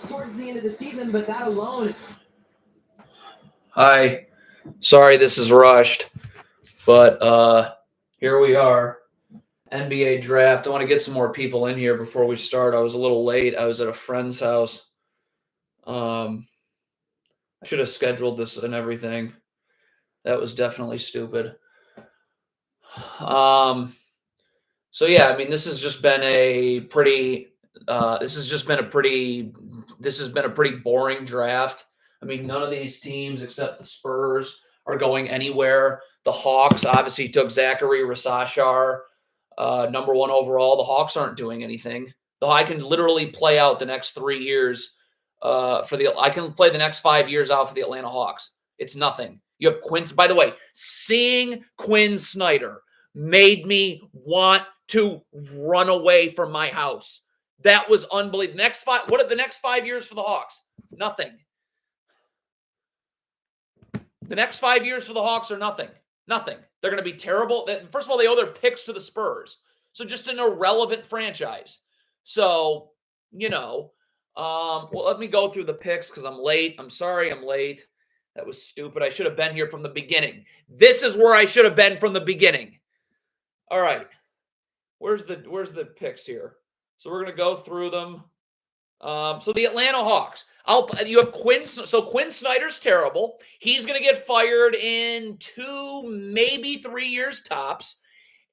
towards the end of the season, but that alone. Hi. Sorry this is rushed, but here we are. NBA draft. I want to get some more people in here before we start. I was a little late. I was at a friend's house. I should have scheduled this and everything. That was definitely stupid. So yeah, I mean, this has been a pretty boring draft. I mean, none of these teams except the Spurs are going anywhere. The Hawks obviously took Zachary Rasashar, number 1 overall. The Hawks aren't doing anything. I can literally play out the next 3 years I can play the next 5 years out for the Atlanta Hawks. It's nothing. You have Quinn. By the way, seeing Quinn Snyder made me want to run away from my house. That was unbelievable. What are the next 5 years for the Hawks? Nothing. The next 5 years for the Hawks are nothing. Nothing. They're going to be terrible. First of all, they owe their picks to the Spurs. So just an irrelevant franchise. So, well, let me go through the picks because I'm late. I'm sorry I'm late. That was stupid. I should have been here from the beginning. This is where I should have been from the beginning. All right. Where's the picks here? So we're going to go through them. So the Atlanta Hawks. You have Quinn. So Quinn Snyder's terrible. He's going to get fired in 2, maybe 3 years tops.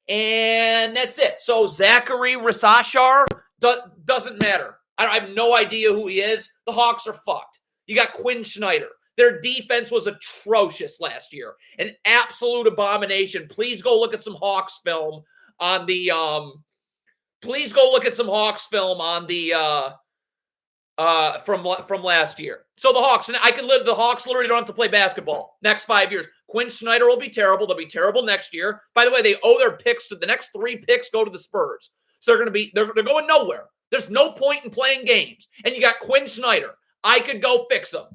And that's it. So Zachary Rasashar doesn't matter. I have no idea who he is. The Hawks are fucked. You got Quinn Snyder. Their defense was atrocious last year. An absolute abomination. Please go look at some Hawks film on the from last year. So the Hawks, and the Hawks literally don't have to play basketball next 5 years. Quinn Snyder will be terrible. They'll be terrible next year. By the way, they owe their picks to the next 3 picks go to the Spurs. So they're going nowhere. There's no point in playing games. And you got Quinn Snyder. I could go fix them.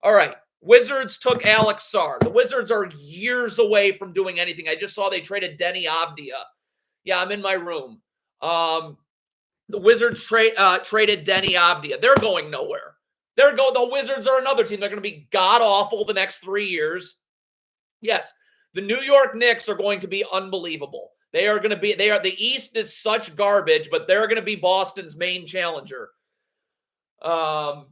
All right. Wizards took Alex Sarr. The Wizards are years away from doing anything. I just saw they traded Denny Avdia. Yeah, I'm in my room. The Wizards traded Denny Avdia. They're going nowhere. The Wizards are another team. They're going to be god-awful the next 3 years. Yes, the New York Knicks are going to be unbelievable. The East is such garbage, but they're going to be Boston's main challenger. But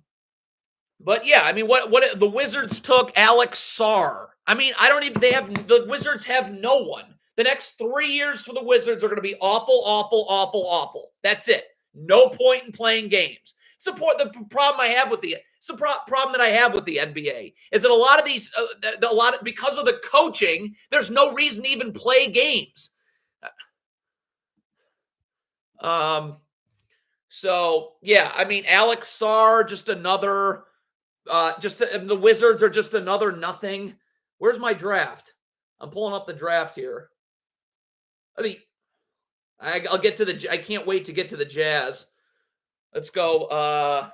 yeah, I mean, what the Wizards took Alex Sarr. I mean, the Wizards have no one. The next 3 years for the Wizards are going to be awful, awful, awful, awful. That's it. No point in playing games. The problem that I have with the NBA is that a lot of these, because of the coaching, there's no reason to even play games. So yeah, I mean, Alex Sarr, just another, the Wizards are just another nothing. Where's my draft? I'm pulling up the draft here. I'll get to I can't wait to get to the Jazz. Let's go.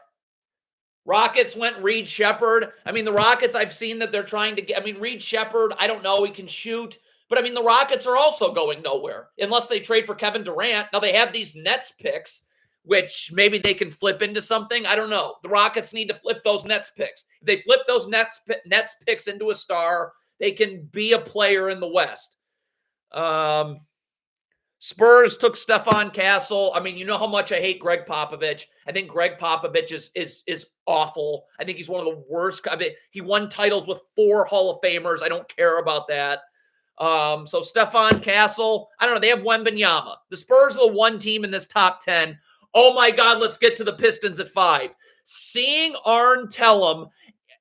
Rockets went Reed Shepherd. I mean, the Rockets, I've seen that they're trying to get. I mean, Reed Shepherd, I don't know. He can shoot. But, I mean, the Rockets are also going nowhere unless they trade for Kevin Durant. Now, they have these Nets picks, which maybe they can flip into something. I don't know. The Rockets need to flip those Nets picks. If they flip those Nets picks into a star, they can be a player in the West. Spurs took Stephon Castle. I mean, you know how much I hate Greg Popovich. I think Greg Popovich is awful. I think he's one of the worst. I mean, he won titles with 4 Hall of Famers. I don't care about that. So Stephon Castle, I don't know. They have Wembanyama. The Spurs are the one team in this top 10. Oh my God, let's get to the Pistons at 5. Seeing Arn Tellem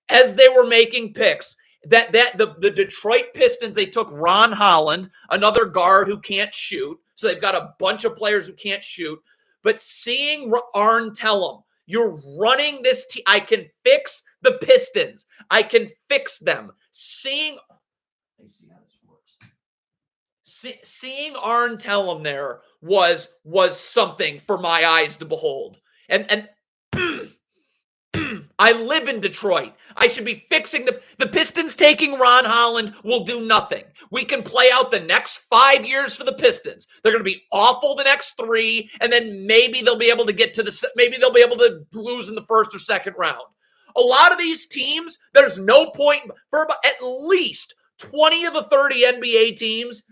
as they were making picks, the Detroit Pistons, they took Ron Holland, another guard who can't shoot. So they've got a bunch of players who can't shoot. But seeing Arn Tellem, you're running this team. I can fix the Pistons. I can fix them. Seeing Arn Tellem there was something for my eyes to behold. And I live in Detroit. I should be fixing the Pistons. Taking Ron Holland will do nothing. We can play out the next 5 years for the Pistons. They're going to be awful the next 3, and then maybe they'll be able to maybe they'll be able to lose in the first or second round. A lot of these teams, there's no point for at least 20 of the 30 NBA teams.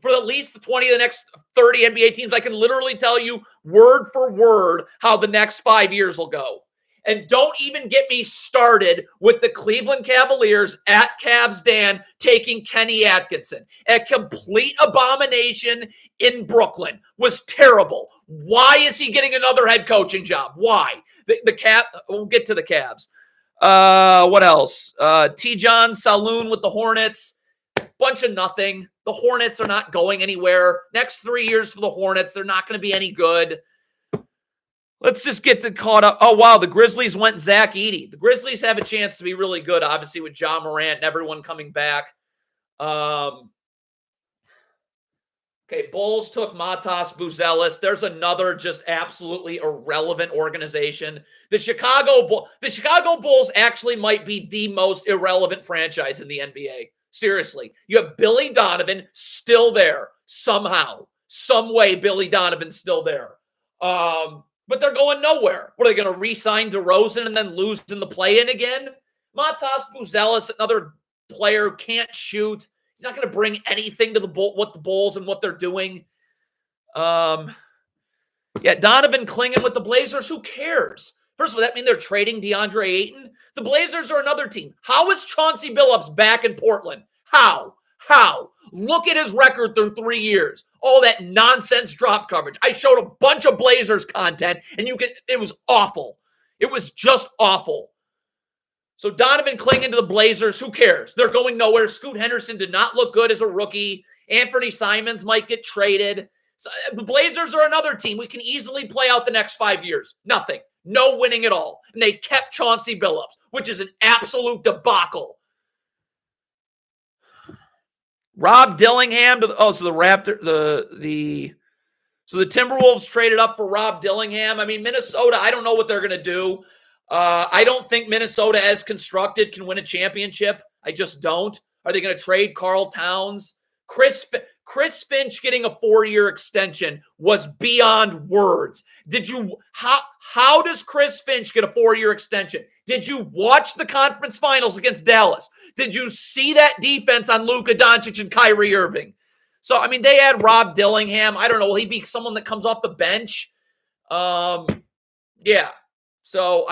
For at least the 20 of the next 30 NBA teams, I can literally tell you word for word how the next 5 years will go. And don't even get me started with the Cleveland Cavaliers at Cavs Dan taking Kenny Atkinson. A complete abomination in Brooklyn. Was terrible. Why is he getting another head coaching job? Why? We'll get to the Cavs. What else? T-John Saloon with the Hornets. Bunch of nothing. The Hornets are not going anywhere. Next 3 years for the Hornets, they're not going to be any good. Let's just get caught up. Oh, wow, the Grizzlies went Zach Edey. The Grizzlies have a chance to be really good, obviously, with Ja Morant and everyone coming back. Okay, Bulls took Matas Buzelis. There's another just absolutely irrelevant organization. The Chicago Bulls actually might be the most irrelevant franchise in the NBA. Seriously, you have Billy Donovan still there somehow, some way. Billy Donovan's still there, but they're going nowhere. What are they going to re-sign DeRozan and then lose in the play-in again? Matas Buzelis, another player who can't shoot. He's not going to bring anything to the Bulls and what they're doing. Yeah, Donovan clinging with the Blazers. Who cares? First of all, that mean they're trading DeAndre Ayton? The Blazers are another team. How is Chauncey Billups back in Portland? How? Look at his record through 3 years. All that nonsense drop coverage. I showed a bunch of Blazers content, and it was awful. It was just awful. So Donovan clinging to the Blazers. Who cares? They're going nowhere. Scoot Henderson did not look good as a rookie. Anthony Simons might get traded. So the Blazers are another team. We can easily play out the next 5 years. Nothing. No winning at all. And they kept Chauncey Billups, which is an absolute debacle. Rob Dillingham so the Timberwolves traded up for Rob Dillingham. I mean, Minnesota, I don't know what they're going to do. I don't think Minnesota, as constructed, can win a championship. I just don't. Are they going to trade Karl Towns? Chris Finch getting a 4-year extension was beyond words. How does Chris Finch get a 4-year extension? Did you watch the conference finals against Dallas? Did you see that defense on Luka Doncic and Kyrie Irving? So, I mean, they had Rob Dillingham. I don't know. Will he be someone that comes off the bench? Yeah. So,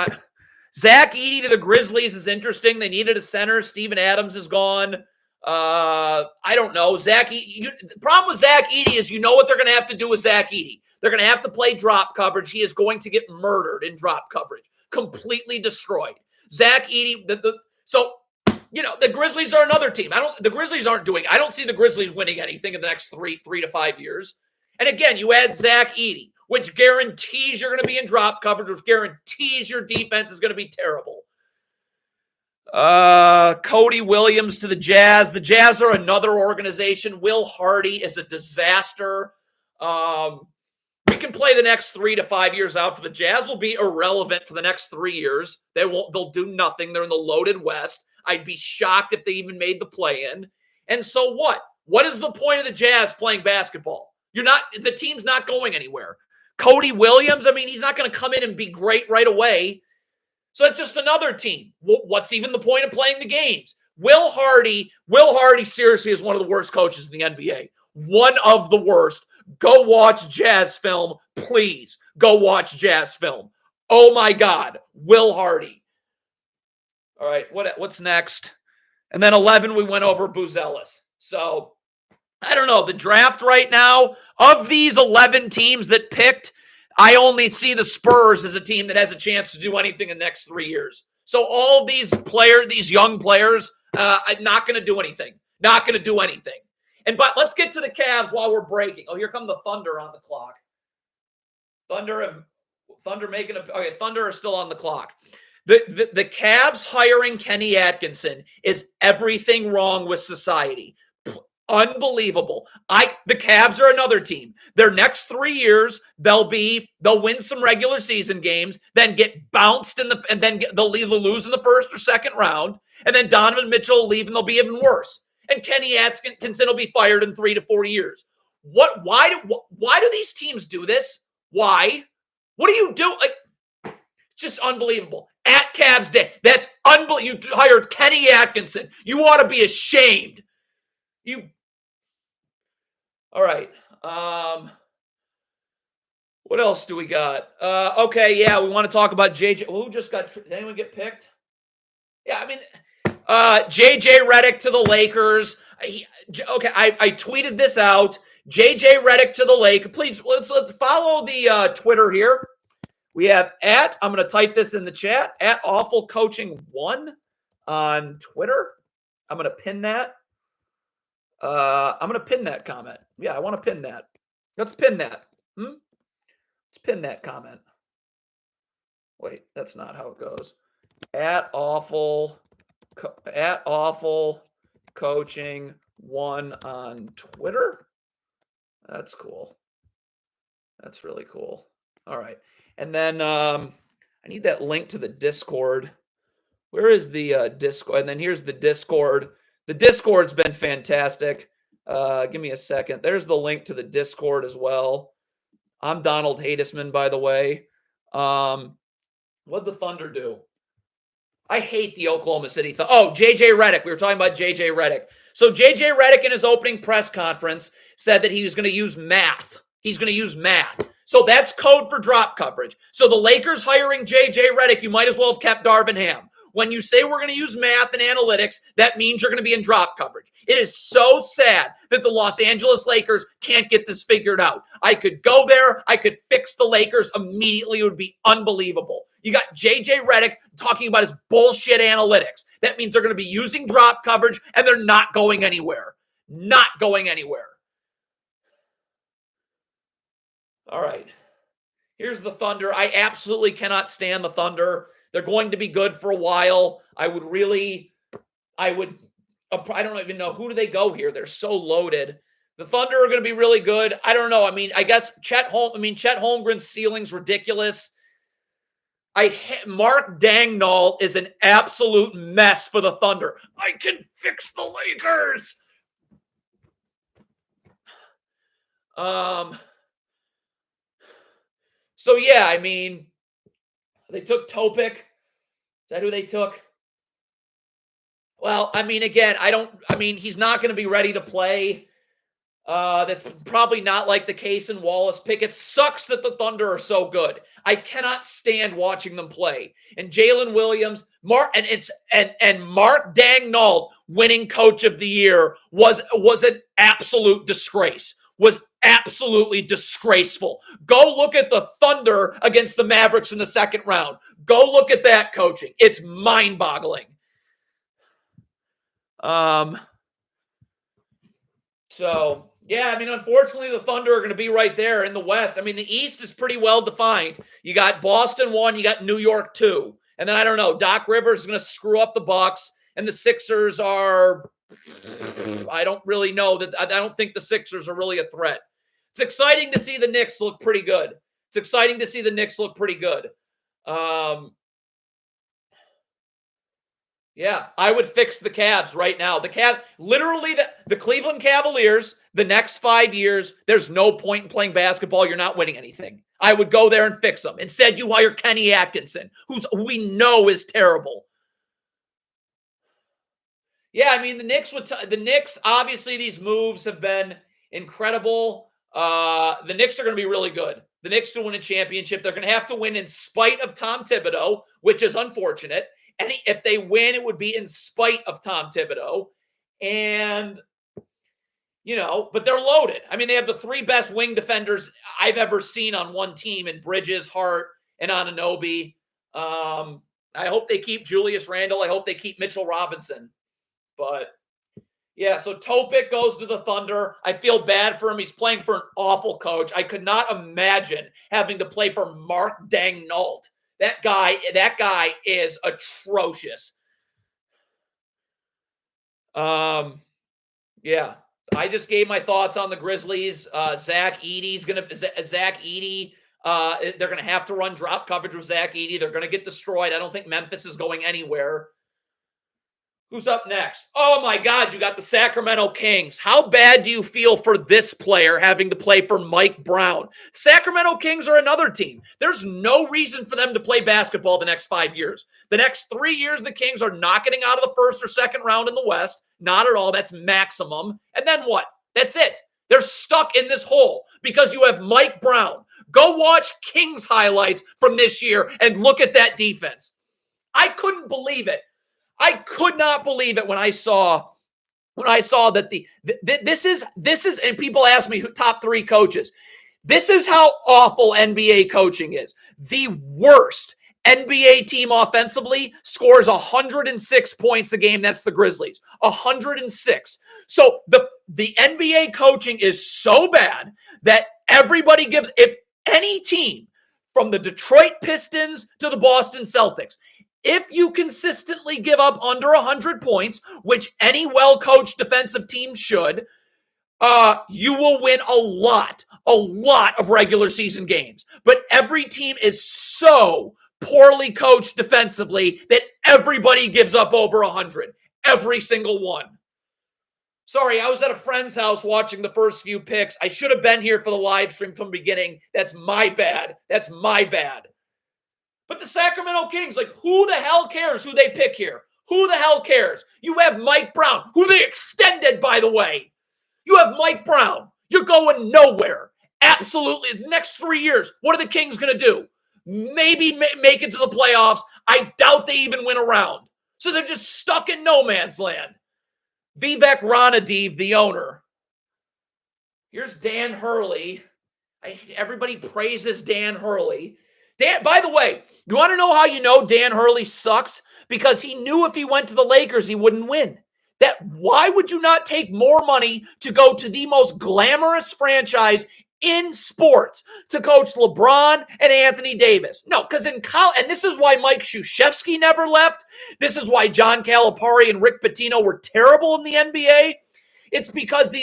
Zach Edey to the Grizzlies is interesting. They needed a center. Steven Adams is gone. I don't know. The problem with Zach Edey is you know what they're going to have to do with Zach Edey. They're going to have to play drop coverage. He is going to get murdered in drop coverage. Completely destroyed. Zach Edey, the Grizzlies are another team. I don't see the Grizzlies winning anything in the next 3 to 5 years. And again, you add Zach Edey, which guarantees you're going to be in drop coverage, which guarantees your defense is going to be terrible. Cody Williams to the Jazz. The Jazz are another organization. Will Hardy is a disaster. We can play the next 3 to 5 years out. For the Jazz will be irrelevant for the next 3 years. They'll do nothing. They're in the loaded West. I'd be shocked if they even made the play-in. And so what? What is the point of the Jazz playing basketball? The team's not going anywhere. Cody Williams, I mean, he's not going to come in and be great right away. So it's just another team. What's even the point of playing the games? Will Hardy seriously is one of the worst coaches in the NBA. One of the worst. Go watch Jazz film, please. Go watch Jazz film. Oh my God, Will Hardy. All right, what's next? And then 11, we went over Buzelis. So I don't know. The draft right now, of these 11 teams that picked, I only see the Spurs as a team that has a chance to do anything in the next 3 years. So all these young players, not going to do anything. Not going to do anything. But let's get to the Cavs while we're breaking. Oh, here come the Thunder on the clock. Thunder are still on the clock. The Cavs hiring Kenny Atkinson is everything wrong with society. unbelievable. The Cavs are another team. Their next 3 years, they'll win some regular season games, then get bounced they'll either lose in the first or second round, and then Donovan Mitchell will leave and they'll be even worse. And Kenny Atkinson will be fired in 3 to 4 years. Why do these teams do this? Why? What do you do? It's just unbelievable. At Cavs Day, that's unbelievable. You hired Kenny Atkinson. You ought to be ashamed. All right. What else do we got? Okay, yeah, we want to talk about JJ. Who just got? Did anyone get picked? Yeah, I mean, JJ Redick to the Lakers. I tweeted this out. JJ Redick to the Lakers. Please, let's follow the Twitter here. We have I'm going to type this in the chat, at Awful Coaching 1 on Twitter. I'm going to pin that. I'm going to pin that comment. Yeah, I want to pin that. Let's pin that. Let's pin that comment. Wait, that's not how it goes. At Awful Coaching 1 on Twitter. That's cool. That's really cool. All right. And then I need that link to the Discord. Where is the Discord? And then here's the Discord. The Discord's been fantastic. Give me a second. There's the link to the Discord as well. I'm Donald Hadesman, by the way. What'd the Thunder do? I hate the Oklahoma City Thunder. Oh, JJ Redick. We were talking about JJ Redick. So JJ Redick in his opening press conference said that he was going to use math. He's going to use math. So that's code for drop coverage. So the Lakers hiring JJ Redick, you might as well have kept Darvin Ham. When you say we're going to use math and analytics, that means you're going to be in drop coverage. It is so sad that the Los Angeles Lakers can't get this figured out. I could go there. I could fix the Lakers immediately. It would be unbelievable. You got JJ Redick talking about his bullshit analytics. That means they're going to be using drop coverage and they're not going anywhere. Not going anywhere. All right. Here's the Thunder. I absolutely cannot stand the Thunder. They're going to be good for a while. I don't even know. Who do they go here? They're so loaded. The Thunder are going to be really good. I don't know. I mean, I guess Chet Holmgren's ceiling's ridiculous. Mark Daigneault is an absolute mess for the Thunder. I can fix the Lakers. So yeah, I mean, they took Topic. Is that who they took? Well, I mean, again, he's not going to be ready to play. That's probably not like the case in Wallace pick. It sucks that the Thunder are so good. I cannot stand watching them play. And Jalen Williams, Mark Daigneault winning Coach of the Year was an absolute disgrace. Was absolutely disgraceful. Go look at the Thunder against the Mavericks in the second round. Go look at that coaching. It's mind-boggling. So, yeah, I mean, unfortunately, the Thunder are going to be right there in the West. I mean, the East is pretty well defined. You got Boston 1, you got New York 2. And then, I don't know, Doc Rivers is going to screw up the Bucks, and the Sixers are, I don't really know. I don't think the Sixers are really a threat. It's exciting to see the Knicks look pretty good. Yeah, I would fix the Cavs right now. Literally the Cleveland Cavaliers, the next 5 years, there's no point in playing basketball. You're not winning anything. I would go there and fix them. Instead, you hire Kenny Atkinson, who we know is terrible. Yeah, I mean, the Knicks, obviously, these moves have been incredible. The Knicks are going to be really good. The Knicks can win a championship. They're going to have to win in spite of Tom Thibodeau, which is unfortunate. And if they win, it would be in spite of Tom Thibodeau. And, but they're loaded. I mean, they have the 3 best wing defenders I've ever seen on one team in Bridges, Hart, and Anunoby. I hope they keep Julius Randle. I hope they keep Mitchell Robinson. But, yeah, so Topic goes to the Thunder. I feel bad for him. He's playing for an awful coach. I could not imagine having to play for Mark Daigneault. That guy is atrocious. Yeah. I just gave my thoughts on the Grizzlies. Zach Edey's they're going to have to run drop coverage with Zach Edey. They're going to get destroyed. I don't think Memphis is going anywhere. Who's up next? Oh my God, you got the Sacramento Kings. How bad do you feel for this player having to play for Mike Brown? Sacramento Kings are another team. There's no reason for them to play basketball the next 5 years. The next 3 years, the Kings are not getting out of the first or second round in the West. Not at all. That's maximum. And then what? That's it. They're stuck in this hole because you have Mike Brown. Go watch Kings highlights from this year and look at that defense. I couldn't believe it. I could not believe it when I saw that this is, and people ask me who top 3 coaches. This is how awful NBA coaching is. The worst NBA team offensively scores 106 points a game. That's the Grizzlies. 106. So the NBA coaching is so bad that everybody gives, if any team from the Detroit Pistons to the Boston Celtics, if you consistently give up under 100 points, which any well-coached defensive team should, you will win a lot of regular season games. But every team is so poorly coached defensively that everybody gives up over 100. Every single one. Sorry, I was at a friend's house watching the first few picks. I should have been here for the live stream from the beginning. That's my bad. That's my bad. But the Sacramento Kings, like, who the hell cares who they pick here? Who the hell cares? You have Mike Brown, who they extended, by the way. You have Mike Brown. You're going nowhere. Absolutely. The next 3 years, what are the Kings going to do? Maybe make it to the playoffs. I doubt they even win a round. So they're just stuck in no man's land. Vivek Ranadiv, the owner. Here's Dan Hurley. Everybody praises Dan Hurley. Dan, by the way, you want to know how you know Dan Hurley sucks? Because he knew if he went to the Lakers, he wouldn't win. Why would you not take more money to go to the most glamorous franchise in sports to coach LeBron and Anthony Davis? No, because in college, and this is why Mike Krzyzewski never left. This is why John Calipari and Rick Pitino were terrible in the NBA. It's because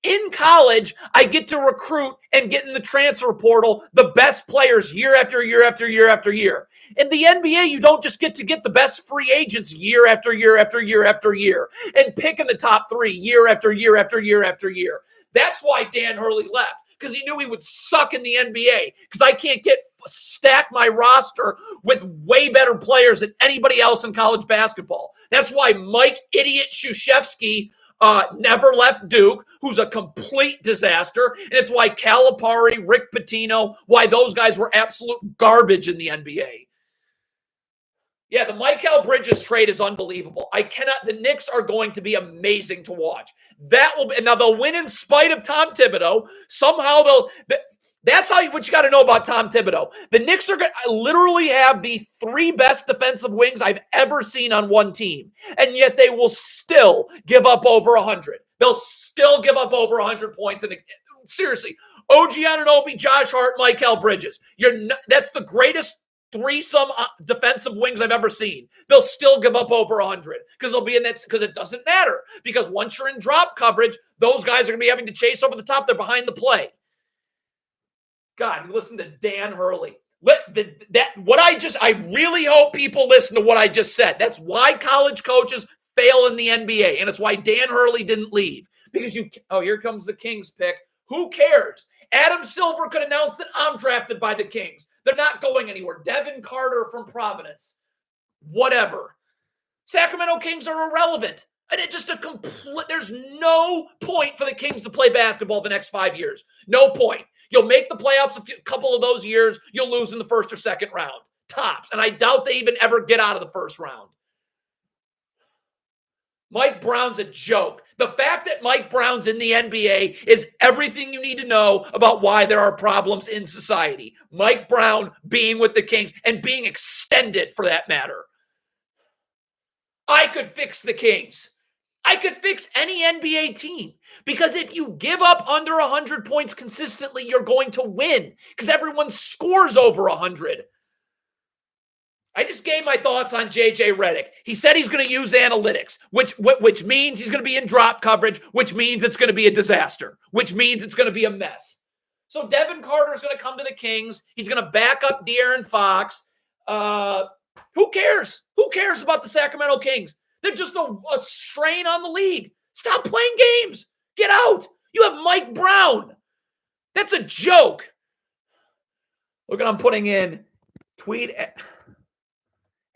in college, I get to recruit and get in the transfer portal the best players year after year after year after year. In the NBA, you don't just get to get the best free agents year after year after year after year and pick in the top 3 year after year after year after year. That's why Dan Hurley left, because he knew he would suck in the NBA, because I can't stack my roster with way better players than anybody else in college basketball. That's why Mike Idiot Krzyzewski never left Duke, who's a complete disaster. And it's why Calipari, Rick Pitino, why those guys were absolute garbage in the NBA. Yeah, the Mikal Bridges trade is unbelievable. The Knicks are going to be amazing to watch. Now they'll win in spite of Tom Thibodeau. Somehow that's what you got to know about Tom Thibodeau. The Knicks are going to literally have the 3 best defensive wings I've ever seen on one team. And yet they will still give up over 100. They'll still give up over 100 points. And seriously, OG Anunoby, Josh Hart, Mikal Bridges. That's the greatest threesome defensive wings I've ever seen. They'll still give up over 100 because they'll be in that, because it doesn't matter. Because once you're in drop coverage, those guys are going to be having to chase over the top. They're behind the play. God, you listen to Dan Hurley. I really hope people listen to what I just said. That's why college coaches fail in the NBA, and it's why Dan Hurley didn't leave. Because here comes the Kings pick. Who cares? Adam Silver could announce that I'm drafted by the Kings. They're not going anywhere. Devin Carter from Providence. Whatever. Sacramento Kings are irrelevant. And there's no point for the Kings to play basketball the next 5 years. No point. You'll make the playoffs a couple of those years. You'll lose in the first or second round. Tops. And I doubt they even ever get out of the first round. Mike Brown's a joke. The fact that Mike Brown's in the NBA is everything you need to know about why there are problems in society. Mike Brown being with the Kings and being extended, for that matter. I could fix the Kings. I could fix any NBA team, because if you give up under 100 points consistently, you're going to win because everyone scores over 100. I just gave my thoughts on JJ Redick. He said he's going to use analytics, which means he's going to be in drop coverage, which means it's going to be a disaster, which means it's going to be a mess. So Devin Carter is going to come to the Kings. He's going to back up De'Aaron Fox. Who cares? Who cares about the Sacramento Kings? They're just a strain on the league. Stop playing games. Get out. You have Mike Brown. That's a joke. Look what I'm putting in. Tweet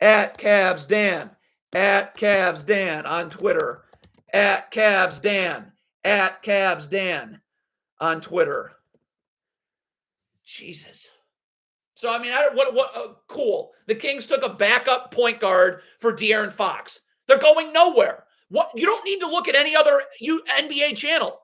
at Cavs Dan. At Cavs Dan on Twitter. At Cavs Dan. At Cavs Dan on Twitter. Jesus. So, I mean, cool. The Kings took a backup point guard for De'Aaron Fox. They're going nowhere. What? You don't need to look at any other NBA channel.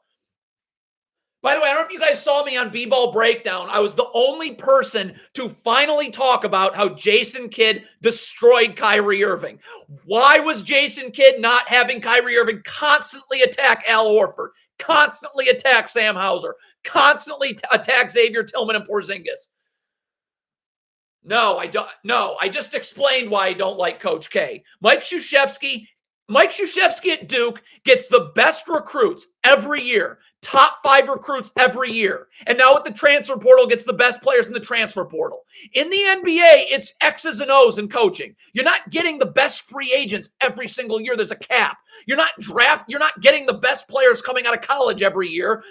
By the way, I don't know if you guys saw me on B-Ball Breakdown. I was the only person to finally talk about how Jason Kidd destroyed Kyrie Irving. Why was Jason Kidd not having Kyrie Irving constantly attack Al Horford, constantly attack Sam Hauser, constantly attack Xavier Tillman and Porzingis? No, I don't. No, I just explained why I don't like Coach K. Mike Krzyzewski at Duke gets the best recruits every year, top 5 recruits every year. And now with the transfer portal, gets the best players in the transfer portal. In the NBA, it's X's and O's in coaching. You're not getting the best free agents every single year. There's a cap. You're not getting the best players coming out of college every year.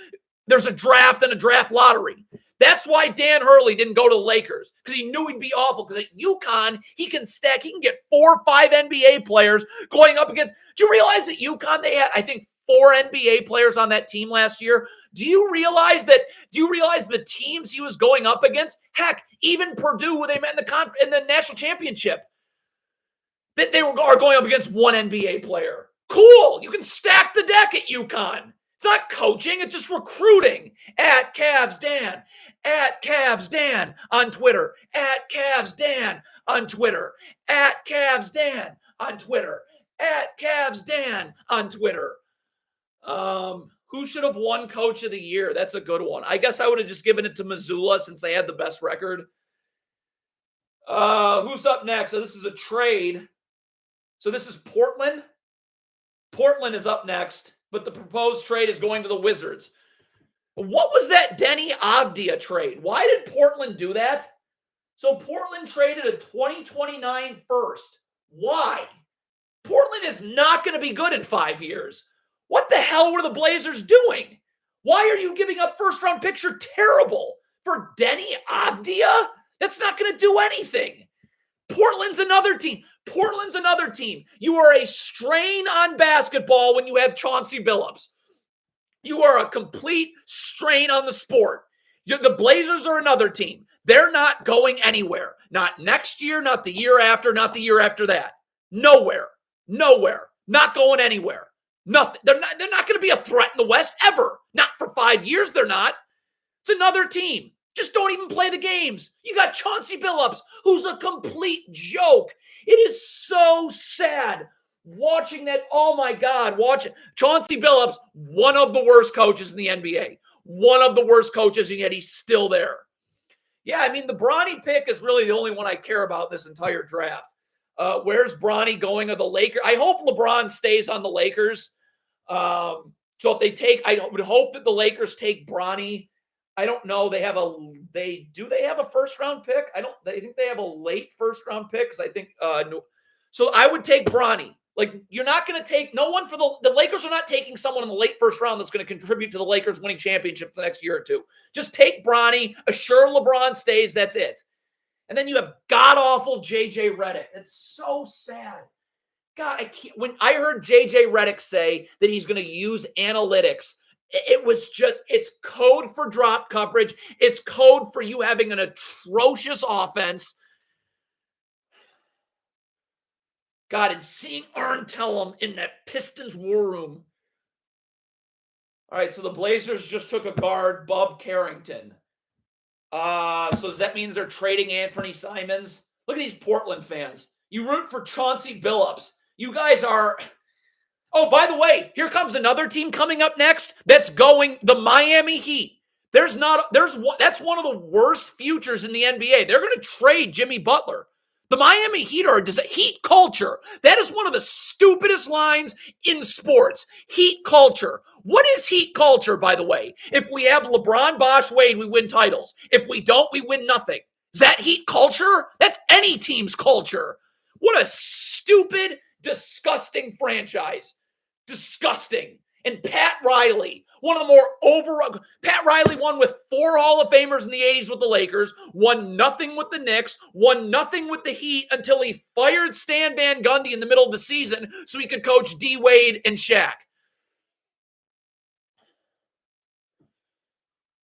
There's a draft and a draft lottery. That's why Dan Hurley didn't go to the Lakers, because he knew he'd be awful. Because at UConn, he can get 4 or 5 NBA players going up against. Do you realize at UConn they had, I think, 4 NBA players on that team last year? Do you realize the teams he was going up against? Heck, even Purdue, where they met in the national championship, that they are going up against 1 NBA player. Cool. You can stack the deck at UConn. It's not coaching. It's just recruiting. At Cavs Dan. At Cavs Dan on Twitter. At Cavs Dan on Twitter. At Cavs Dan on Twitter. At Cavs Dan on Twitter. Who should have won Coach of the Year? That's a good one. I guess I would have just given it to Missoula since they had the best record. Who's up next? So this is a trade. So this is Portland. Portland is up next, but the proposed trade is going to the Wizards. What was that Denny Avdia trade? Why did Portland do that? So Portland traded a 2029 first. Why? Portland is not going to be good in 5 years. What the hell were the Blazers doing? Why are you giving up first-round picks? You're terrible. For Denny Avdia? That's not going to do anything. Portland's another team. You are a strain on basketball when you have Chauncey Billups. You are a complete strain on the sport. The Blazers are another team. They're not going anywhere. Not next year, not the year after, not the year after that. Nowhere. Not going anywhere. Nothing. They're not going to be a threat in the West ever. Not for 5 years, they're not. It's another team. Just don't even play the games. You got Chauncey Billups, who's a complete joke. It is so sad watching that. Oh, my God. Watch it. Chauncey Billups, one of the worst coaches in the NBA. One of the worst coaches, and yet he's still there. Yeah, I mean, the Bronny pick is really the only one I care about this entire draft. Where's Bronny going? Or the Lakers? I hope LeBron stays on the Lakers. So if they take, I would hope that the Lakers take Bronny. I don't know. They have a first round pick? I think they have a late first round pick. Because I think no. So I would take Bronny. Like, you're not going to take no one for the Lakers are not taking someone in the late first round that's going to contribute to the Lakers winning championships the next year or two. Just take Bronny, assure LeBron stays. That's it. And then you have god-awful JJ Redick. It's so sad. God, I can't. When I heard JJ Redick say that he's going to use analytics, it was just, it's code for drop coverage. It's code for you having an atrocious offense. God, and seeing Arn Tellem in that Pistons war room. All right, so the Blazers just took a guard, Bob Carrington. So does that mean they're trading Anthony Simons? Look at these Portland fans. You root for Chauncey Billups. You guys are... Oh, by the way, here comes another team coming up next that's going the Miami Heat. That's one of the worst futures in the NBA. They're going to trade Jimmy Butler. The Miami Heat are heat culture. That is one of the stupidest lines in sports. Heat culture. What is heat culture, by the way? If we have LeBron, Bosh, Wade, we win titles. If we don't, we win nothing. Is that heat culture? That's any team's culture. What a stupid, disgusting franchise. Disgusting. And Pat Riley, one of the more Pat Riley won with 4 Hall of Famers in the 80s with the Lakers, won nothing with the Knicks, won nothing with the Heat until he fired Stan Van Gundy in the middle of the season so he could coach D. Wade and Shaq.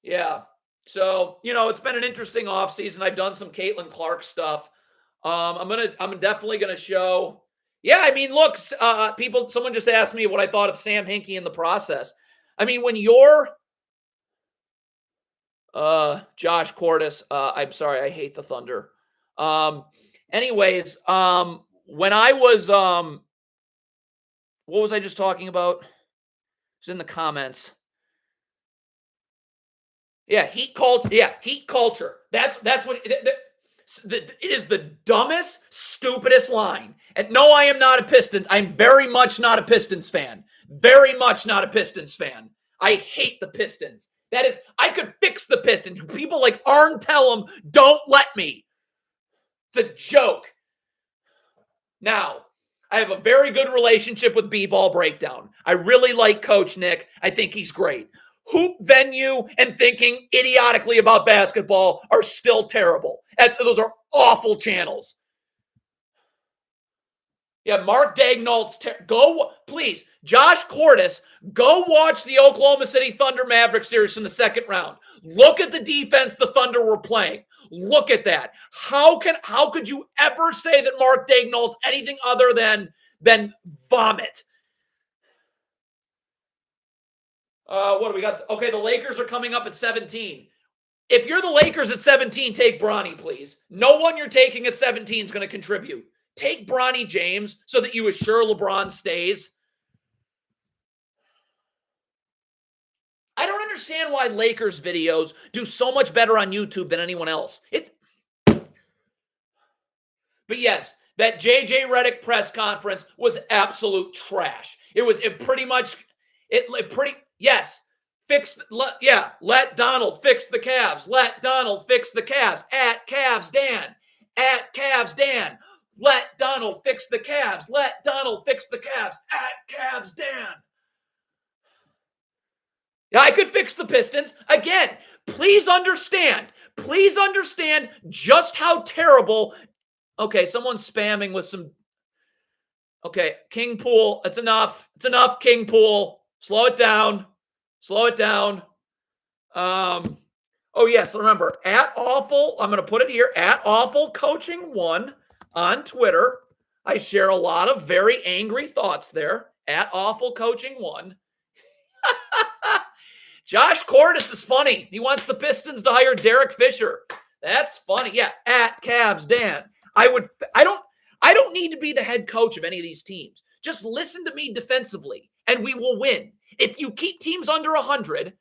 Yeah. So, it's been an interesting offseason. I've done some Caitlin Clark stuff. I'm definitely going to show. Yeah, I mean, look, someone just asked me what I thought of Sam Hinkie in the process. I mean, when you're Josh Cordes, I'm sorry, I hate the Thunder. Anyways, when I was what was I just talking about? It's in the comments. Yeah, heat culture. Yeah, heat culture. That's what it is. The dumbest, stupidest line. And no, I am not a Pistons. I'm very much not a Pistons fan. Very much not a Pistons fan. I hate the Pistons. That is, I could fix the Pistons. People like Arn tell them, don't let me. It's a joke. Now, I have a very good relationship with B-Ball Breakdown. I really like Coach Nick. I think he's great. Hoop Venue and thinking idiotically about basketball are still terrible. Those are awful channels. Yeah, Mark Dagnall's please, Josh Cordes, go watch the Oklahoma City Thunder Mavericks series from the second round. Look at the defense the Thunder were playing. Look at that. How could you ever say that Mark Dagnall's anything other than vomit? What do we got? Okay, the Lakers are coming up at 17. If you're the Lakers at 17, take Bronny, please. No one you're taking at 17 is going to contribute. Take Bronny James so that you assure LeBron stays. I don't understand why Lakers videos do so much better on YouTube than anyone else. But yes, that JJ Redick press conference was absolute trash. Let Donald fix the Cavs. Let Donald fix the Cavs. At Cavs Dan. At Cavs Dan. Let Donald fix the Cavs. Let Donald fix the Cavs. At Cavs Dan. Yeah, I could fix the Pistons. Again, please understand just how terrible. Okay, someone's spamming with some. Okay, King Pool. It's enough. It's enough, King Pool. Slow it down. Oh, yes, remember, at Awful, I'm going to put it here, at Awful Coaching 1 on Twitter. I share a lot of very angry thoughts there. At Awful Coaching 1. Josh Cordes is funny. He wants the Pistons to hire Derek Fisher. That's funny. Yeah, at Cavs Dan. I don't need to be the head coach of any of these teams. Just listen to me defensively, and we will win. If you keep teams under 100,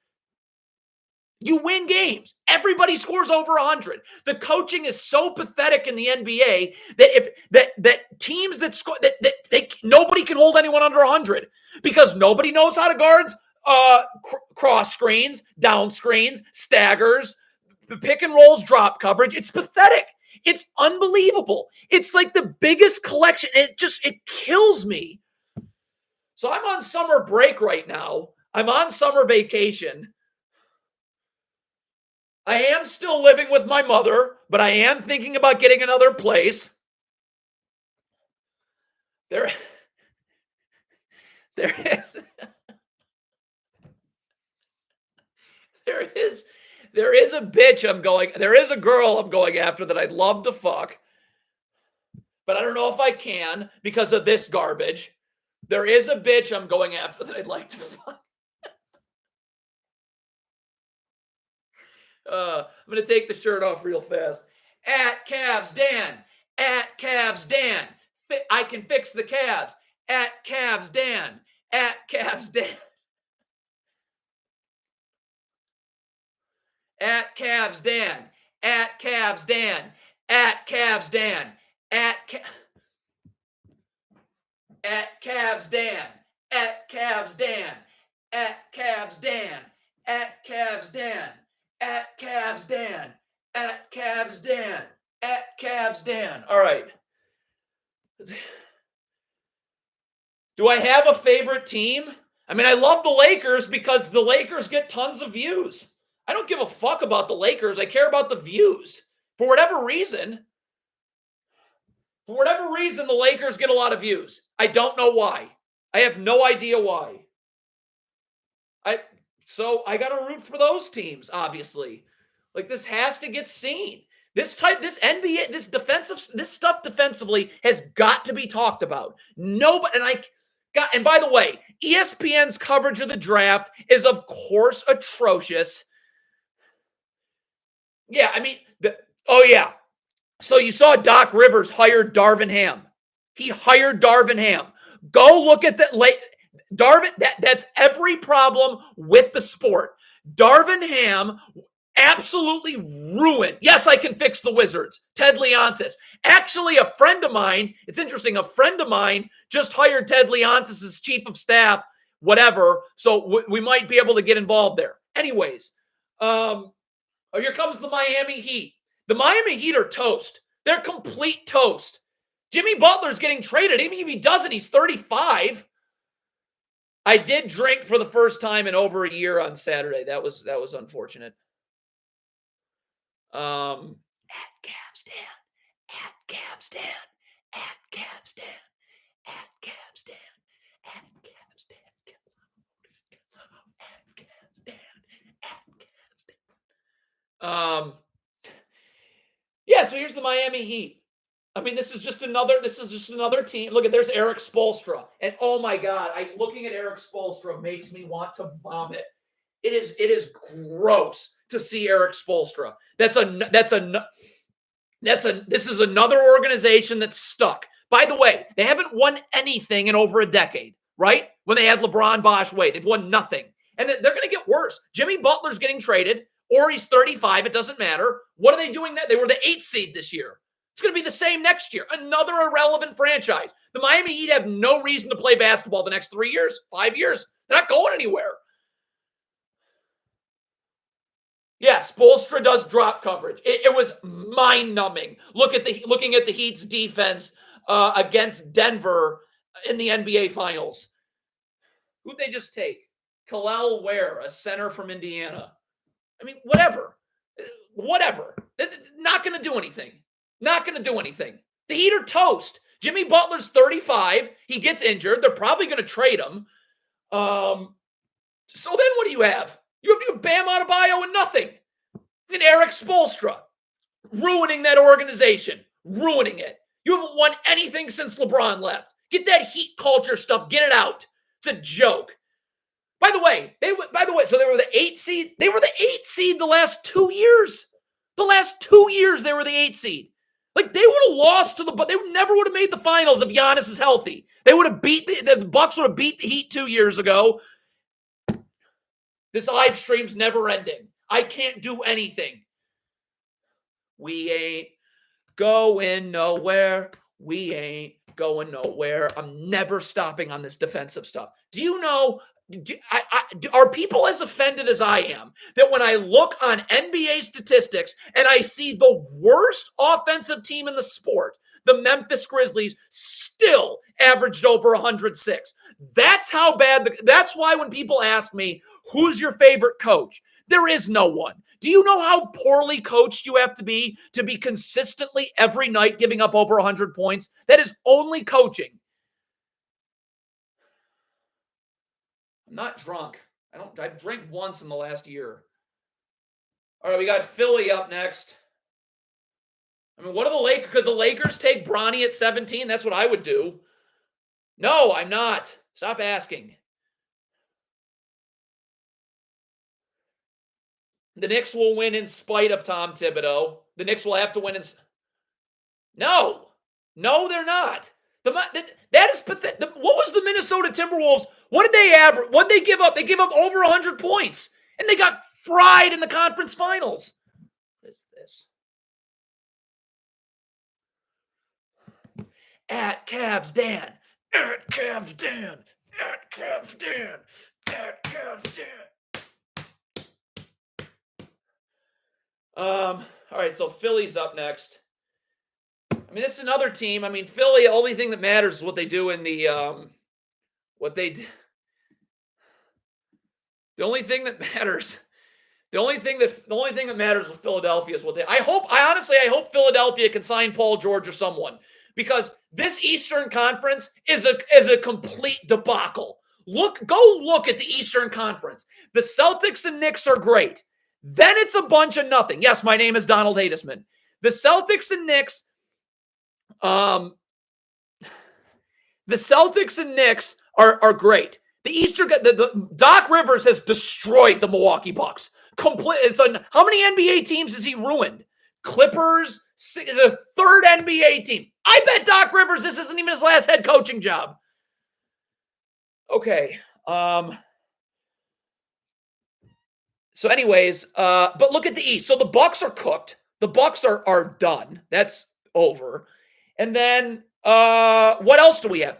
you win games. Everybody scores over 100. The coaching is so pathetic in the NBA that teams that score nobody can hold anyone under 100 because nobody knows how to guard cross screens, down screens, staggers, pick and rolls, drop coverage. It's pathetic. It's unbelievable. It's like the biggest collection. It kills me. So I'm on summer break right now. I'm on summer vacation. I am still living with my mother, but I am thinking about getting another place. There is a bitch there is a girl I'm going after that I'd love to fuck, but I don't know if I can because of this garbage. There is a bitch I'm going after that I'd like to fuck. I'm going to take the shirt off real fast. At Cavs Dan. At Cavs Dan. I can fix the Cavs. At Cavs Dan. At Cavs Dan. At Cavs Dan. At Cavs Dan. At Cavs Dan. Cavs Dan, at Cavs Dan, at Cavs Dan, at Cavs Dan, at Cavs Dan, at Cavs Dan, at Cavs Dan. All right. Do I have a favorite team? I mean, I love the Lakers because the Lakers get tons of views. I don't give a fuck about the Lakers. I care about the views. For whatever reason, the Lakers get a lot of views. I don't know why. I have no idea why. So I got to root for those teams, obviously. Like, this has to get seen. This NBA, this stuff defensively has got to be talked about. And by the way, ESPN's coverage of the draft is, of course, atrocious. Yeah, I mean, yeah. So you saw Doc Rivers hired Darvin Ham. He hired Darvin Ham. Go look at Darvin. That's every problem with the sport. Darvin Ham absolutely ruined. Yes, I can fix the Wizards. Ted Leonsis. Actually, a friend of mine, it's interesting, a friend of mine just hired Ted Leonsis as chief of staff, whatever. So we might be able to get involved there. Anyways, here comes the Miami Heat. The Miami Heat are toast. They're complete toast. Jimmy Butler's getting traded. Even if he doesn't, he's 35. I did drink for the first time in over a year on Saturday. That was unfortunate. At Cavs Dan, at Cavs Dan, at Cavs Dan, at Cavs Dan, at Cavs Dan, at Cavs Dan, at Cavs Dan. Yeah, so here's the Miami Heat. I mean, this is just another team. Look there's Eric Spoelstra. And oh my God, looking at Eric Spoelstra makes me want to vomit. It is gross to see Eric Spoelstra. This is another organization that's stuck. By the way, they haven't won anything in over a decade, right? When they had LeBron, Bosh, Wade, they've won nothing. And they're going to get worse. Jimmy Butler's getting traded, or he's 35. It doesn't matter. What are they doing now? They were the 8th seed this year. It's going to be the same next year. Another irrelevant franchise. The Miami Heat have no reason to play basketball the next 3 years, 5 years. They're not going anywhere. Yeah, Spoelstra does drop coverage. It was mind-numbing. Looking at the Heat's defense against Denver in the NBA Finals. Who'd they just take? Kalel Ware, a center from Indiana. I mean, whatever. Not going to do anything. Not going to do anything. The Heat are toast. Jimmy Butler's 35. He gets injured. They're probably going to trade him. So then what do you have? You have Bam Adebayo and nothing. And Eric Spoelstra ruining that organization. Ruining it. You haven't won anything since LeBron left. Get that Heat culture stuff. Get it out. It's a joke. By the way, so they were the 8th seed. They were the 8th seed the last 2 years. The last 2 years, they were the 8th seed. Like, they would have lost but they never would have made the finals if Giannis is healthy. They would have the Bucks would have beat the Heat 2 years ago. This live stream's never ending. I can't do anything. We ain't going nowhere. We ain't going nowhere. I'm never stopping on this defensive stuff. Do you know, are people as offended as I am that when I look on NBA statistics and I see the worst offensive team in the sport, the Memphis Grizzlies, still averaged over 106? That's how bad. That's why when people ask me, who's your favorite coach? There is no one. Do you know how poorly coached you have to be consistently every night giving up over 100 points? That is only coaching. I'm not drunk. I drank once in the last year. All right, we got Philly up next. I mean, what are the Lakers? Could the Lakers take Bronny at 17? That's what I would do. No, I'm not. Stop asking. The Knicks will win in spite of Tom Thibodeau. The Knicks will have to win No, they're not. That is pathetic. What was the Minnesota Timberwolves? What did they average? What did they give up? They gave up over 100 points, and they got fried in the conference finals. What is this? at Cavs Dan, at Cavs Dan, at Cavs Dan, at Cavs Dan. All right, so Philly's up next. I mean, this is another team. I mean, Philly, the only thing that matters is what they do in the what they do. The only thing that matters with Philadelphia is what they. I hope Philadelphia can sign Paul George or someone, because this Eastern Conference is a complete debacle. Go look at the Eastern Conference. The Celtics and Knicks are great. Then it's a bunch of nothing. Yes, my name is Donald Hadesman. The Celtics and Knicks, are great. The Eastern, the Doc Rivers has destroyed the Milwaukee Bucks. How many NBA teams has he ruined? Clippers, the third NBA team. I bet Doc Rivers, this isn't even his last head coaching job. Okay. So anyways, but look at the East. So the Bucks are cooked. The Bucks are done. That's over. And then what else do we have?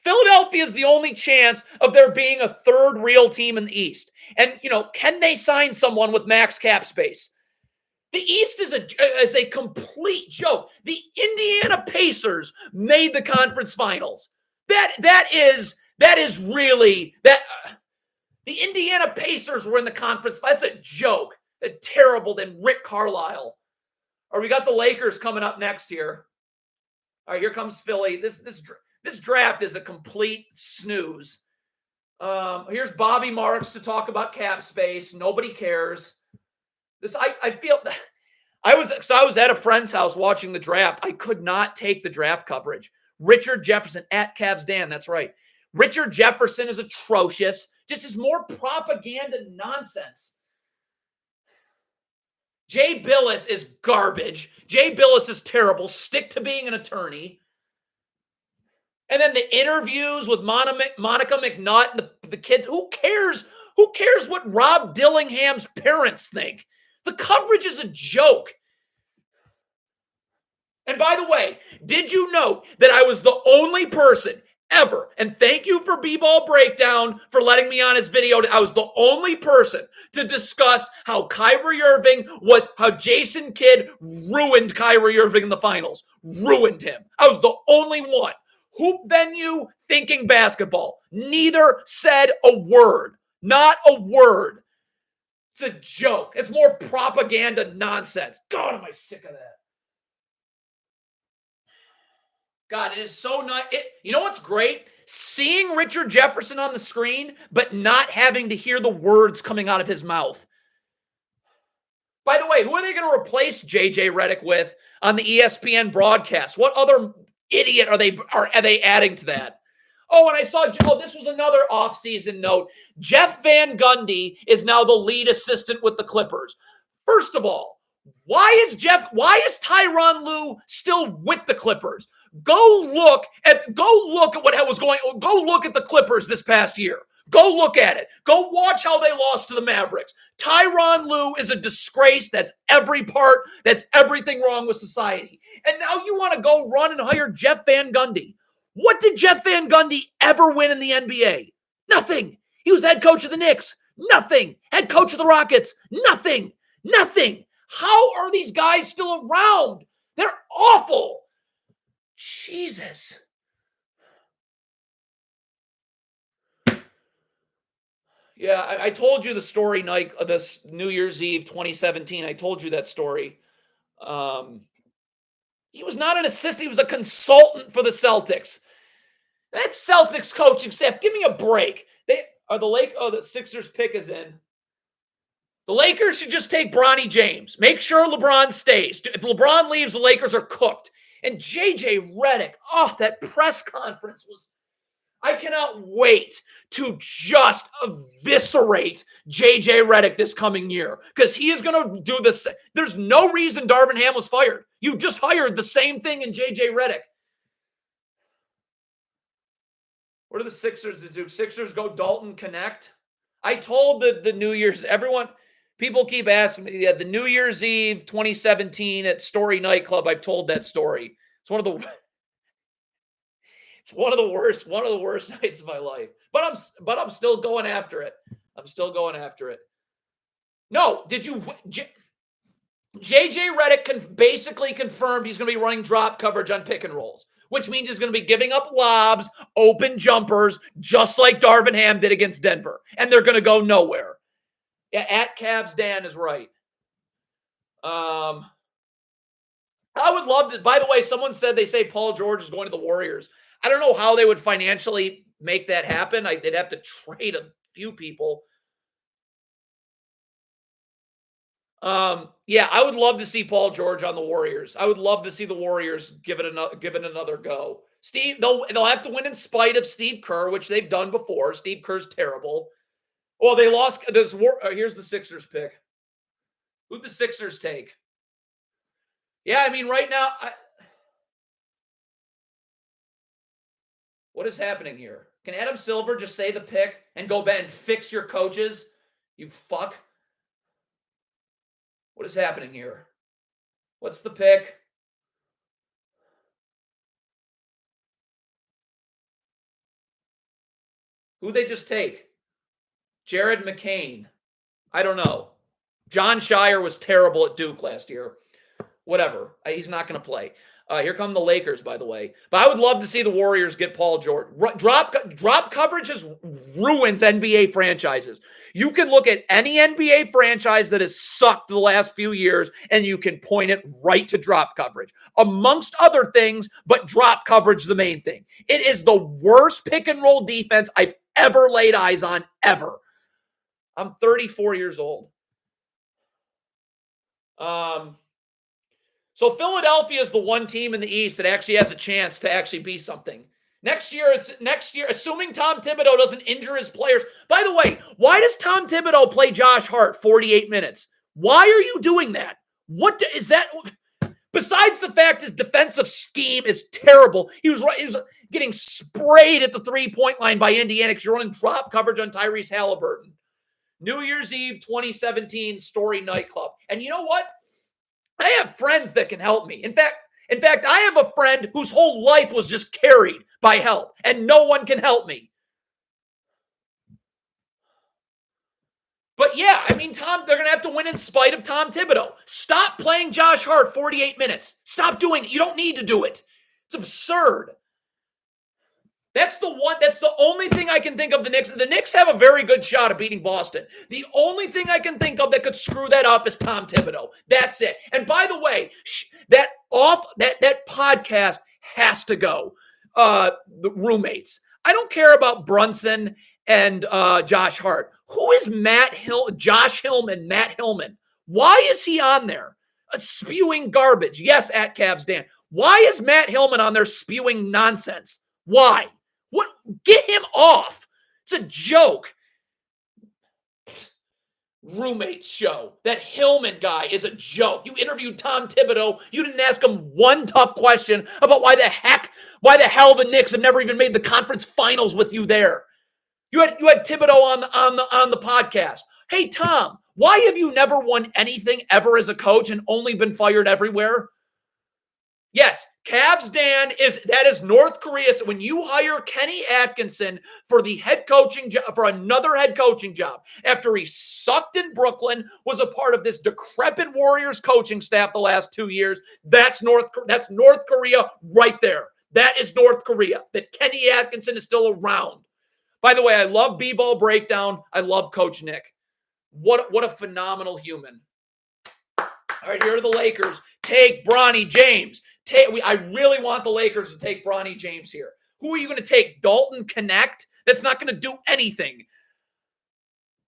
Philadelphia is the only chance of there being a third real team in the East. And, can they sign someone with max cap space? The East is a complete joke. The Indiana Pacers made the conference finals. That is really that. The Indiana Pacers were in the conference. That's a joke. Terrible than Rick Carlisle. Or we got the Lakers coming up next year. All right, here comes Philly. This draft is a complete snooze. Here's Bobby Marks to talk about cap space. Nobody cares. I feel I was at a friend's house watching the draft. I could not take the draft coverage. Richard Jefferson at Cavs Dan. That's right. Richard Jefferson is atrocious. Just is more propaganda nonsense. Jay Billis is garbage. Jay Billis is terrible. Stick to being an attorney. And then the interviews with Monica McNutt and the kids. Who cares? Who cares what Rob Dillingham's parents think? The coverage is a joke. And by the way, did you know that I was the only person ever, and thank you for B-Ball Breakdown for letting me on his video, I was the only person to discuss how Jason Kidd ruined Kyrie Irving in the finals. Ruined him. I was the only one. Hoop venue, thinking basketball. Neither said a word. Not a word. It's a joke. It's more propaganda nonsense. God, am I sick of that. God, it is so not. You know what's great? Seeing Richard Jefferson on the screen, but not having to hear the words coming out of his mouth. By the way, who are they going to replace JJ Redick with on the ESPN broadcast? What other idiot are they adding to that? Oh, and I saw, this was another offseason note. Jeff Van Gundy is now the lead assistant with the Clippers. First of all, why is Tyronn Lue still with the Clippers? Go look at what was going on. Go look at the Clippers this past year. Go look at it. Go watch how they lost to the Mavericks. Tyronn Lue is a disgrace. That's everything wrong with society. And now you want to go run and hire Jeff Van Gundy. What did Jeff Van Gundy ever win in the NBA? Nothing. He was head coach of the Knicks. Nothing. Head coach of the Rockets. Nothing. Nothing. How are these guys still around? They're awful. Jesus. Yeah, I told you the story night of this New Year's Eve 2017. I told you that story. He was not an assistant. He was a consultant for the Celtics. That Celtics coaching staff, give me a break. The Sixers pick is in. The Lakers should just take Bronny James. Make sure LeBron stays. If LeBron leaves, the Lakers are cooked. And JJ Redick, that press conference was, I cannot wait to just eviscerate JJ Redick this coming year, because he is going to do this. There's no reason Darvin Ham was fired. You just hired the same thing in JJ Redick. What are the Sixers to do? Sixers go Dalton Connect. I told the New Year's, people keep asking me, the New Year's Eve 2017 at Story Nightclub, I've told that story. It's one of the, It's one of the worst nights of my life. But I'm still going after it. No, did you JJ Redick basically confirmed he's going to be running drop coverage on pick and rolls, which means he's going to be giving up lobs, open jumpers, just like Darvin Ham did against Denver. And they're going to go nowhere. Yeah, at Cavs Dan is right. I would love to. By the way, someone said they say Paul George is going to the Warriors. I don't know how they would financially make that happen. They'd have to trade a few people. Yeah, I would love to see Paul George on the Warriors. I would love to see the Warriors give it another go. Steve, they'll have to win in spite of Steve Kerr, which they've done before. Steve Kerr's terrible. Well, they lost. Here's the Sixers pick. Who'd the Sixers take? Yeah, I mean, right now, what is happening here? Can Adam Silver just say the pick and go back and fix your coaches? You fuck. What is happening here? What's the pick? Who'd they just take? Jared McCain. I don't know. John Shire was terrible at Duke last year. Whatever. He's not going to play. Here come the Lakers, by the way. But I would love to see the Warriors get Paul George. Drop coverage ruins NBA franchises. You can look at any NBA franchise that has sucked the last few years, and you can point it right to drop coverage, amongst other things, but drop coverage is the main thing. It is the worst pick and roll defense I've ever laid eyes on, ever. I'm 34 years old. So Philadelphia is the one team in the East that actually has a chance to actually be something. Next year, assuming Tom Thibodeau doesn't injure his players. By the way, why does Tom Thibodeau play Josh Hart 48 minutes? Why are you doing that? What is that? Besides the fact his defensive scheme is terrible. He was getting sprayed at the three-point line by Indiana because you're running drop coverage on Tyrese Halliburton. New Year's Eve 2017 Story nightclub. And you know what? I have friends that can help me. In fact, I have a friend whose whole life was just carried by help, and no one can help me. But yeah, I mean, they're going to have to win in spite of Tom Thibodeau. Stop playing Josh Hart 48 minutes. Stop doing it. You don't need to do it. It's absurd. That's the only thing I can think of the Knicks. The Knicks have a very good shot at beating Boston. The only thing I can think of that could screw that up is Tom Thibodeau. That's it. And by the way, that podcast has to go. The roommates. I don't care about Brunson and Josh Hart. Who is Josh Hillman, Matt Hillman? Why is he on there? Spewing garbage. Yes, at Cavs Dan. Why is Matt Hillman on there spewing nonsense? Why? What? Get him off. It's a joke. Roommates show. That Hillman guy is a joke. You interviewed Tom Thibodeau. You didn't ask him one tough question about why the hell the Knicks have never even made the conference finals with you there. You had Thibodeau on the podcast. Hey, Tom, why have you never won anything ever as a coach and only been fired everywhere? Yes, Cavs Dan that is North Korea. So when you hire Kenny Atkinson for the head coaching job, for another head coaching job, after he sucked in Brooklyn, was a part of this decrepit Warriors coaching staff the last 2 years, that's North Korea right there. That is North Korea. That Kenny Atkinson is still around. By the way, I love B-Ball Breakdown. I love Coach Nick. What a phenomenal human. All right, here are the Lakers. Take Bronny James. I really want the Lakers to take Bronny James here. Who are you going to take? Dalton Connect? That's not going to do anything.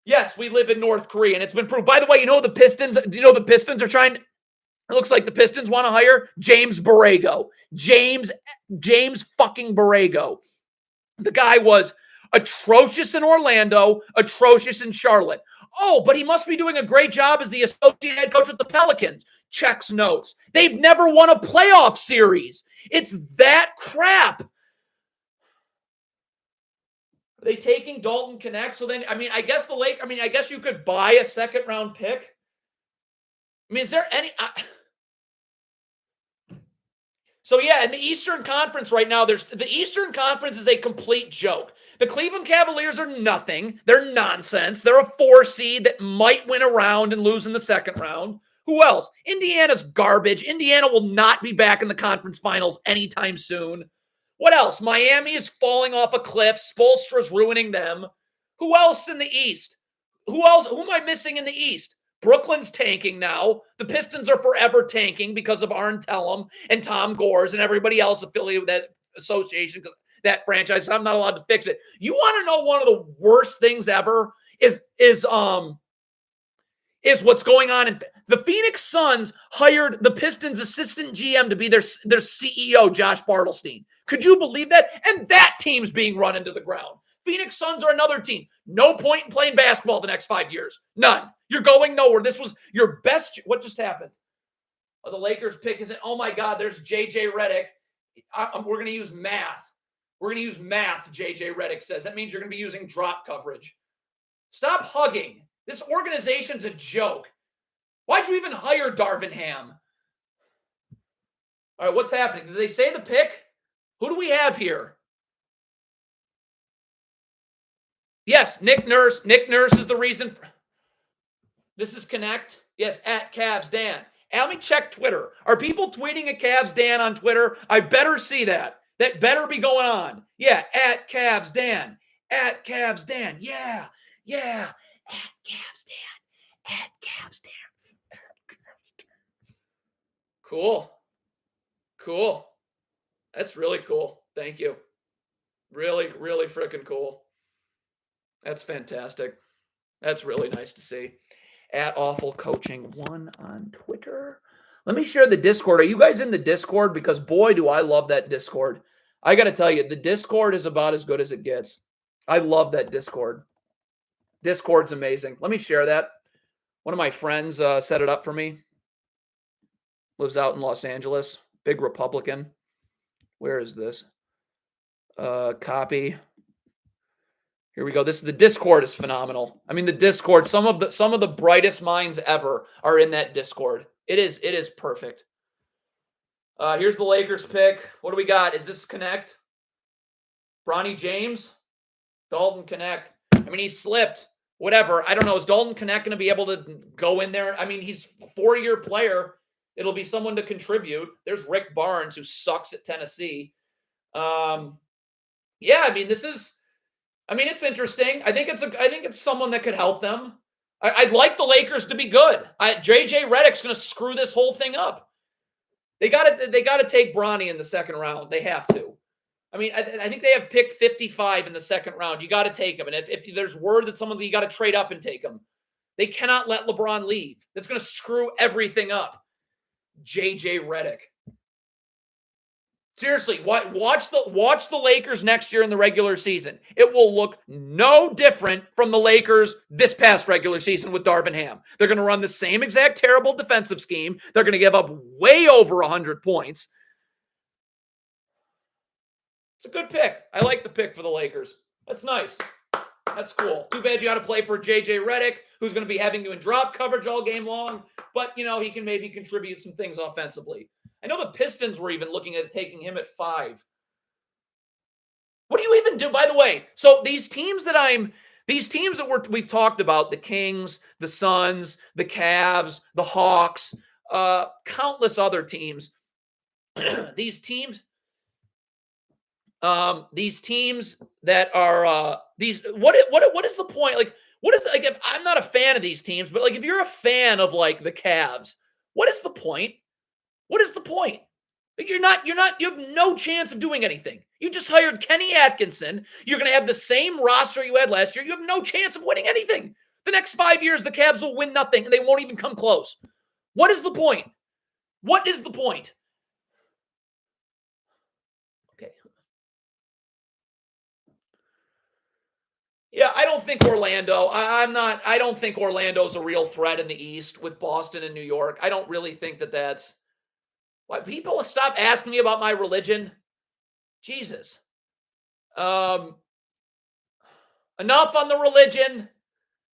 Yes, we live in North Korea, and it's been proved. By the way, do you know the Pistons are trying? It looks like the Pistons want to hire James Borrego. James fucking Borrego. The guy was atrocious in Orlando, atrocious in Charlotte. Oh, but he must be doing a great job as the associate head coach with the Pelicans. Checks notes. They've never won a playoff series. It's that crap. Are they taking Dalton Connect? So then, I guess you could buy a second round pick. Is there any? So yeah, in the Eastern Conference right now, the Eastern Conference is a complete joke. The Cleveland Cavaliers are nothing. They're nonsense. They're a 4 seed that might win a round and lose in the second round. Who else? Indiana's garbage. Indiana will not be back in the conference finals anytime soon. What else? Miami is falling off a cliff. Spoelstra's ruining them. Who else in the East? Who else? Who am I missing in the East? Brooklyn's tanking now. The Pistons are forever tanking because of Arn Tellem and Tom Gores and everybody else affiliated with that association, that franchise. I'm not allowed to fix it. You want to know one of the worst things ever is what's going on in the Phoenix Suns hired the Pistons assistant GM to be their CEO, Josh Bartelstein. Could you believe that? And that team's being run into the ground. Phoenix Suns are another team. No point in playing basketball the next 5 years. None. You're going nowhere. This was your best. What just happened? Oh, the Lakers pick isn't. Oh my God, there's JJ Redick. We're going to use math. We're going to use math, JJ Redick says. That means you're going to be using drop coverage. Stop hugging. This organization's a joke. Why'd you even hire Darvin Ham? All right, what's happening? Did they say the pick? Who do we have here? Yes, Nick Nurse. Nick Nurse is the reason. This is Connect. Yes, at Cavs Dan. Let me check Twitter. Are people tweeting at Cavs Dan on Twitter? I better see that. That better be going on. Yeah, at Cavs Dan. At Cavs Dan. Yeah. At Cavs Dan. At Cavs Dan. At Cavs Dan. Cool. That's really cool. Thank you. Really, really freaking cool. That's fantastic. That's really nice to see. At Awful Coaching 1 on Twitter. Let me share the Discord. Are you guys in the Discord? Because boy, do I love that Discord. I got to tell you, the Discord is about as good as it gets. I love that Discord. Discord's amazing. Let me share that. One of my friends set it up for me. Lives out in Los Angeles. Big Republican. Where is this? Copy. Here we go. The Discord is phenomenal. I mean, the Discord, some of the brightest minds ever are in that Discord. It is perfect. Here's the Lakers pick. What do we got? Is this Connect? Bronny James? Dalton Connect. I mean, he slipped. Whatever. I don't know. Is Dalton Connect going to be able to go in there? I mean, he's a 4-year player. It'll be someone to contribute. There's Rick Barnes, who sucks at Tennessee. Yeah, I mean, it's interesting. I think it's someone that could help them. I'd like the Lakers to be good. JJ Redick's going to screw this whole thing up. They got to take Bronny in the second round. They have to. I mean, I think they have pick 55 in the second round. You got to take him. And if there's word that you got to trade up and take him. They cannot let LeBron leave. That's going to screw everything up. JJ Redick. Seriously, watch the Lakers next year in the regular season. It will look no different from the Lakers this past regular season with Darvin Ham. They're going to run the same exact terrible defensive scheme. They're going to give up way over 100 points. It's a good pick. I like the pick for the Lakers. That's nice. That's cool. Too bad you got to play for JJ Redick, who's going to be having you in drop coverage all game long. But, he can maybe contribute some things offensively. I know the Pistons were even looking at taking him at 5. What do you even do? By the way, so these teams that we've talked about, the Kings, the Suns, the Cavs, the Hawks, countless other teams, these teams that are what is the point? If I'm not a fan of these teams, but if you're a fan of the Cavs, what is the point? What is the point? You have no chance of doing anything. You just hired Kenny Atkinson. You're going to have the same roster you had last year. You have no chance of winning anything. The next 5 years, the Cavs will win nothing, and they won't even come close. What is the point? What is the point? Okay. Yeah, I don't think Orlando. I don't think Orlando's a real threat in the East with Boston and New York. I don't really think that's. Why people stop asking me about my religion? Jesus. Enough on the religion.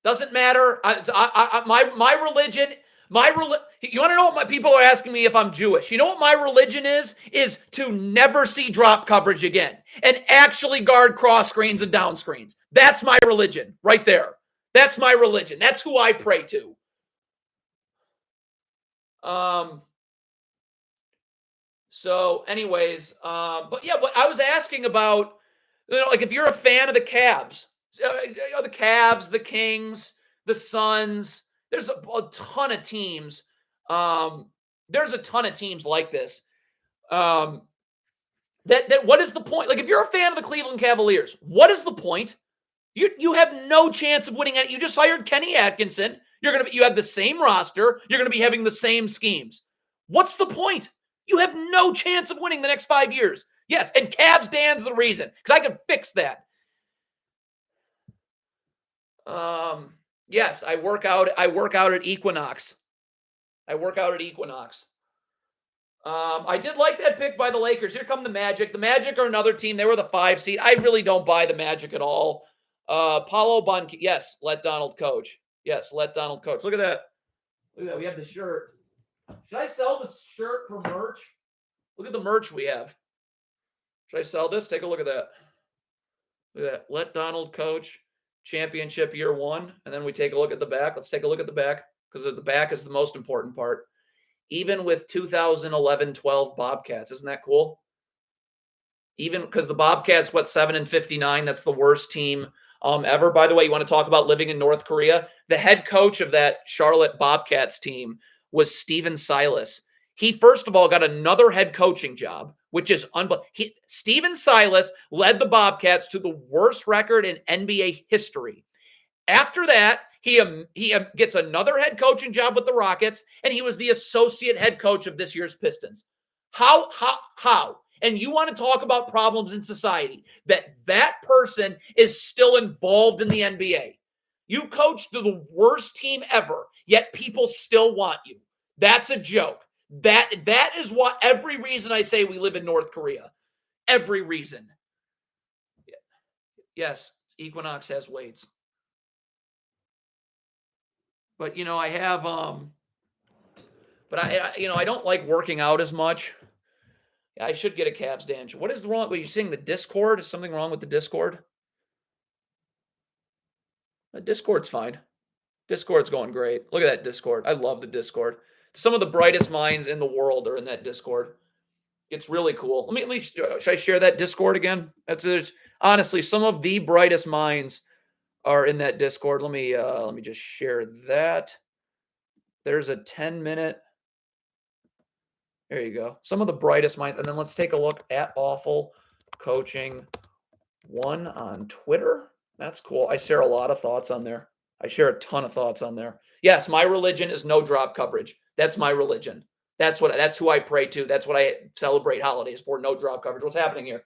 Doesn't matter. My religion. You want to know what my people are asking me if I'm Jewish? You know what my religion is? Is to never see drop coverage again and actually guard cross screens and down screens. That's my religion right there. That's my religion. That's who I pray to. So anyways, but I was asking about, like if you're a fan of the Cavs, the Cavs, the Kings, the Suns, there's a ton of teams. There's a ton of teams like this. That what is the point? Like if you're a fan of the Cleveland Cavaliers, what is the point? You have no chance of winning it. You just hired Kenny Atkinson. You have the same roster. You're going to be having the same schemes. What's the point? You have no chance of winning the next 5 years. Yes, and Cavs Dan's the reason, because I can fix that. Yes, I work out at Equinox. I did like that pick by the Lakers. Here come the Magic. The Magic are another team. They were the 5 seed. I really don't buy the Magic at all. Paulo Banchero. Yes, let Donald coach. Yes, let Donald coach. Look at that. We have the shirt. Should I sell this shirt for merch? Look at the merch we have. Should I sell this? Take a look at that. Look at that. Let Donald coach. Championship year 1. And then we take a look at the back. Let's take a look at the back, because the back is the most important part. Even with 2011-12 Bobcats. Isn't that cool? Even because the Bobcats, 7-59. That's the worst team ever. By the way, you want to talk about living in North Korea? The head coach of that Charlotte Bobcats team was Steven Silas. He, first of all, got another head coaching job, which is unbelievable. Steven Silas led the Bobcats to the worst record in NBA history. After that, he gets another head coaching job with the Rockets, and he was the associate head coach of this year's Pistons. How? And you want to talk about problems in society, that person is still involved in the NBA. You coached the worst team ever, yet people still want you. That's a joke. That is what every reason I say we live in North Korea. Every reason. Yes, Equinox has weights. But I have but I don't like working out as much. I should get a Cavs Dan. What is wrong? Are you seeing the Discord? Is something wrong with the Discord? The Discord's fine. Discord's going great. Look at that Discord. I love the Discord. Some of the brightest minds in the world are in that Discord. It's really cool. Let me should I share that Discord again? There's honestly some of the brightest minds are in that Discord. Let me just share that. There's a 10-minute. There you go. Some of the brightest minds. And then let's take a look at Awful Coaching 1 on Twitter. That's cool. I share a lot of thoughts on there. I share a ton of thoughts on there. Yes, my religion is no drop coverage. That's my religion. That's who I pray to. That's what I celebrate holidays for. No drop coverage. What's happening here?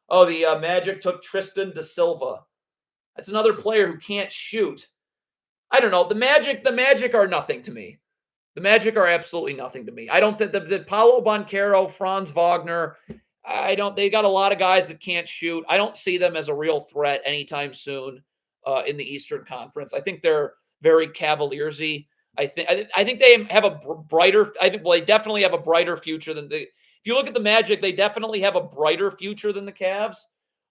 Oh, the Magic took Tristan da Silva. That's another player who can't shoot. I don't know. The Magic are nothing to me. The Magic are absolutely nothing to me. I don't think the Paulo Banchero, Franz Wagner, they got a lot of guys that can't shoot. I don't see them as a real threat anytime soon in the Eastern Conference. I think they're very Cavaliers-y. I think they have a brighter. They definitely have a brighter future than the. If you look at the Magic, they definitely have a brighter future than the Cavs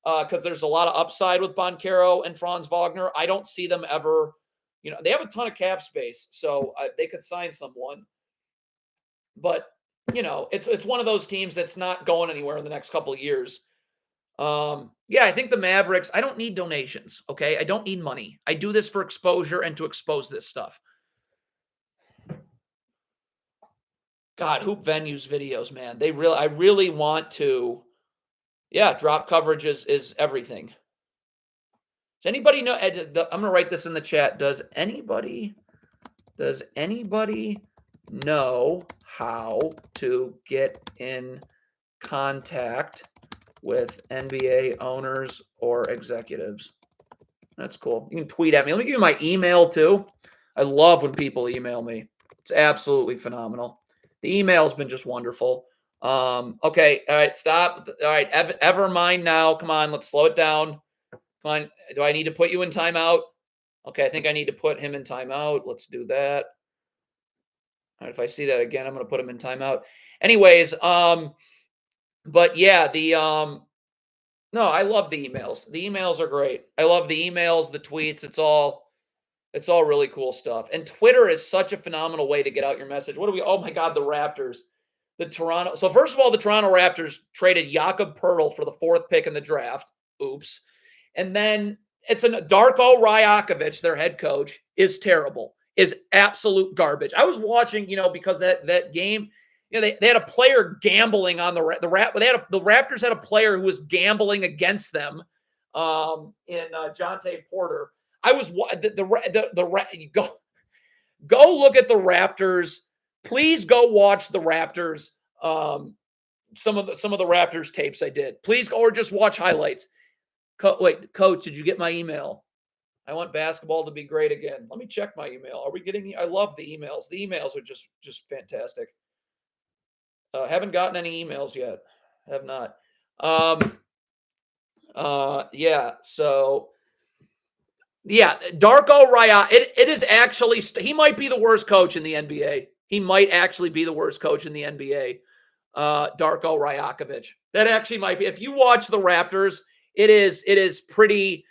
because there's a lot of upside with Banchero and Franz Wagner. I don't see them ever. They have a ton of cap space, so they could sign someone. But it's one of those teams that's not going anywhere in the next couple of years. I think the Mavericks. I don't need donations. Okay, I don't need money. I do this for exposure and to expose this stuff. God, Hoop Venues videos, man. I really want to. Yeah, drop coverage is everything. Does anybody know? I'm going to write this in the chat. Does anybody know how to get in contact with NBA owners or executives? That's cool. You can tweet at me. Let me give you my email too. I love when people email me. It's absolutely phenomenal. The email's been just wonderful. Okay. All right. Stop. All right. Ever mind now. Come on. Let's slow it down. Come on. Do I need to put you in timeout? Okay. I think I need to put him in timeout. Let's do that. right, if I see that again, I'm going to put him in timeout. Anyways, but yeah, no, I love the emails. The emails are great. I love the emails, the tweets. It's all really cool stuff. And Twitter is such a phenomenal way to get out your message. Oh my God, the Raptors. So first of all, the Toronto Raptors traded Jakob Poeltl for the 4th pick in the draft. Oops. And then it's Darko Rajakovic, their head coach, is terrible, is absolute garbage. I was watching, because that game, they had a player gambling on the Raptors had a player who was gambling against them in Jonte Porter. I was go look at the Raptors. Please go watch the Raptors. Some of the Raptors tapes I did. Please go, or just watch highlights. Wait, Coach, did you get my email? I want basketball to be great again. Let me check my email. Are we getting? I love the emails. The emails are just fantastic. Haven't gotten any emails yet. Have not. Yeah. So. Yeah, Darko Raya. It is actually. He might be the worst coach in the NBA. He might actually be the worst coach in the NBA. Darko Rajakovic. That actually might be. If you watch the Raptors, it is pretty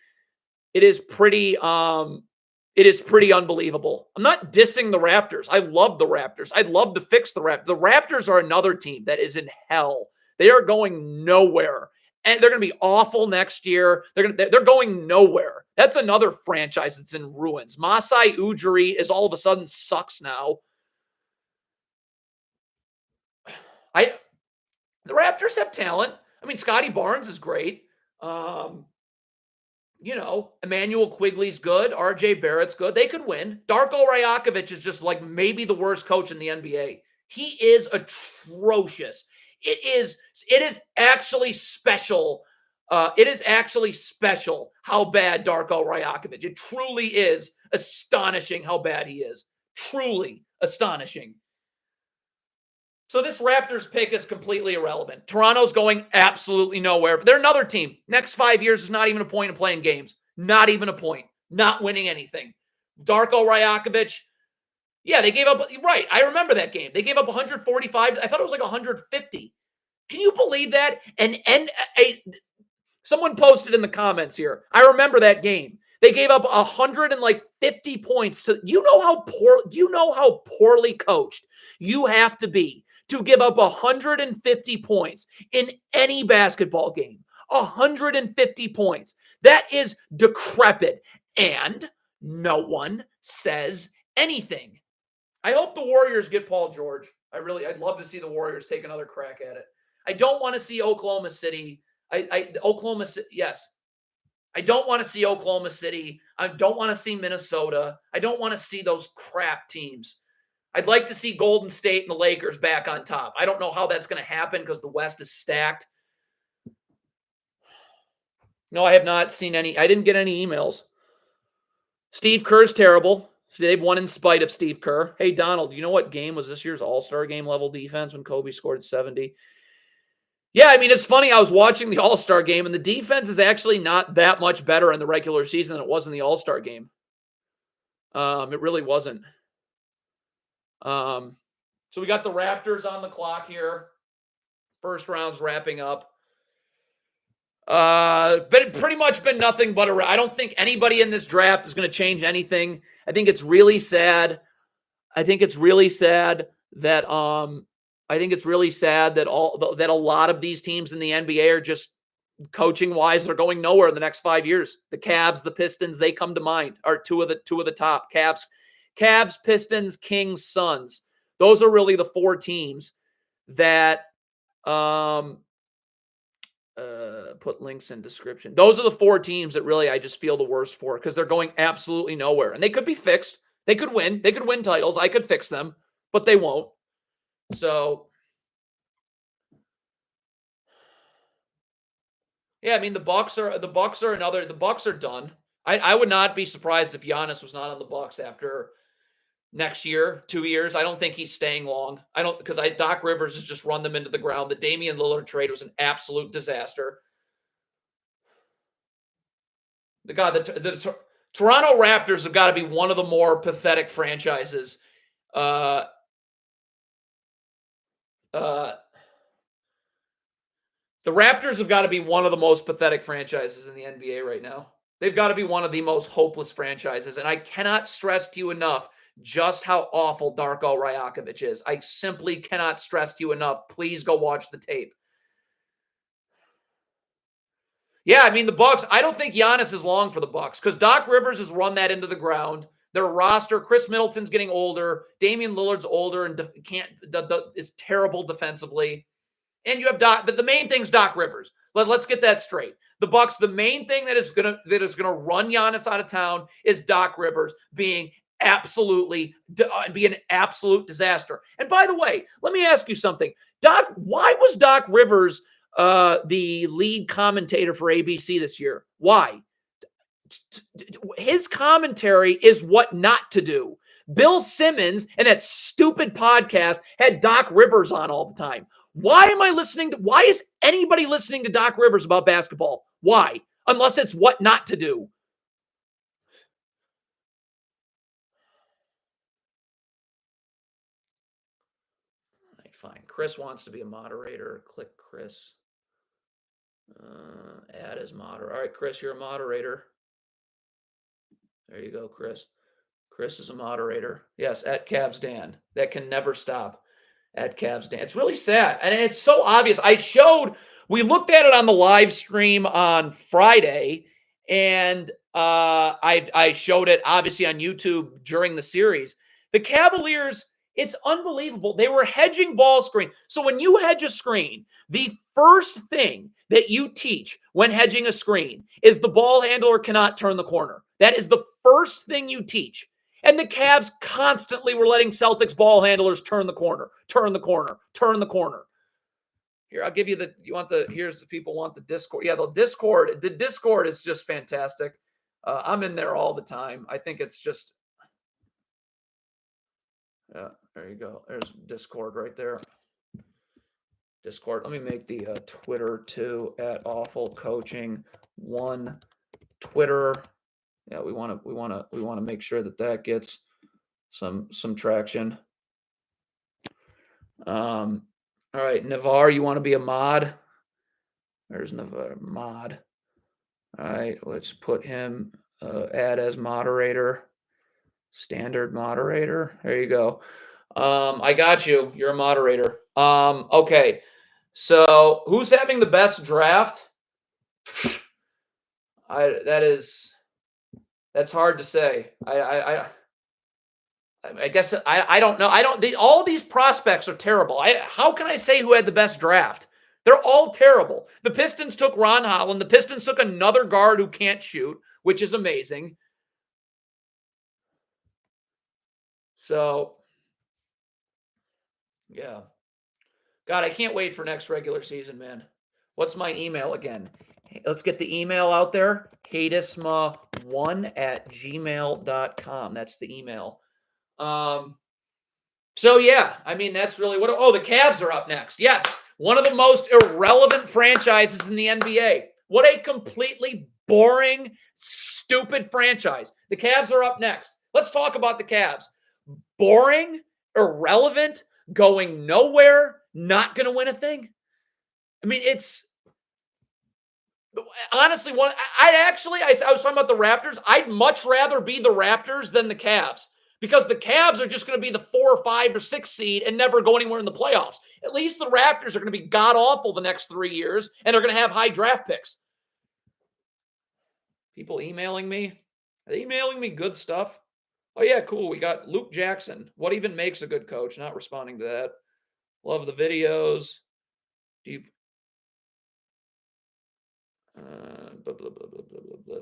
unbelievable. I'm not dissing the Raptors. I love the Raptors. I'd love to fix the Raptors. The Raptors are another team that is in hell. They are going nowhere. And they're going to be awful next year. They're going nowhere. That's another franchise that's in ruins. Masai Ujiri is all of a sudden sucks now. The Raptors have talent. I mean, Scotty Barnes is great. Emmanuel Quigley's good. RJ Barrett's good. They could win. Darko Rajakovic is just like maybe the worst coach in the NBA. He is atrocious. It is actually special. It is actually special how bad Darko Rajakovic. It truly is astonishing how bad he is. Truly astonishing. So this Raptors pick is completely irrelevant. Toronto's going absolutely nowhere. They're another team. Next 5 years is not even a point in playing games. Not even a point. Not winning anything. Darko Rajakovic, yeah, they gave up. Right, I remember that game. They gave up 145. I thought it was like 150. Can you believe that? And someone posted in the comments here. I remember that game. They gave up 150 points to. You know how poorly coached you have to be to give up 150 points in any basketball game. 150 points. That is decrepit. And no one says anything. I hope the Warriors get Paul George. I'd love to see the Warriors take another crack at it. I don't want to see Oklahoma City. Yes. I don't want to see Oklahoma City. I don't want to see Minnesota. I don't want to see those crap teams. I'd like to see Golden State and the Lakers back on top. I don't know how that's going to happen because the West is stacked. No, I have not seen any. I didn't get any emails. Steve Kerr's terrible. They've won in spite of Steve Kerr. Hey, Donald, you know what game was this year's All-Star game level defense when Kobe scored 70? Yeah, I mean, it's funny. I was watching the All-Star game, and the defense is actually not that much better in the regular season than it was in the All-Star game. It really wasn't. So we got the Raptors on the clock here. First round's wrapping up. But pretty much been nothing but I don't think anybody in this draft is going to change anything. I think it's really sad. I think it's really sad that that a lot of these teams in the NBA are just coaching wise. They're going nowhere in the next 5 years. The Cavs, the Pistons, they come to mind. Are two of the top. Cavs, Pistons, Kings, Suns. Those are really the four teams that put links in description. Those are the four teams that really I just feel the worst for because they're going absolutely nowhere. And they could be fixed. They could win. They could win titles. I could fix them, but they won't. So, yeah, I mean the Bucks are done. I would not be surprised if Giannis was not on the Bucks after next year, 2 years. I don't think he's staying long. Because Doc Rivers has just run them into the ground. The Damian Lillard trade was an absolute disaster. The Toronto Raptors have got to be one of the more pathetic franchises The Raptors have got to be one of the most pathetic franchises in the NBA right now. They've got to be one of the most hopeless franchises. And I cannot stress to you enough just how awful Darko Rajakovic is. I simply cannot stress to you enough. Please go watch the tape. Yeah, I mean, the Bucks, I don't think Giannis is long for the Bucks because Doc Rivers has run that into the ground. Their roster, Chris Middleton's getting older. Damian Lillard's older and is terrible defensively. And you have Doc, but the main thing's Doc Rivers. Let's get that straight. The Bucks, the main thing that is gonna run Giannis out of town is Doc Rivers being an absolute disaster. And by the way, let me ask you something. Why was Doc Rivers the lead commentator for ABC this year? Why? His commentary is what not to do. Bill Simmons and that stupid podcast had Doc Rivers on all the time. Why is anybody listening to Doc Rivers about basketball? Why? Unless it's what not to do. All right, fine. Chris wants to be a moderator. Click Chris. Add as moderator. All right, Chris, you're a moderator. There you go, Chris. Chris is a moderator. Yes, at Cavs Dan. That can never stop. At Cavs Dan. It's really sad. And it's so obvious. We looked at it on the live stream on Friday, and I showed it obviously on YouTube during the series. The Cavaliers, it's unbelievable. They were hedging ball screen. So when you hedge a screen, the first thing that you teach when hedging a screen is the ball handler cannot turn the corner. That is the first thing you teach. And the Cavs constantly were letting Celtics ball handlers turn the corner. Here, I'll give you here's the people want the Discord. Yeah, the Discord is just fantastic. I'm in there all the time. I think it's just, there you go. There's Discord right there. Discord. Let me make the Twitter too at Awful Coaching 1 Twitter. Yeah, we want to make sure that gets some traction. All right, Navar, you want to be a mod? There's Navar mod. All right, let's put him add as moderator. Standard moderator. There you go. I got you. You're a moderator. Okay. So who's having the best draft? That's hard to say. I guess I don't know. All these prospects are terrible. How can I say who had the best draft? They're all terrible. The Pistons took Ron Holland. The Pistons took another guard who can't shoot, which is amazing. So, yeah. God, I can't wait for next regular season, man. What's my email again? Let's get the email out there. Hadisma1@gmail.com. That's the email. So yeah, I mean, that's really the Cavs are up next. Yes. One of the most irrelevant franchises in the NBA. What a completely boring, stupid franchise. The Cavs are up next. Let's talk about the Cavs. Boring, irrelevant, going nowhere, not going to win a thing. I mean, it's honestly I was talking about the Raptors. I'd much rather be the Raptors than the Cavs because the Cavs are just going to be the 4 or 5 or 6 seed and never go anywhere in the playoffs. At least the Raptors are going to be god awful the next 3 years and they're going to have high draft picks. People emailing me? Are they emailing me good stuff? Oh yeah, cool. We got Luke Jackson. What even makes a good coach? Not responding to that. Love the videos. Do you blah, blah, blah, blah, blah, blah, blah.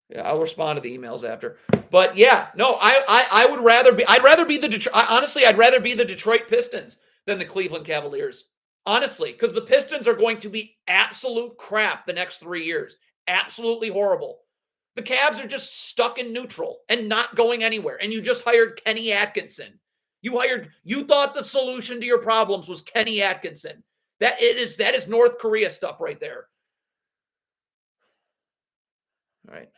Yeah, I'll respond to the emails after. But yeah, no, I'd rather be the Detroit Pistons than the Cleveland Cavaliers. Honestly, because the Pistons are going to be absolute crap the next 3 years. Absolutely horrible. The Cavs are just stuck in neutral and not going anywhere. And you just hired Kenny Atkinson. You thought the solution to your problems was Kenny Atkinson. That is North Korea stuff right there. All right.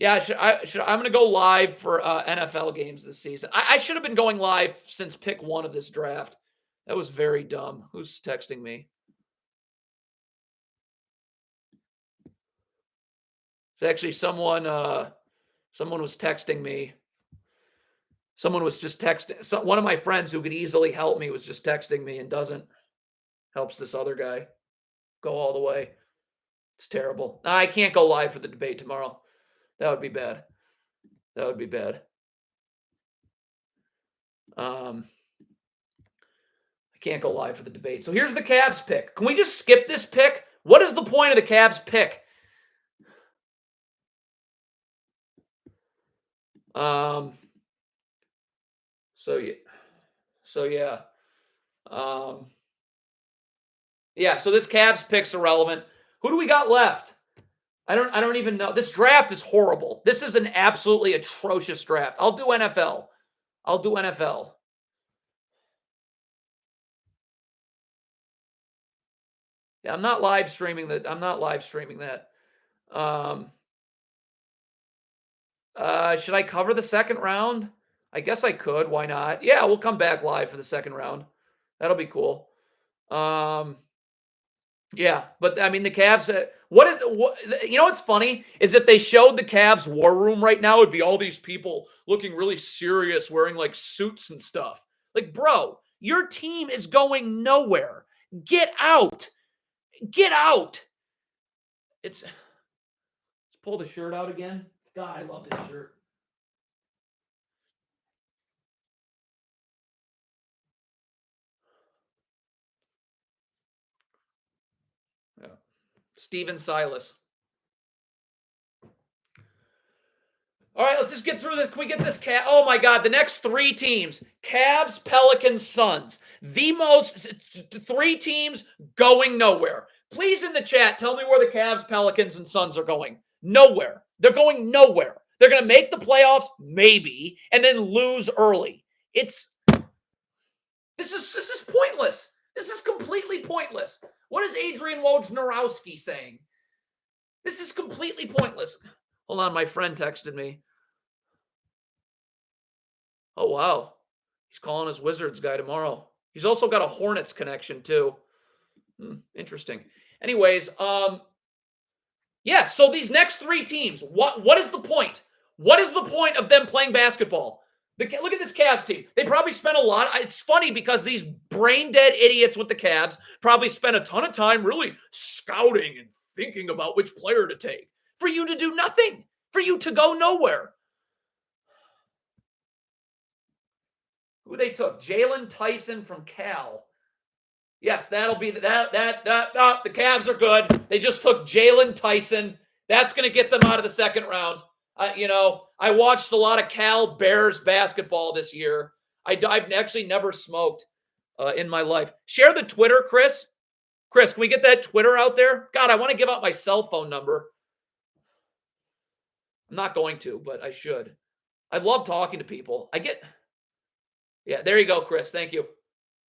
Yeah, I'm going to go live for NFL games this season. I should have been going live since pick 1 of this draft. That was very dumb. Who's texting me? It's actually someone was texting me. Someone was just texting. So one of my friends who could easily help me was just texting me and doesn't. Helps this other guy go all the way. It's terrible. I can't go live for the debate tomorrow. That would be bad. That would be bad. I can't go live for the debate. So here's the Cavs pick. Can we just skip this pick? What is the point of the Cavs pick? So this Cavs pick's irrelevant. Who do we got left? I don't even know. This draft is horrible. This is an absolutely atrocious draft. I'll do NFL. Yeah, I'm not live streaming that. Should I cover the second round? I guess I could. Why not? Yeah, we'll come back live for the second round. That'll be cool. Yeah, but I mean the Cavs. What's funny is if they showed the Cavs war room right now, it'd be all these people looking really serious, wearing like suits and stuff. Like, bro, your team is going nowhere. Get out. Let's pull the shirt out again. God, I love this shirt. Yeah. Steven Silas. All right, let's just get through this. Can we get this cat? Oh my God, the next 3 teams: Cavs, Pelicans, Suns. The most 3 teams going nowhere. Please in the chat, tell me where the Cavs, Pelicans, and Suns are going. Nowhere. They're going nowhere. They're going to make the playoffs, maybe, and then lose early. This is pointless. This is completely pointless. What is Adrian Wojnarowski saying? This is completely pointless. Hold on, my friend texted me. Oh, wow. He's calling his Wizards guy tomorrow. He's also got a Hornets connection, too. Interesting. Anyways, so these next 3 teams, what is the point? What is the point of them playing basketball? Look at this Cavs team. They probably spent a lot. It's funny because these brain-dead idiots with the Cavs probably spent a ton of time really scouting and thinking about which player to take. For you to do nothing. For you to go nowhere. Who they took? Jalen Tyson from Cal. Yes, that'll be the Cavs are good. They just took Jalen Tyson. That's going to get them out of the second round. I watched a lot of Cal Bears basketball this year. I've actually never smoked in my life. Share the Twitter, Chris. Chris, can we get that Twitter out there? God, I want to give out my cell phone number. I'm not going to, but I should. I love talking to people. Yeah, there you go, Chris. Thank you.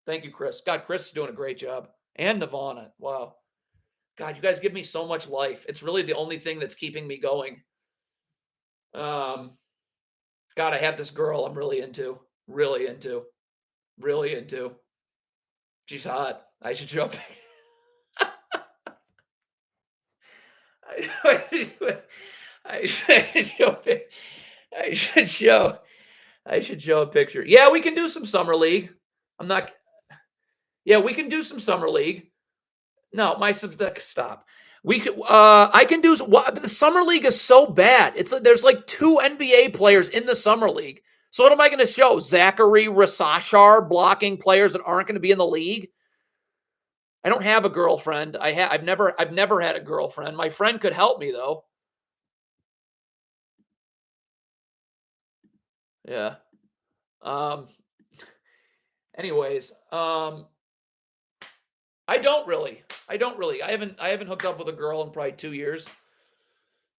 Thank you, Chris. God, Chris is doing a great job. And Nirvana. Wow. God, you guys give me so much life. It's really the only thing that's keeping me going. God, I have this girl I'm really into. She's hot. I should show I should show a picture. Yeah, we can do some summer league. We can do some summer league. No, stop. I can do the summer league is so bad. It's like there's like 2 NBA players in the summer league. So what am I going to show? Zachary Rasashar blocking players that aren't going to be in the league? I don't have a girlfriend. I've never had a girlfriend. My friend could help me though. Yeah. Anyways, I don't really. I haven't hooked up with a girl in probably 2 years.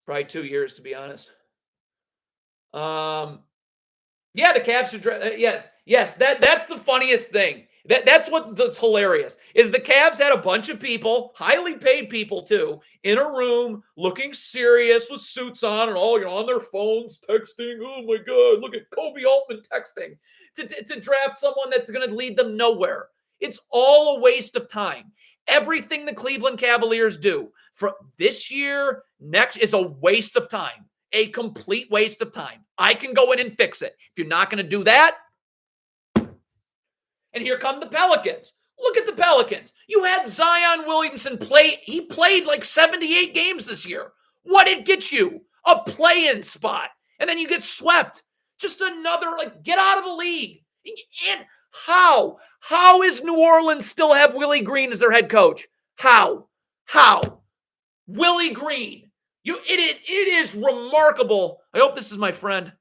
Probably 2 years, to be honest. The Cavs should. Yes, that's the funniest thing That's what's hilarious is the Cavs had a bunch of people, highly paid people too, in a room looking serious with suits on and all, on their phones texting. Oh my God, look at Kobe Altman texting to draft someone that's going to lead them nowhere. It's all a waste of time. Everything the Cleveland Cavaliers do for this year, next is a waste of time, a complete waste of time. I can go in and fix it. If you're not going to do that, and here come the Pelicans. Look at the Pelicans. You had Zion Williamson play. He played like 78 games this year. What did it get you? A play-in spot. And then you get swept. Just another, get out of the league. And how? How is New Orleans still have Willie Green as their head coach? How? Willie Green. It is remarkable. I hope this is my friend.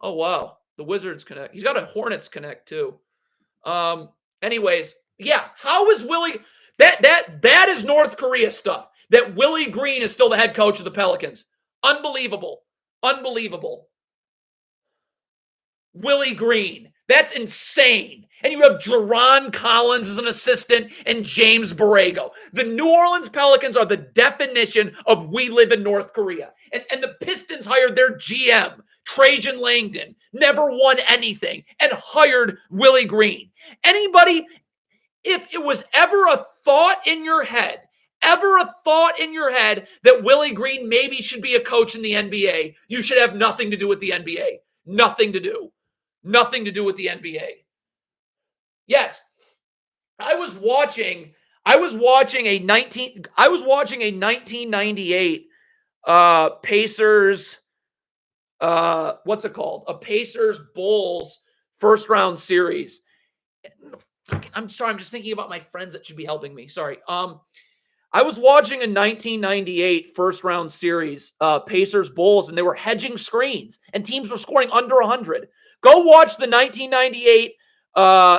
Oh, wow. The Wizards connect. He's got a Hornets connect, too. Anyways, yeah, how is Willie that is North Korea stuff. That Willie Green is still the head coach of the Pelicans. Unbelievable. Willie Green. That's insane. And you have Jerron Collins as an assistant and James Borrego. The New Orleans Pelicans are the definition of we live in North Korea. And the Pistons hired their GM, Trajan Langdon, never won anything, and hired Willie Green. Anybody, if it was ever a thought in your head that Willie Green maybe should be a coach in the NBA, you should have nothing to do with the NBA. Nothing to do with the NBA. Yes. I was watching a 1998 Pacers what's it called? A Pacers Bulls first round series. I'm sorry, I'm just thinking about my friends that should be helping me. Sorry. I was watching a 1998 first round series, Pacers Bulls, and they were hedging screens and teams were scoring under 100. Go watch the 1998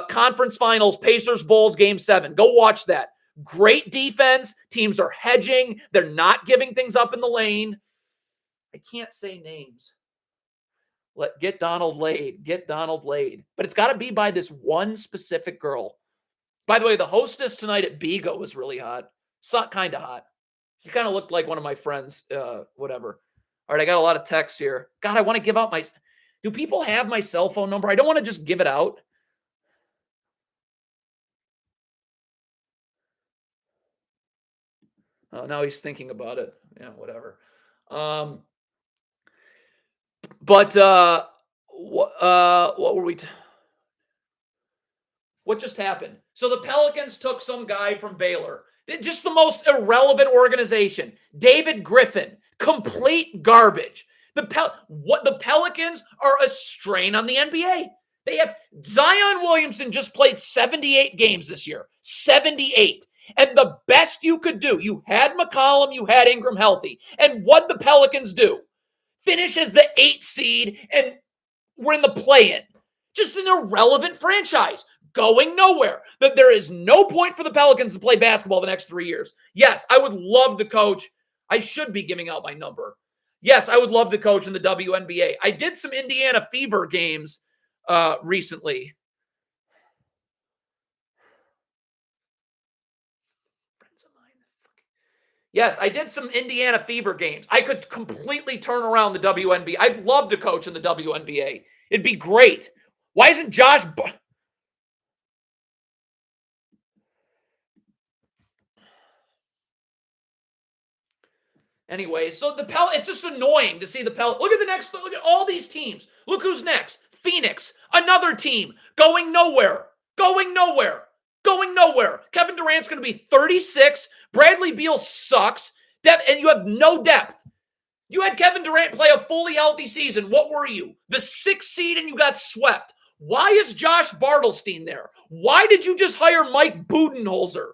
conference finals, Pacers Bulls game 7. Go watch that. Great defense. Teams are hedging. They're not giving things up in the lane. I can't say names. Get Donald laid. But it's got to be by this one specific girl. By the way, the hostess tonight at Bigo was really hot. Kind of hot. She kind of looked like one of my friends, whatever. All right, I got a lot of texts here. God, I want to give out do people have my cell phone number? I don't want to just give it out. Oh, now he's thinking about it. Yeah, whatever. What were we? What just happened? So the Pelicans took some guy from Baylor. Just the most irrelevant organization. David Griffin, complete garbage. The Pelicans are a strain on the NBA. They have Zion Williamson just played 78 games this year. 78. And the best you could do, you had McCollum, you had Ingram healthy. And what the Pelicans do? Finish as the 8th seed, and we're in the play-in. Just an irrelevant franchise. Going nowhere. That there is no point for the Pelicans to play basketball the next 3 years. Yes, I would love to coach. I should be giving out my number. Yes, I would love to coach in the WNBA. I did some Indiana Fever games recently. Yes, I did some Indiana Fever games. I could completely turn around the WNBA. I'd love to coach in the WNBA. It'd be great. Why isn't Josh... Anyway, so it's just annoying to see the Look at all these teams. Look who's next. Phoenix, another team going nowhere. Kevin Durant's going to be 36. Bradley Beal sucks. And you have no depth. You had Kevin Durant play a fully healthy season. What were you? The 6th seed and you got swept. Why is Josh Bartlestein there? Why did you just hire Mike Budenholzer?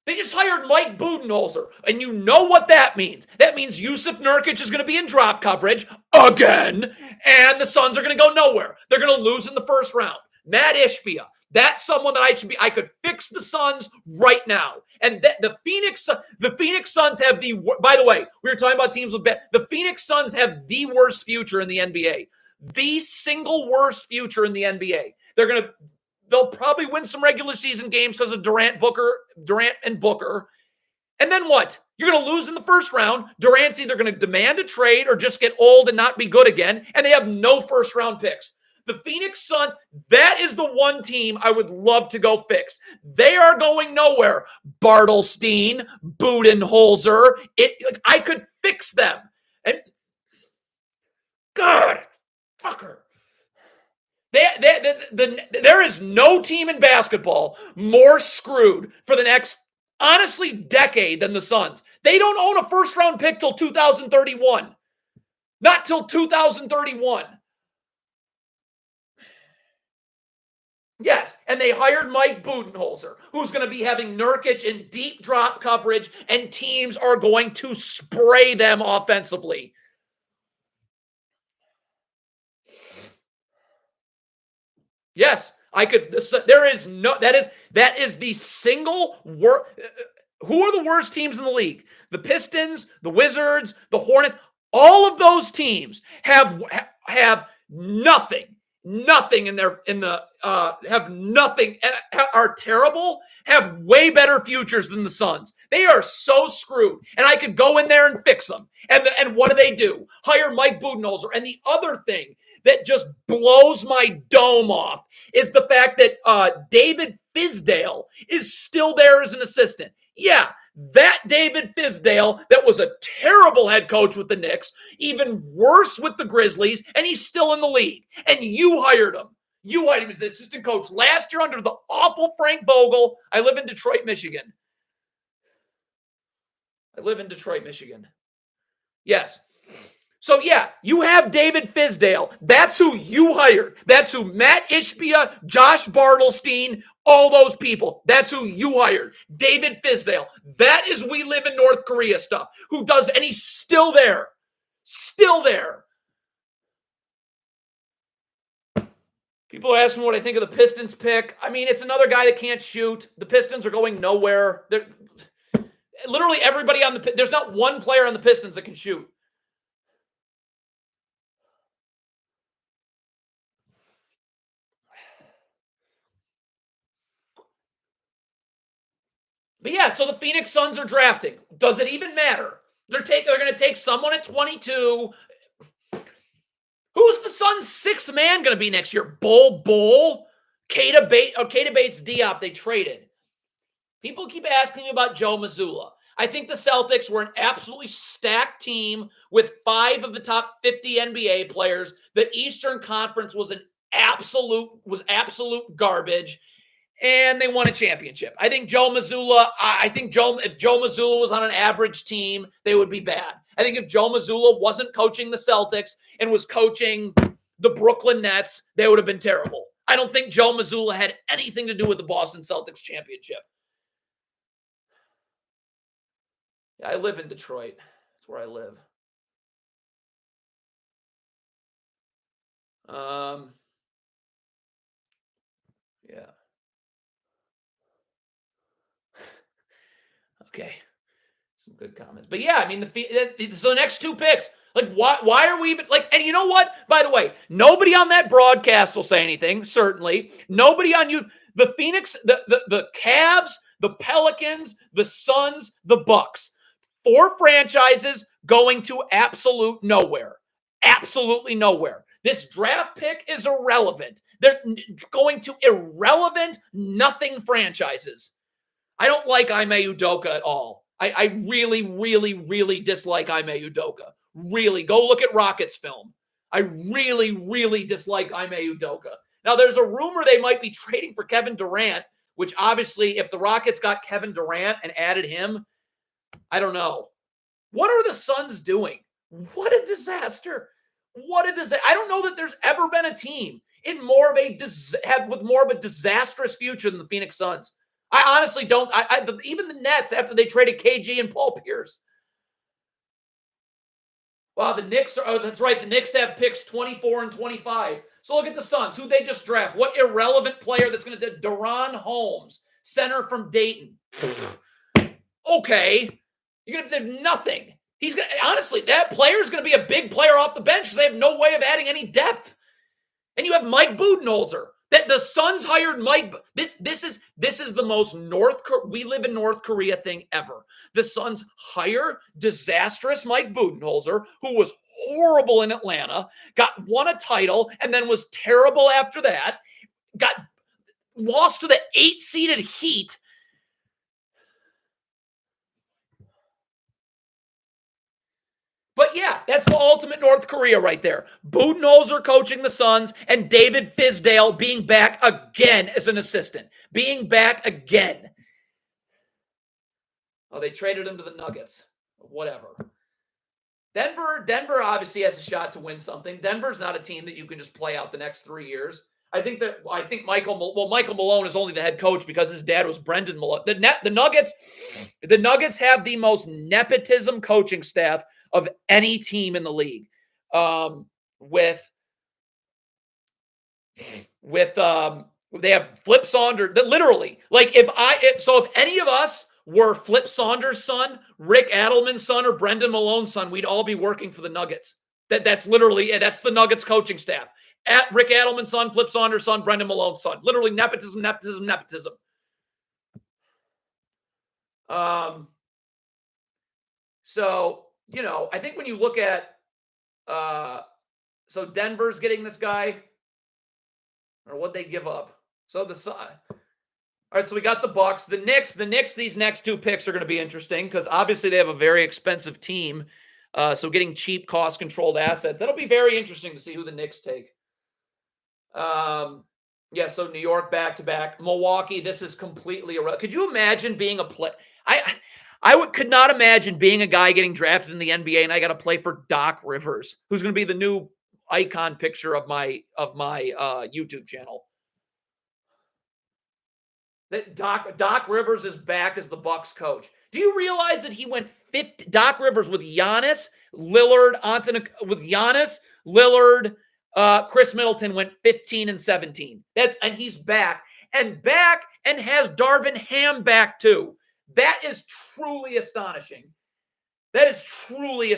They just hired Mike Budenholzer, and you know what that means. That means Yusuf Nurkic is going to be in drop coverage again, and the Suns are going to go nowhere. They're going to lose in the first round. Matt Ishbia, that's someone that I could fix the Suns right now. And the Phoenix Suns have by the way, we were talking about teams with the Phoenix Suns have the worst future in the NBA. the single worst future in the NBA. They'll probably win some regular season games because of Durant and Booker. And then what? You're going to lose in the first round. Durant's either going to demand a trade or just get old and not be good again. And they have no first round picks. The Phoenix Suns, that is the one team I would love to go fix. They are going nowhere. Bartlestein, Budenholzer. I could fix them. And God, fucker. There is no team in basketball more screwed for the next, honestly, decade than the Suns. They don't own a first-round pick till 2031. Not till 2031. Yes, and they hired Mike Budenholzer, who's going to be having Nurkic in deep drop coverage, and teams are going to spray them offensively. Yes, I could. There is no. That is the single worst. Who are the worst teams in the league? The Pistons, the Wizards, the Hornets. All of those teams have nothing. Nothing have nothing. Are terrible. Have way better futures than the Suns. They are so screwed. And I could go in there and fix them. And what do? Hire Mike Budenholzer. And the other thing that just blows my dome off is the fact that David Fizdale is still there as an assistant. Yeah, that David Fizdale that was a terrible head coach with the Knicks, even worse with the Grizzlies, and he's still in the league. And you hired him. You hired him as assistant coach last year under the awful Frank Vogel. I live in Detroit, Michigan. Yes. So, yeah, you have David Fizdale. That's who you hired. That's who Matt Ishbia, Josh Bartlestein, all those people. That's who you hired. David Fizdale. That is we live in North Korea stuff. Who does, and he's still there. Still there. People are asking what I think of the Pistons pick. I mean, it's another guy that can't shoot. The Pistons are going nowhere. Literally everybody there's not one player on the Pistons that can shoot. But yeah, so the Phoenix Suns are drafting. Does it even matter? They're going to take someone at 22. Who's the Suns' sixth man going to be next year? Bull? Keita Bates Diop, they traded. People keep asking me about Joe Mazzulla. I think the Celtics were an absolutely stacked team with 5 of the top 50 NBA players. The Eastern Conference was absolute garbage. And they won a championship. I think Joe Mazzulla, if Joe Mazzulla was on an average team, they would be bad. I think if Joe Mazzulla wasn't coaching the Celtics and was coaching the Brooklyn Nets, they would have been terrible. I don't think Joe Mazzulla had anything to do with the Boston Celtics championship. Yeah, I live in Detroit. That's where I live. Yeah. Okay. Some good comments. But yeah, I mean, so the next 2 picks, like, why are we even, like, and you know what? By the way, nobody on that broadcast will say anything, certainly. Nobody on you. The Phoenix, the Cavs, the Pelicans, the Suns, the Bucks. 4 franchises going to absolute nowhere. Absolutely nowhere. This draft pick is irrelevant. They're going to irrelevant nothing franchises. I don't like Ime Udoka at all. I really, really, really dislike Ime Udoka. Really. Go look at Rockets film. I really, really dislike Ime Udoka. Now, there's a rumor they might be trading for Kevin Durant, which obviously, if the Rockets got Kevin Durant and added him, I don't know. What are the Suns doing? What a disaster. I don't know that there's ever been a team with more of a disastrous future than the Phoenix Suns. I honestly don't. Even the Nets, after they traded KG and Paul Pierce. Wow, the Knicks that's right. The Knicks have picks 24 and 25. So look at the Suns. Who they just draft? What irrelevant player that's going to do? Deron Holmes, center from Dayton. Okay. You're going to have nothing. Honestly, that player is going to be a big player off the bench because they have no way of adding any depth. And you have Mike Budenholzer. That the Suns hired Mike. This is the most we live in North Korea thing ever. The Suns hire disastrous Mike Budenholzer, who was horrible in Atlanta, won a title, and then was terrible after that. Got lost to the 8-seeded Heat. But yeah, that's the ultimate North Korea right there. Budenholzer coaching the Suns and David Fizdale being back again as an assistant. Being back again. Oh, they traded him to the Nuggets. Whatever. Denver obviously has a shot to win something. Denver's not a team that you can just play out the next 3 years. I think Michael Malone is only the head coach because his dad was Brendan Malone. The Nuggets have the most nepotism coaching staff of any team in the league. They have Flip Saunders. That literally, like if any of us were Flip Saunders' son, Rick Adelman's son, or Brendan Malone's son, we'd all be working for the Nuggets. That's the Nuggets coaching staff. At Rick Adelman's son, Flip Saunders' son, Brendan Malone's son. Literally nepotism. So, I think when you look at, so Denver's getting this guy, or what'd they give up? So all right, so we got the Bucks. The Knicks, these next two picks are going to be interesting because obviously they have a very expensive team. So getting cheap, cost-controlled assets. That'll be very interesting to see who the Knicks take. So New York back-to-back. Milwaukee, this is completely irrelevant. Could you imagine being a play? Could not imagine being a guy getting drafted in the NBA and I got to play for Doc Rivers, who's going to be the new icon picture of my YouTube channel. That Doc Rivers is back as the Bucks coach. Do you realize that he went Doc Rivers with Giannis, Lillard, Chris Middleton went 15 and 17. And he's back and has Darvin Ham back too. That is truly astonishing. But, that's what,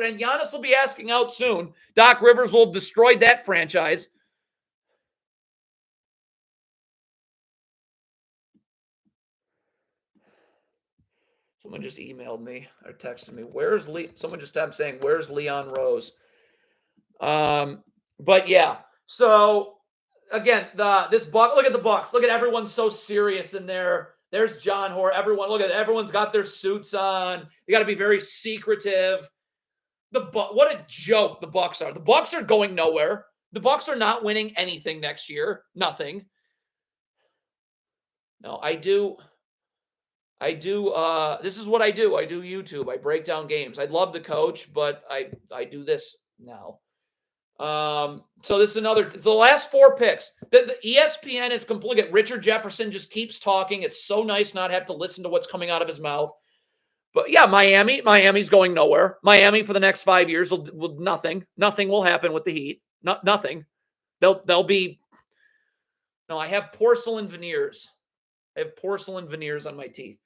and Giannis will be asking out soon. Doc Rivers will have destroyed that franchise. Someone just emailed me or texted me. Someone just kept saying, where's Leon Rose? But yeah, so again, look at the Bucks. Look at everyone so serious in there. There's John Hoare. Everyone's got their suits on. You got to be very secretive. What a joke the Bucks are. The Bucks are going nowhere. The Bucks are not winning anything next year. Nothing. No, I do. This is what I do. I do YouTube. I break down games. I'd love to coach, but I do this now. So this is it's the last four picks. The ESPN is complete. Look at Richard Jefferson just keeps talking. It's so nice not have to listen to what's coming out of his mouth. But yeah, Miami's going nowhere. Miami for the next 5 years will nothing. Nothing will happen with the Heat. Nothing. They'll be. No, I have porcelain veneers. I have porcelain veneers on my teeth.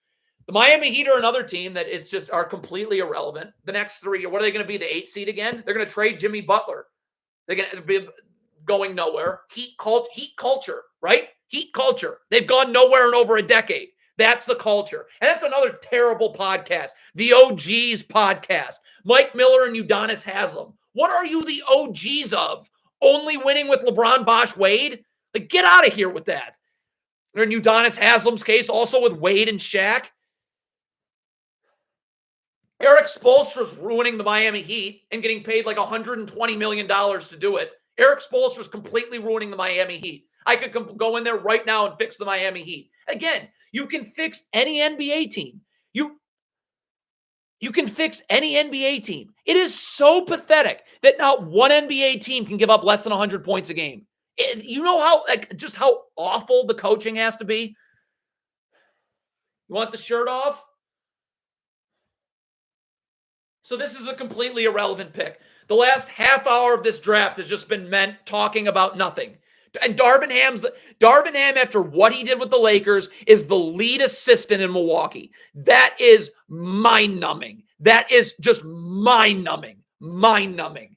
The Miami Heat are another team that it's just are completely irrelevant. The next 3 what are they going to be? The 8 seed again? They're going to trade Jimmy Butler. They're going to be going nowhere. Heat culture, right? Heat culture. They've gone nowhere in over a decade. That's the culture. And that's another terrible podcast. The OGs podcast. Mike Miller and Udonis Haslem. What are you the OGs of? Only winning with LeBron, Bosh, Wade? Like, get out of here with that. Or in Udonis Haslem's case, also with Wade and Shaq. Eric Spoelstra's ruining the Miami Heat and getting paid like $120 million to do it. Eric Spoelstra's completely ruining the Miami Heat. I could go in there right now and fix the Miami Heat. Again, you can fix any NBA team. You can fix any NBA team. It is so pathetic that not one NBA team can give up less than 100 points a game. You know how awful the coaching has to be? You want the shirt off? So this is a completely irrelevant pick. The last half hour of this draft has just been meant talking about nothing. And Darvin Ham, after what he did with the Lakers, is the lead assistant in Milwaukee. That is mind-numbing. That is just mind-numbing. Mind-numbing.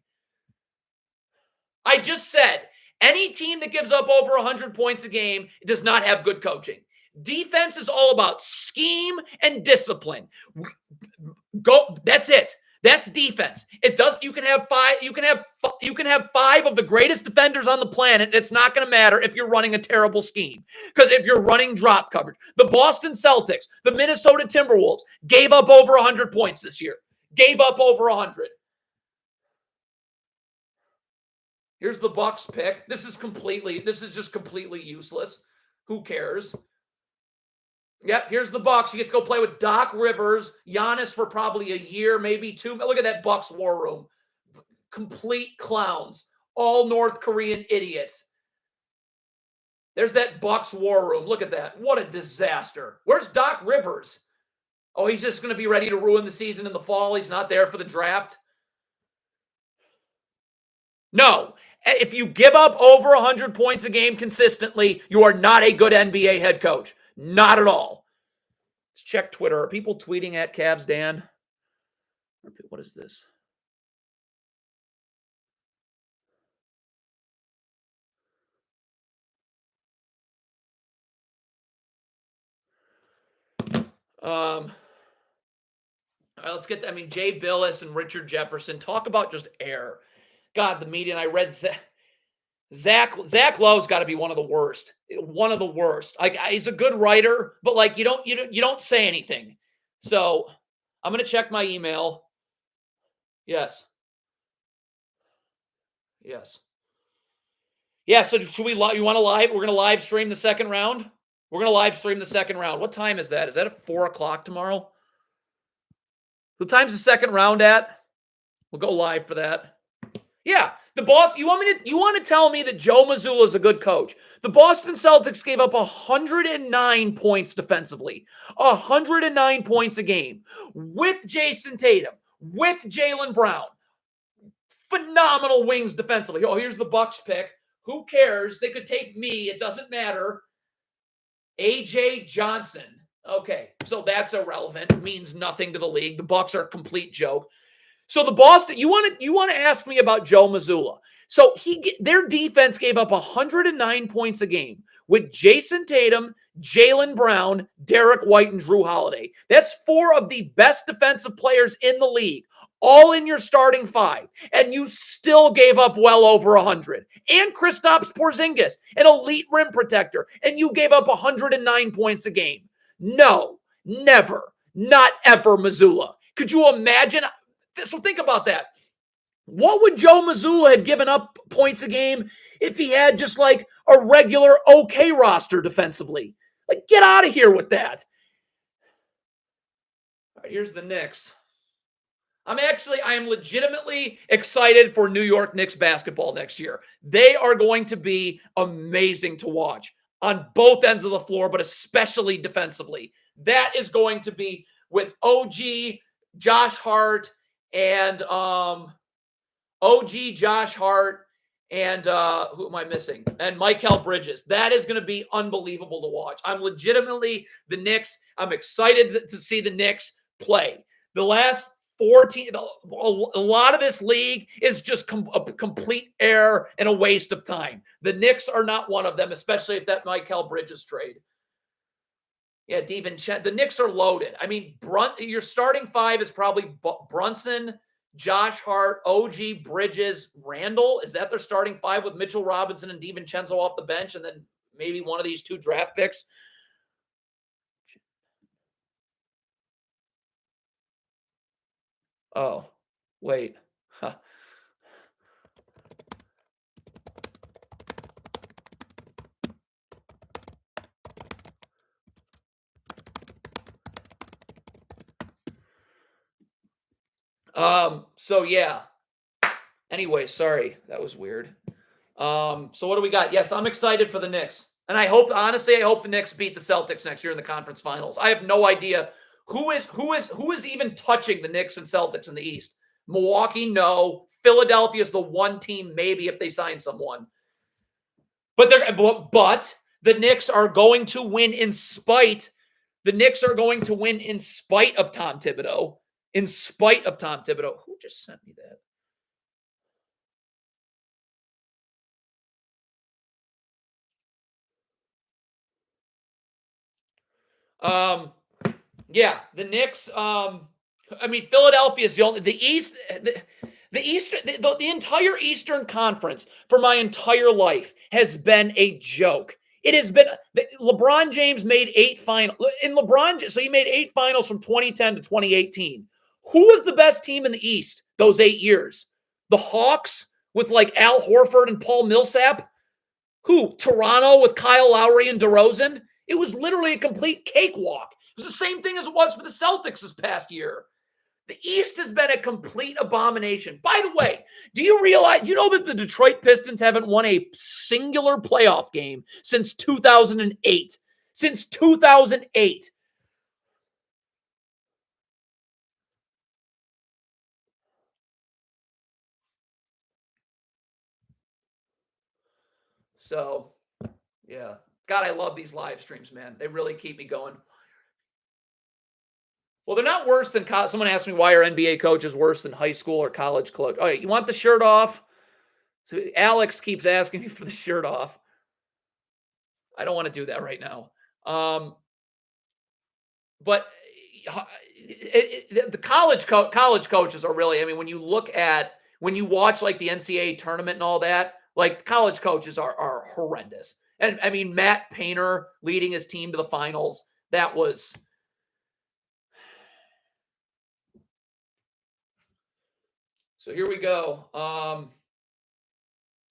I just said, any team that gives up over 100 points a game does not have good coaching. Defense is all about scheme and discipline. That's it. That's defense. It does. You can have five of the greatest defenders on the planet. It's not going to matter if you're running a terrible scheme, because if you're running drop coverage, the Boston Celtics, the Minnesota Timberwolves gave up over 100 points this year. Gave up over 100. Here's the Bucks pick. This is just completely useless. Who cares? Yep, here's the Bucks. You get to go play with Doc Rivers, Giannis for probably a year, maybe two. Look at that Bucks war room. Complete clowns. All North Korean idiots. There's that Bucks war room. Look at that. What a disaster. Where's Doc Rivers? Oh, he's just going to be ready to ruin the season in the fall. He's not there for the draft. No. If you give up over 100 points a game consistently, you are not a good NBA head coach. Not at all. Let's check Twitter. Are people tweeting at Cavs Dan? What is this? All right, let's get, Jay Billis and Richard Jefferson. Talk about just air. God, the media, and I read Zach Lowe's got to be one of the worst. One of the worst. He's a good writer, but you don't say anything. So I'm gonna check my email. Yes. Yeah. So should we? You want to live? We're gonna live stream the second round. We're gonna live stream the second round. What time is that? Is that at 4:00 tomorrow? What time's the second round at? We'll go live for that. Yeah. The Boston, you want to tell me that Joe Mazzulla is a good coach? The Boston Celtics gave up 109 points defensively. 109 points a game with Jason Tatum, with Jaylen Brown. Phenomenal wings defensively. Oh, here's the Bucks pick. Who cares? They could take me. It doesn't matter. AJ Johnson. Okay, so that's irrelevant. It means nothing to the league. The Bucks are a complete joke. So the Boston, you want to ask me about Joe Mazzulla. So their defense gave up 109 points a game with Jason Tatum, Jaylen Brown, Derek White, and Drew Holiday. That's four of the best defensive players in the league, all in your starting five, and you still gave up well over 100. And Kristaps Porzingis, an elite rim protector, and you gave up 109 points a game. No, never, not ever, Mazzulla. Could you imagine? So think about that. What would Joe Mazzulla have given up points a game if he had just a regular okay roster defensively? Get out of here with that. All right, here's the Knicks. I am legitimately excited for New York Knicks basketball next year. They are going to be amazing to watch on both ends of the floor, but especially defensively. That is going to be with OG, Josh Hart, and Josh Hart, and who am I missing? And Mikal Bridges. That is going to be unbelievable to watch. I'm legitimately the Knicks. I'm excited to see the Knicks play. The last 14, a lot of this league is just a complete error and a waste of time. The Knicks are not one of them, especially if that Mikal Bridges trade. Yeah, the Knicks are loaded. Your starting five is probably Brunson, Josh Hart, OG, Bridges, Randall. Is that their starting five with Mitchell Robinson and DiVincenzo off the bench, and then maybe one of these two draft picks? Oh, wait. Huh. So yeah. Anyway, sorry. That was weird. So what do we got? Yes, I'm excited for the Knicks. And I hope the Knicks beat the Celtics next year in the conference finals. I have no idea who is even touching the Knicks and Celtics in the East. Milwaukee, no. Philadelphia is the one team, maybe, if they sign someone. But the Knicks are going to win in spite. The Knicks are going to win in spite of Tom Thibodeau. in spite of Tom Thibodeau. Who just sent me that? Yeah, the Knicks. Philadelphia is the East. The entire Eastern Conference for my entire life has been a joke. It has been. LeBron James made 8 finals. So he made 8 finals from 2010 to 2018. Who was the best team in the East those 8 years? The Hawks with like Al Horford and Paul Millsap. Who? Toronto with Kyle Lowry and DeRozan. It was literally a complete cakewalk. It was the same thing as it was for the Celtics this past year. The East has been a complete abomination. By the way, do you know that the Detroit Pistons haven't won a singular playoff game since 2008? Since 2008. So, yeah. God, I love these live streams, man. They really keep me going. Well, they're not worse than college. Someone asked me why are NBA coaches worse than high school or college coach. All right, you want the shirt off? So Alex keeps asking me for the shirt off. I don't want to do that right now. But the college coaches are really, when you watch like the NCAA tournament and all that, like college coaches are horrendous. And Matt Painter leading his team to the finals, that was. So here we go. All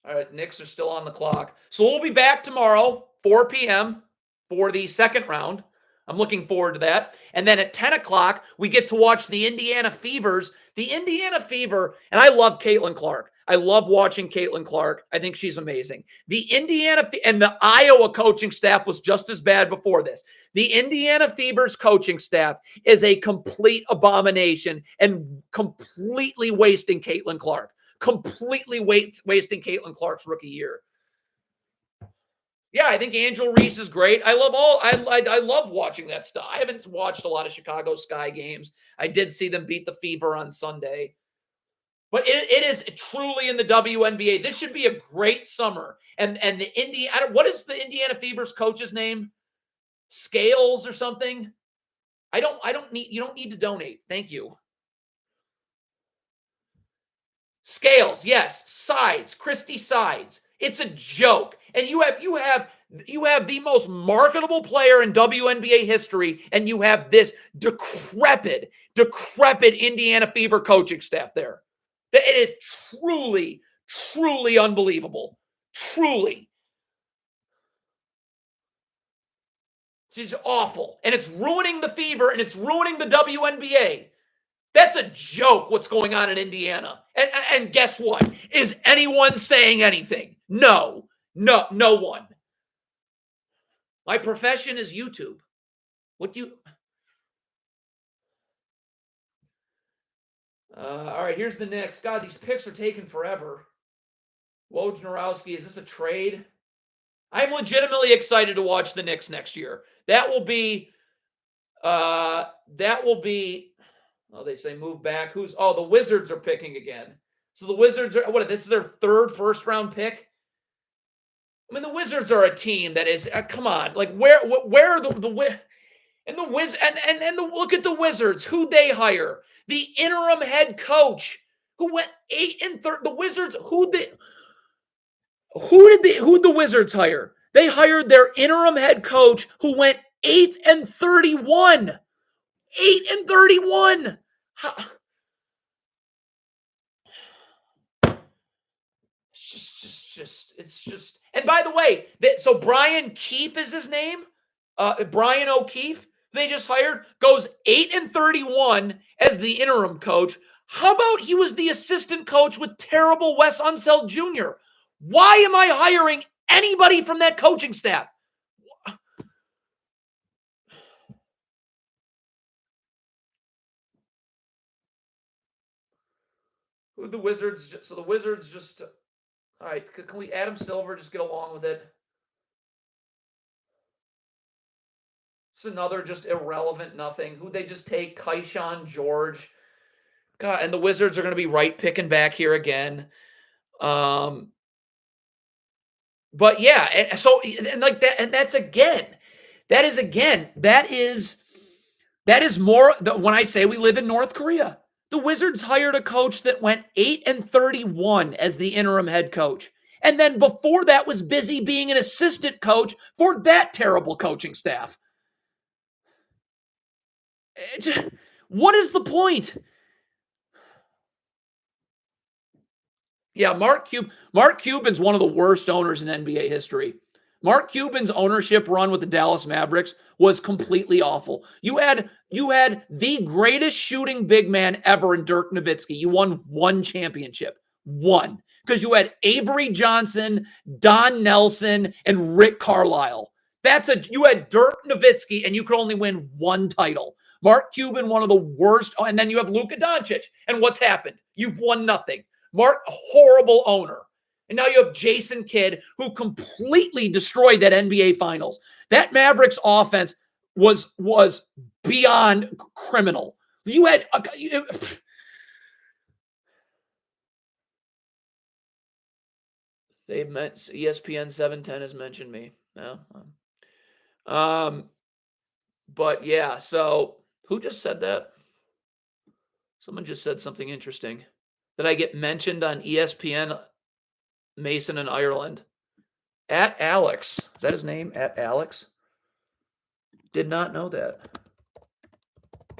right, Knicks are still on the clock. So we'll be back tomorrow, 4 p.m. for the second round. I'm looking forward to that. And then at 10 o'clock, we get to watch the Indiana Fevers. The Indiana Fever, and I love Caitlin Clark. I love watching Caitlin Clark. I think she's amazing. The Indiana and the Iowa coaching staff was just as bad before this. The Indiana Fever's coaching staff is a complete abomination and completely wasting Caitlin Clark. Completely wasting Caitlin Clark's rookie year. Yeah, I think Angel Reese is great. I love watching that stuff. I haven't watched a lot of Chicago Sky games. I did see them beat the Fever on Sunday. But it is truly in the WNBA. This should be a great summer. And the what is the Indiana Fever's coach's name? Scales or something? You don't need to donate. Thank you. Scales, yes. Sides, Christy Sides. It's a joke. And you have the most marketable player in WNBA history, and you have this decrepit Indiana Fever coaching staff there. It is truly, truly unbelievable. Truly. It's awful. And it's ruining the Fever, and it's ruining the WNBA. That's a joke what's going on in Indiana. And guess what? Is anyone saying anything? No one. My profession is YouTube. All right, here's the Knicks. God, these picks are taking forever. Wojnarowski, is this a trade? I'm legitimately excited to watch the Knicks next year. That will be, oh, they say move back. The Wizards are picking again. So the Wizards this is their third first-round pick? The Wizards are a team that is, come on, like where are the and the look at the Wizards, who they hire. The interim head coach who went 8-30. The Wizards, who'd the Wizards hire? They hired their interim head coach who went 8-31. 8-31. It's just. And by the way, so Brian Keefe is his name. Brian O'Keefe. They just hired, goes 8-31 as the interim coach. How about he was the assistant coach with terrible Wes Unseld Jr.? Why am I hiring anybody from that coaching staff? Who the Wizards? So the Wizards just. All right, can we Adam Silver just get along with it? It's another just irrelevant nothing. Who they just take? Kaishan George. God, and the Wizards are going to be right picking back here again. But yeah, and so and like that, and that is more. When I say we live in North Korea, the Wizards hired a coach that went 8-31 as the interim head coach, and then before that was busy being an assistant coach for that terrible coaching staff. What is the point? Yeah, Mark Cuban's one of the worst owners in NBA history. Mark Cuban's ownership run with the Dallas Mavericks was completely awful. You had the greatest shooting big man ever in Dirk Nowitzki. You won one championship. One. Because you had Avery Johnson, Don Nelson, and Rick Carlisle. You had Dirk Nowitzki, and you could only win one title. Mark Cuban, one of the worst. And then you have Luka Doncic. And what's happened? You've won nothing. Mark, horrible owner. And now you have Jason Kidd, who completely destroyed that NBA Finals. That Mavericks offense was beyond criminal. You had they've met ESPN 710 has mentioned me. No. But yeah, so who just said that? Someone just said something interesting. That I get mentioned on ESPN Mason in Ireland. At Alex. Is that his name? At Alex? Did not know that.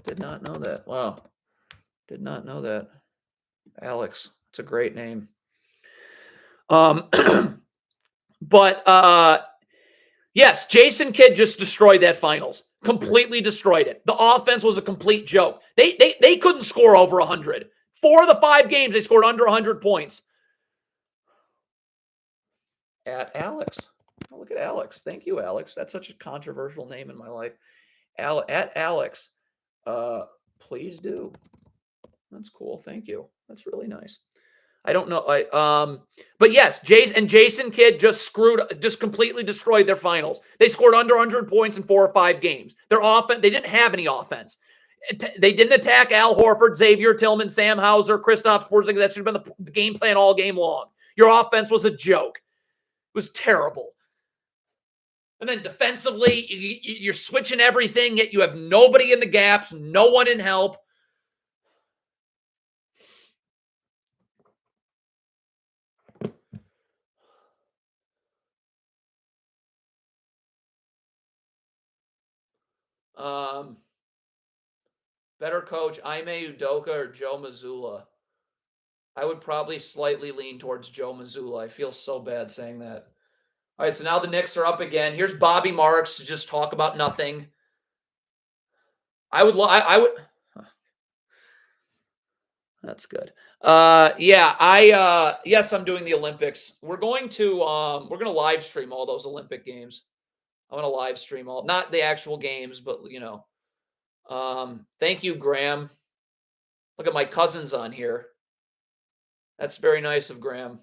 Did not know that. Wow. Did not know that. Alex. It's a great name. But yes, Jason Kidd just destroyed that finals. Completely destroyed it. The offense was a complete joke. They couldn't score over 100. 4 of the 5 games, they scored under 100 points. At Alex. Oh, look at Alex. Thank you, Alex. That's such a controversial name in my life. At Alex. Please do. That's cool. Thank you. That's really nice. I don't know. But yes, Jason Kidd just completely destroyed their finals. They scored under 100 points in 4 or 5 games. Their offense, they didn't have any offense. They didn't attack Al Horford, Xavier Tillman, Sam Hauser, Kristaps Porzingis. That should have been the game plan all game long. Your offense was a joke. It was terrible. And then defensively, you're switching everything, yet you have nobody in the gaps, no one in help. Better coach, Ime Udoka or Joe Mazzulla? I would probably slightly lean towards Joe Mazzulla. I feel so bad saying that. All right, so now the Knicks are up again. Here's Bobby Marks to just talk about nothing. I would. That's good. Yes, I'm doing the Olympics. We're going to live stream all those Olympic games. I want to live stream not the actual games, but thank you, Graham. Look at my cousins on here. That's very nice of Graham.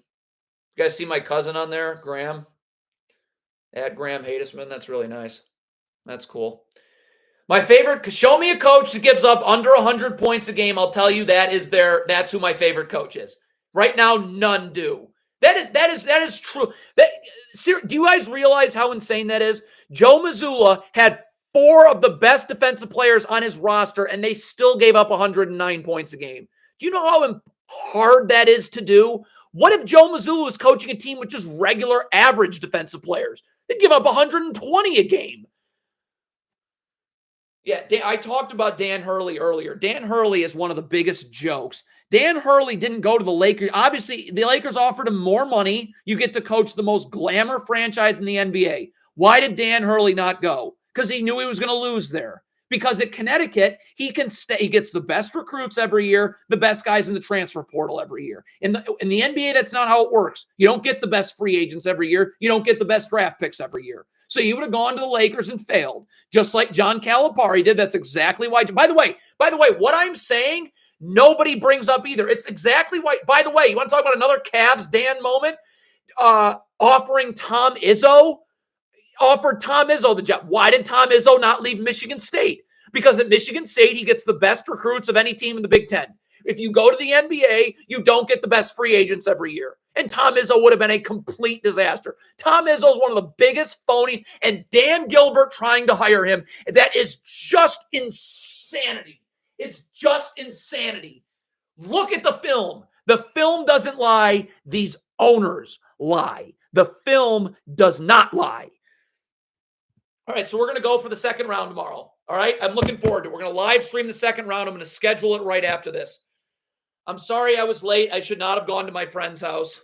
You guys see my cousin on there, Graham? At Graham Hadesman. That's really nice. That's cool. My favorite, show me a coach that gives up under 100 points a game. I'll tell you that's who my favorite coach is. Right now, none do. That is true. Do you guys realize how insane that is? Joe Mazzulla had 4 of the best defensive players on his roster, and they still gave up 109 points a game. Do you know how hard that is to do? What if Joe Mazzulla was coaching a team with just regular average defensive players? They'd give up 120 a game. Yeah, I talked about Dan Hurley earlier. Dan Hurley is one of the biggest jokes. Dan Hurley didn't go to the Lakers. Obviously, the Lakers offered him more money. You get to coach the most glamour franchise in the NBA. Why did Dan Hurley not go? Because he knew he was going to lose there. Because at Connecticut, he can stay. He gets the best recruits every year, the best guys in the transfer portal every year. In the NBA, that's not how it works. You don't get the best free agents every year. You don't get the best draft picks every year. So you would have gone to the Lakers and failed, just like John Calipari did. That's exactly why. By the way, what I'm saying, nobody brings up either. It's exactly why. By the way, you want to talk about another Cavs Dan moment? Offering Tom Izzo. Offered Tom Izzo the job. Why did Tom Izzo not leave Michigan State? Because at Michigan State, he gets the best recruits of any team in the Big Ten. If you go to the NBA, you don't get the best free agents every year. And Tom Izzo would have been a complete disaster. Tom Izzo is one of the biggest phonies, and Dan Gilbert trying to hire him, that is just insanity. It's just insanity. Look at the film. The film doesn't lie. These owners lie. The film does not lie. All right, so we're going to go for the second round tomorrow. All right, I'm looking forward to it. We're going to live stream the second round. I'm going to schedule it right after this. I'm sorry I was late. I should not have gone to my friend's house.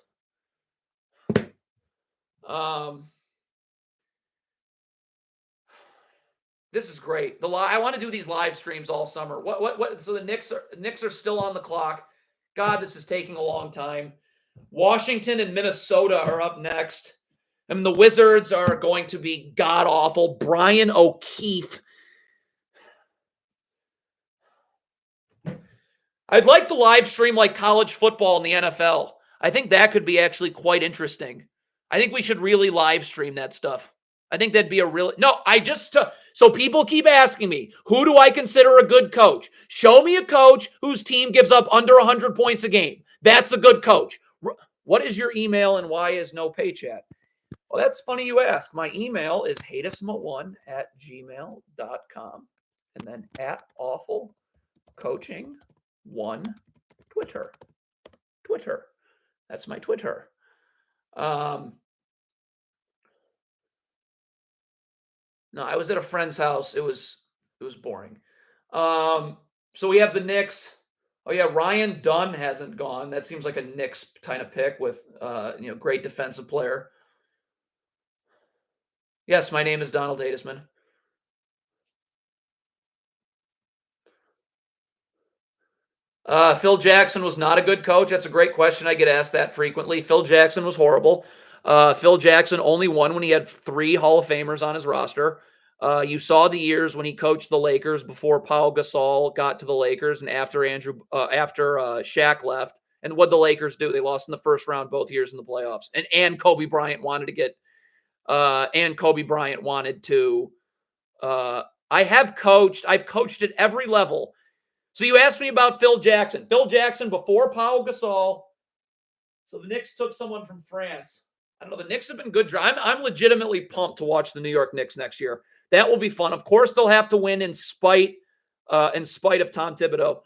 This is great. I want to do these live streams all summer. What? So the Knicks are still on the clock. God, this is taking a long time. Washington and Minnesota are up next. I mean, the Wizards are going to be god-awful. Brian O'Keefe. I'd like to live stream like college football in the NFL. I think that could be actually quite interesting. I think we should really live stream that stuff. I think that'd be a real... No, so people keep asking me, who do I consider a good coach? Show me a coach whose team gives up under 100 points a game. That's a good coach. What is your email and why is no pay chat? Well, that's funny you ask. My email is hateism1@gmail.com and then @awfulcoaching1 Twitter. That's my Twitter. No, I was at a friend's house. It was boring. So we have the Knicks. Oh yeah, Ryan Dunn hasn't gone. That seems like a Knicks kind of pick with great defensive player. Yes, my name is Donald Hadesman. Phil Jackson was not a good coach. That's a great question. I get asked that frequently. Phil Jackson was horrible. Phil Jackson only won when he had 3 Hall of Famers on his roster. You saw the years when he coached the Lakers before Paul Gasol got to the Lakers and after Shaq left. And what the Lakers do? They lost in the first round both years in the playoffs. And Kobe Bryant wanted to get. I've coached at every level. So you asked me about Phil Jackson. Phil Jackson before Paul Gasol. So the Knicks took someone from France. I don't know. The Knicks have been good. I'm legitimately pumped to watch the New York Knicks next year. That will be fun. Of course, they'll have to win in spite of Tom Thibodeau.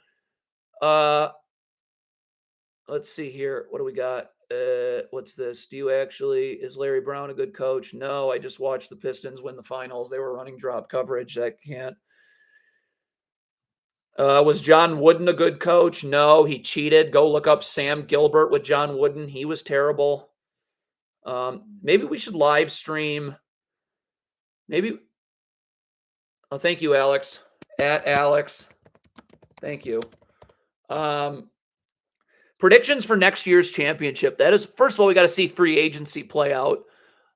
Let's see here. What do we got? What's this? Is Larry Brown a good coach? No, I just watched the Pistons win the finals. They were running drop coverage. That can't. Was John Wooden a good coach? No, he cheated. Go look up Sam Gilbert with John Wooden. He was terrible. Maybe we should live stream. Maybe. Oh, thank you, Alex. @Alex. Thank you. Predictions for next year's championship. That is, first of all, we got to see free agency play out.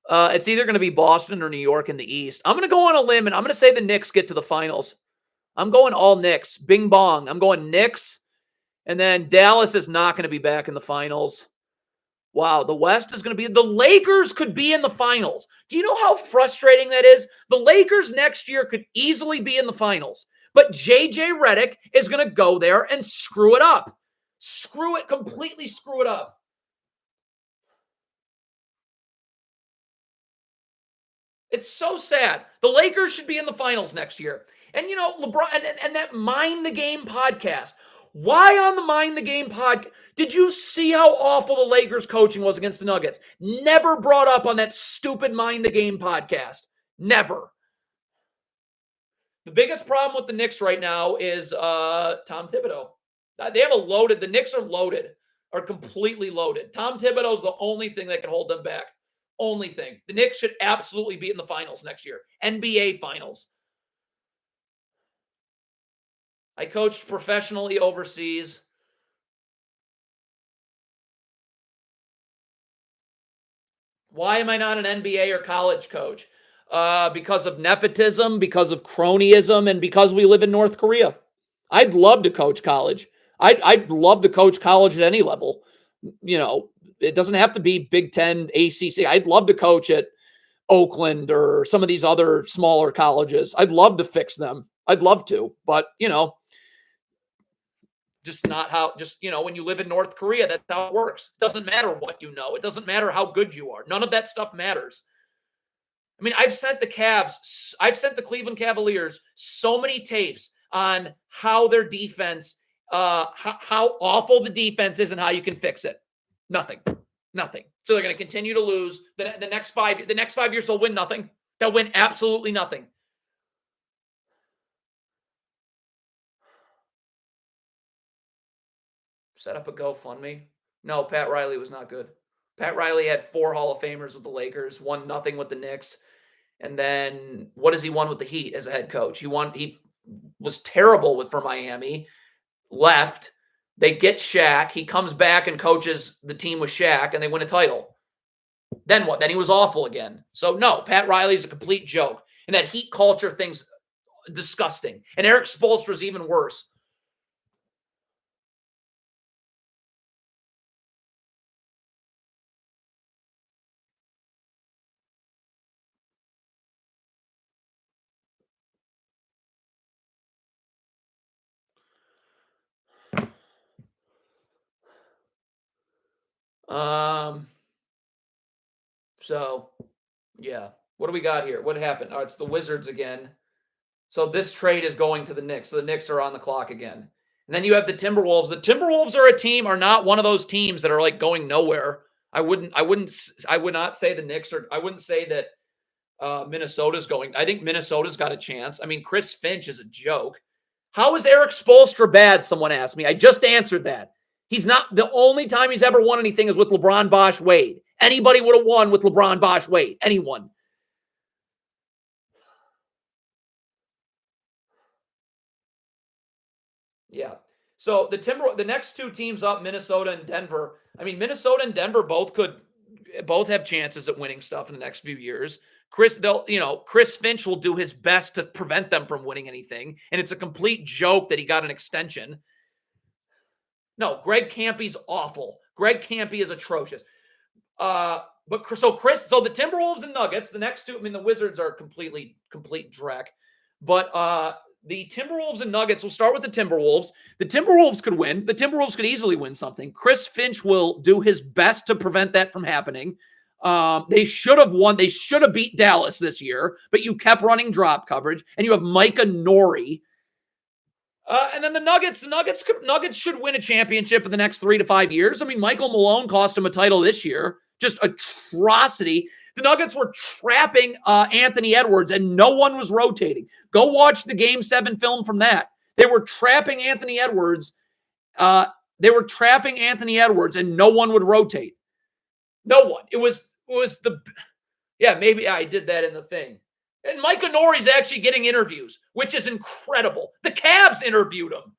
It's either going to be Boston or New York in the East. I'm going to go on a limb, and I'm going to say the Knicks get to the finals. I'm going all Knicks. Bing bong. I'm going Knicks. And then Dallas is not going to be back in the finals. Wow, the West is going to be... The Lakers could be in the finals. Do you know how frustrating that is? The Lakers next year could easily be in the finals. But J.J. Redick is going to go there and screw it up. Completely screw it up. It's so sad. The Lakers should be in the finals next year. And, LeBron and that Mind the Game podcast. Why on the Mind the Game podcast? Did you see how awful the Lakers coaching was against the Nuggets? Never brought up on that stupid Mind the Game podcast. Never. The biggest problem with the Knicks right now is Tom Thibodeau. They have the Knicks are completely loaded. Tom Thibodeau is the only thing that can hold them back. Only thing. The Knicks should absolutely be in the finals next year. NBA finals. I coached professionally overseas. Why am I not an NBA or college coach? Because of nepotism, because of cronyism, and because we live in North Korea. I'd love to coach college. I'd love to coach college at any level. It doesn't have to be Big Ten, ACC. I'd love to coach at Oakland or some of these other smaller colleges. I'd love to fix them. I'd love to, but Just not how, when you live in North Korea, that's how it works. It doesn't matter what you know. It doesn't matter how good you are. None of that stuff matters. I mean, I've sent the Cleveland Cavaliers so many tapes on how their defense, how awful the defense is and how you can fix it. Nothing. So they're going to continue to lose. The next 5 years, they'll win nothing. They'll win absolutely nothing. Set up a GoFundMe. No, Pat Riley was not good. Pat Riley had 4 Hall of Famers with the Lakers, won nothing with the Knicks. And then what has he won with the Heat as a head coach? He was terrible for Miami, left. They get Shaq. He comes back and coaches the team with Shaq, and they win a title. Then what? Then he was awful again. So no, Pat Riley's a complete joke. And that Heat culture thing's disgusting. And Eric Spoelstra's even worse. So, yeah. What do we got here? What happened? Oh, it's the Wizards again. So this trade is going to the Knicks. So the Knicks are on the clock again. And then you have the Timberwolves. The Timberwolves are not one of those teams that are like going nowhere. I would not say the Knicks are. I wouldn't say that Minnesota's going. I think Minnesota's got a chance. I mean, Chris Finch is a joke. How is Eric Spoelstra bad? Someone asked me. I just answered that. He's not. The only time he's ever won anything is with LeBron, Bosh, Wade. Anybody would have won with LeBron, Bosh, Wade. Anyone. Yeah. So the next 2 teams up, Minnesota and Denver. I mean, Minnesota and Denver both have chances at winning stuff in the next few years. Chris Finch will do his best to prevent them from winning anything. And it's a complete joke that he got an extension. No, Greg Campy's awful. Greg Campy is atrocious. So the Timberwolves and Nuggets, the next 2, I mean, the Wizards are complete dreck. But the Timberwolves and Nuggets, we'll start with the Timberwolves. The Timberwolves could win. The Timberwolves could easily win something. Chris Finch will do his best to prevent that from happening. They should have won. They should have beat Dallas this year, but you kept running drop coverage, and you have Micah Nori. And then the Nuggets should win a championship in the next 3 to 5 years. I mean, Michael Malone cost him a title this year. Just atrocity. The Nuggets were trapping Anthony Edwards, and no one was rotating. Go watch the Game 7 film from that. They were trapping Anthony Edwards. And no one would rotate. No one. It was maybe I did that in the thing. And Micah Nori's actually getting interviews, which is incredible. The Cavs interviewed him.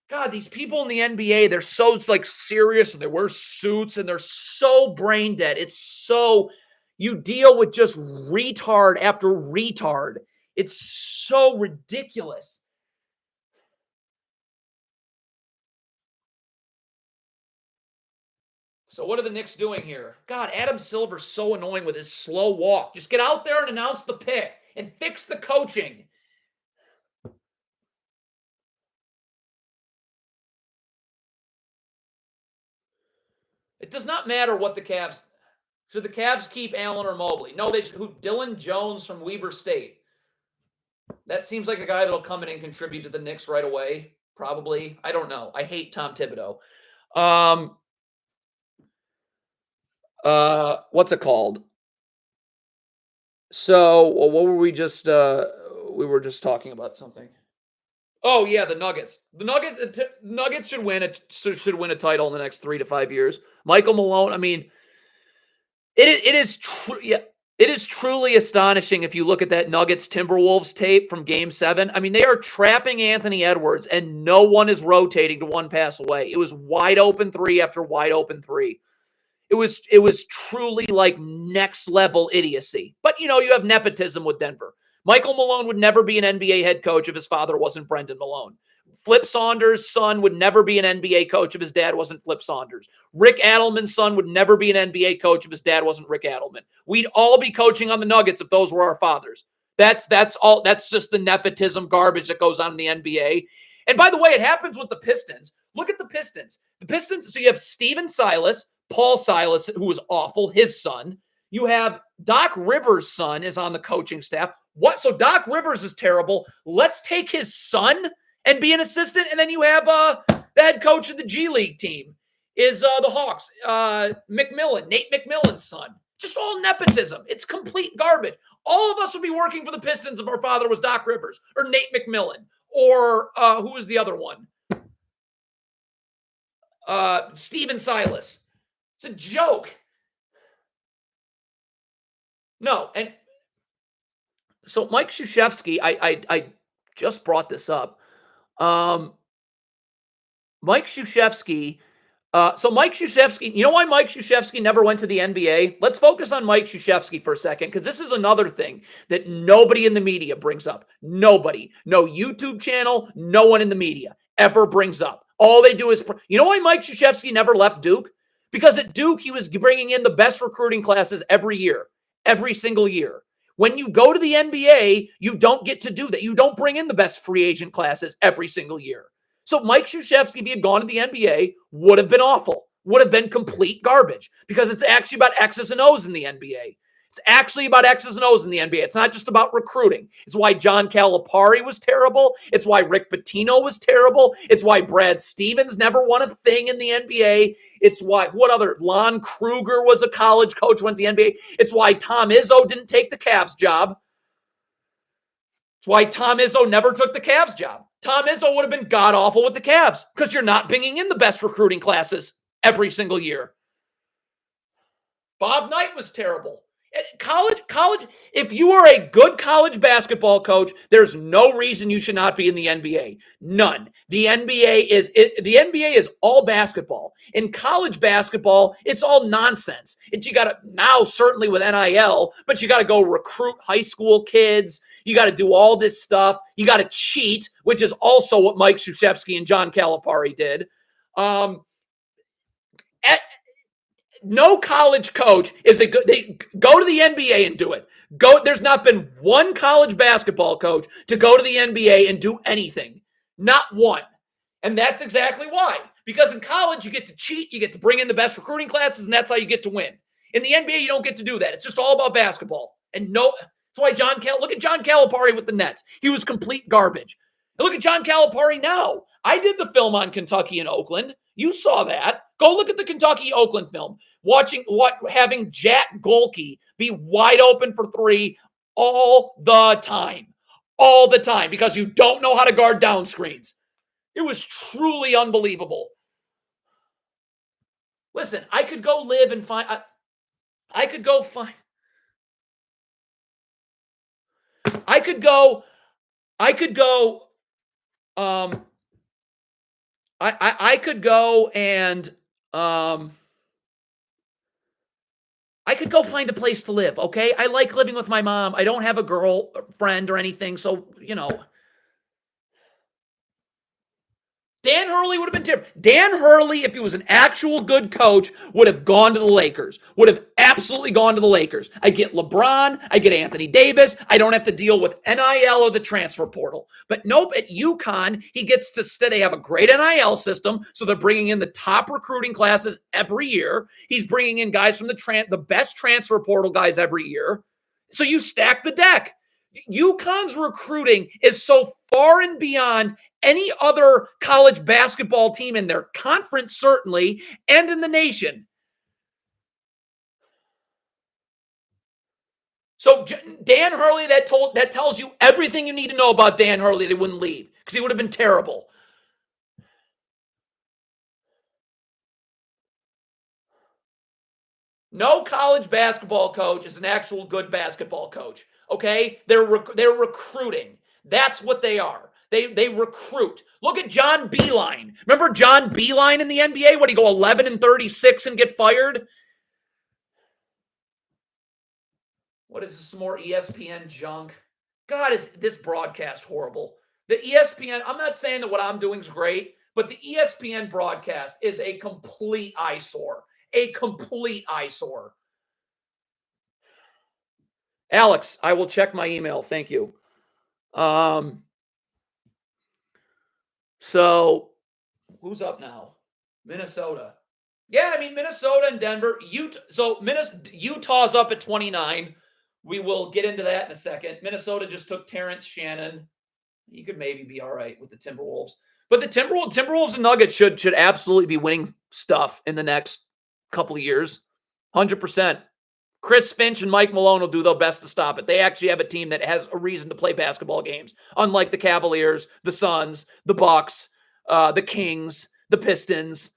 God, these people in the NBA, they're so serious, and they wear suits, and they're so brain dead. It's so, you deal with just retard after retard. It's so ridiculous. So what are the Knicks doing here? God, Adam Silver's so annoying with his slow walk. Just get out there and announce the pick and fix the coaching. It does not matter what the Cavs. Should the Cavs keep Allen or Mobley? No, they should. Dylan Jones from Weber State. That seems like a guy that'll come in and contribute to the Knicks right away. Probably. I don't know. I hate Tom Thibodeau. What's it called? So what were we just? We were just talking about something. Oh yeah, the Nuggets. The Nuggets should win a title in the next 3 to 5 years. Michael Malone. I mean, it is true. Yeah, it is truly astonishing if you look at that Nuggets Timberwolves tape from Game 7. I mean, they are trapping Anthony Edwards, and no one is rotating to one pass away. It was wide open 3 after wide open 3. It was truly like next level idiocy. But you have nepotism with Denver. Michael Malone would never be an NBA head coach if his father wasn't Brendan Malone. Flip Saunders' son would never be an NBA coach if his dad wasn't Flip Saunders. Rick Adelman's son would never be an NBA coach if his dad wasn't Rick Adelman. We'd all be coaching on the Nuggets if those were our fathers. That's all. That's just the nepotism garbage that goes on in the NBA. And by the way, it happens with the Pistons. Look at the Pistons. The Pistons, so you have Steven Silas, Paul Silas, who was awful, his son. You have Doc Rivers' son is on the coaching staff. What? So Doc Rivers is terrible. Let's take his son and be an assistant. And then you have the head coach of the G League team is the Hawks, McMillan, Nate McMillan's son. Just all nepotism. It's complete garbage. All of us would be working for the Pistons if our father was Doc Rivers or Nate McMillan or who was the other one? Steven Silas. It's a joke. No, and so Mike Krzyzewski, I just brought this up. Mike Krzyzewski. So Mike Krzyzewski, you know why Mike Krzyzewski never went to the NBA? Let's focus on Mike Krzyzewski for a second, because this is another thing that nobody in the media brings up. Nobody. No YouTube channel, no one in the media ever brings up. All they do is, you know why Mike Krzyzewski never left Duke? Because at Duke, he was bringing in the best recruiting classes every year, every single year. When you go to the NBA, you don't get to do that. You don't bring in the best free agent classes every single year. So Mike Krzyzewski, if he had gone to the NBA, would have been awful, would have been complete garbage, because it's actually about X's and O's in the NBA. It's actually about X's and O's in the NBA. It's not just about recruiting. It's why John Calipari was terrible. It's why Rick Pitino was terrible. It's why Brad Stevens never won a thing in the NBA. It's why, what other, Lon Kruger was a college coach, went to the NBA. It's why Tom Izzo didn't take the Cavs job. It's why Tom Izzo never took the Cavs job. Tom Izzo would have been god-awful with the Cavs, because you're not bringing in the best recruiting classes every single year. Bob Knight was terrible. College, if you are a good college basketball coach, there's no reason you should not be in the NBA. None. The NBA is all basketball. In college basketball, it's all nonsense. You got to, now certainly with NIL, but you got to go recruit high school kids. You got to do all this stuff. You got to cheat, which is also what Mike Krzyzewski and John Calipari did. No college coach is a good. They go to the NBA and do it. There's not been one college basketball coach to go to the NBA and do anything. Not one. And that's exactly why. Because in college, you get to cheat, you get to bring in the best recruiting classes, and that's how you get to win. In the NBA, you don't get to do that. It's just all about basketball. And that's why look at John Calipari with the Nets. He was complete garbage. And look at John Calipari now. I did the film on Kentucky and Oakland. You saw that. Go look at the Kentucky-Oakland film. Having Jack Golke be wide open for three all the time. All the time, because you don't know how to guard down screens. It was truly unbelievable. Listen, I could go live and find... I could go find a place to live, okay? I like living with my mom. I don't have a girlfriend or anything, so, Dan Hurley would have been terrible. Dan Hurley, if he was an actual good coach, would have gone to the Lakers. Would have absolutely gone to the Lakers. I get LeBron. I get Anthony Davis. I don't have to deal with NIL or the transfer portal. But nope, at UConn, he gets to they have a great NIL system, so they're bringing in the top recruiting classes every year. He's bringing in guys from the best transfer portal guys every year. So you stack the deck. UConn's recruiting is so far and beyond any other college basketball team in their conference, certainly, and in the nation. So Dan Hurley, that tells you everything you need to know about Dan Hurley. They wouldn't leave, because he would have been terrible. No college basketball coach is an actual good basketball coach. Okay, they're recruiting. That's what they are. They recruit. Look at John Beilein. Remember John Beilein in the NBA? Would he go 11-36 and get fired? What is this, some more ESPN junk? God, is this broadcast horrible. The ESPN, I'm not saying that what I'm doing is great, but the ESPN broadcast is a complete eyesore. A complete eyesore. Alex, I will check my email. Thank you. So who's up now? Minnesota. Yeah, I mean, Minnesota and Denver. Utah's up at 29. We will get into that in a second. Minnesota just took Terrence Shannon. He could maybe be all right with the Timberwolves. But the Timberwolves and Nuggets should absolutely be winning stuff in the next couple of years. 100%. Chris Finch and Mike Malone will do their best to stop it. They actually have a team that has a reason to play basketball games, unlike the Cavaliers, the Suns, the Bucks, the Kings, the Pistons.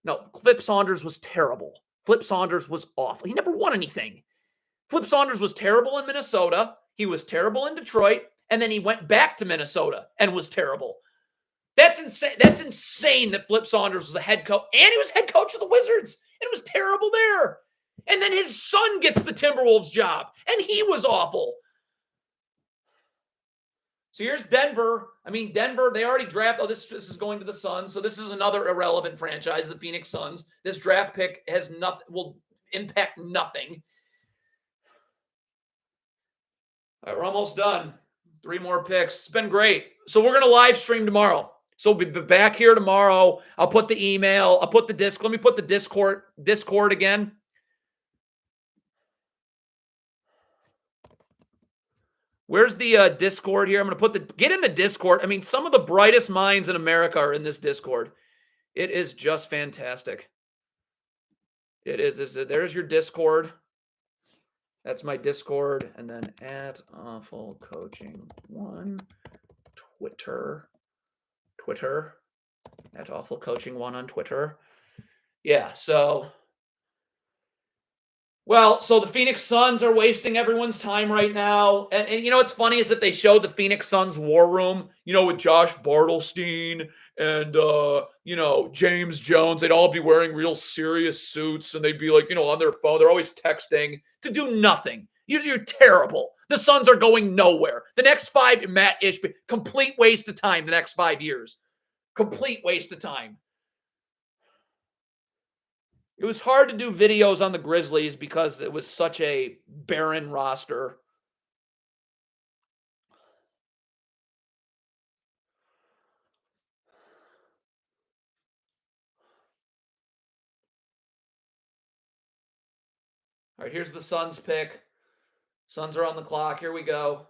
No, Flip Saunders was terrible. Flip Saunders was awful. He never won anything. Flip Saunders was terrible in Minnesota. He was terrible in Detroit. And then he went back to Minnesota and was terrible. That's insane. That's insane that Flip Saunders was a head coach. And he was head coach of the Wizards. And it was terrible there. And then his son gets the Timberwolves job. And he was awful. So here's Denver. I mean, Denver, they already drafted. Oh, this is going to the Suns. So this is another irrelevant franchise, the Phoenix Suns. This draft pick has nothing, will impact nothing. All right, we're almost done. 3 more picks. It's been great. So we're going to live stream tomorrow. So we'll be back here tomorrow. I'll put the email. I'll put the disc. Let me put the Discord again. Where's the Discord here? I'm going to get in the Discord. I mean, some of the brightest minds in America are in this Discord. It is just fantastic. It is. There's your Discord. That's my Discord. And then at Awful Coaching 1, Twitter. At Awful Coaching 1 on Twitter. Yeah, so the Phoenix Suns are wasting everyone's time right now. And you know what's funny is that they showed the Phoenix Suns war room, with Josh Bartlestein and, James Jones. They'd all be wearing real serious suits and they'd be like, on their phone. They're always texting to do nothing. You're terrible. The Suns are going nowhere. The next 5, Matt Ishby, complete waste of time the next 5 years. Complete waste of time. It was hard to do videos on the Grizzlies because it was such a barren roster. All right, here's the Suns pick. Suns are on the clock. Here we go.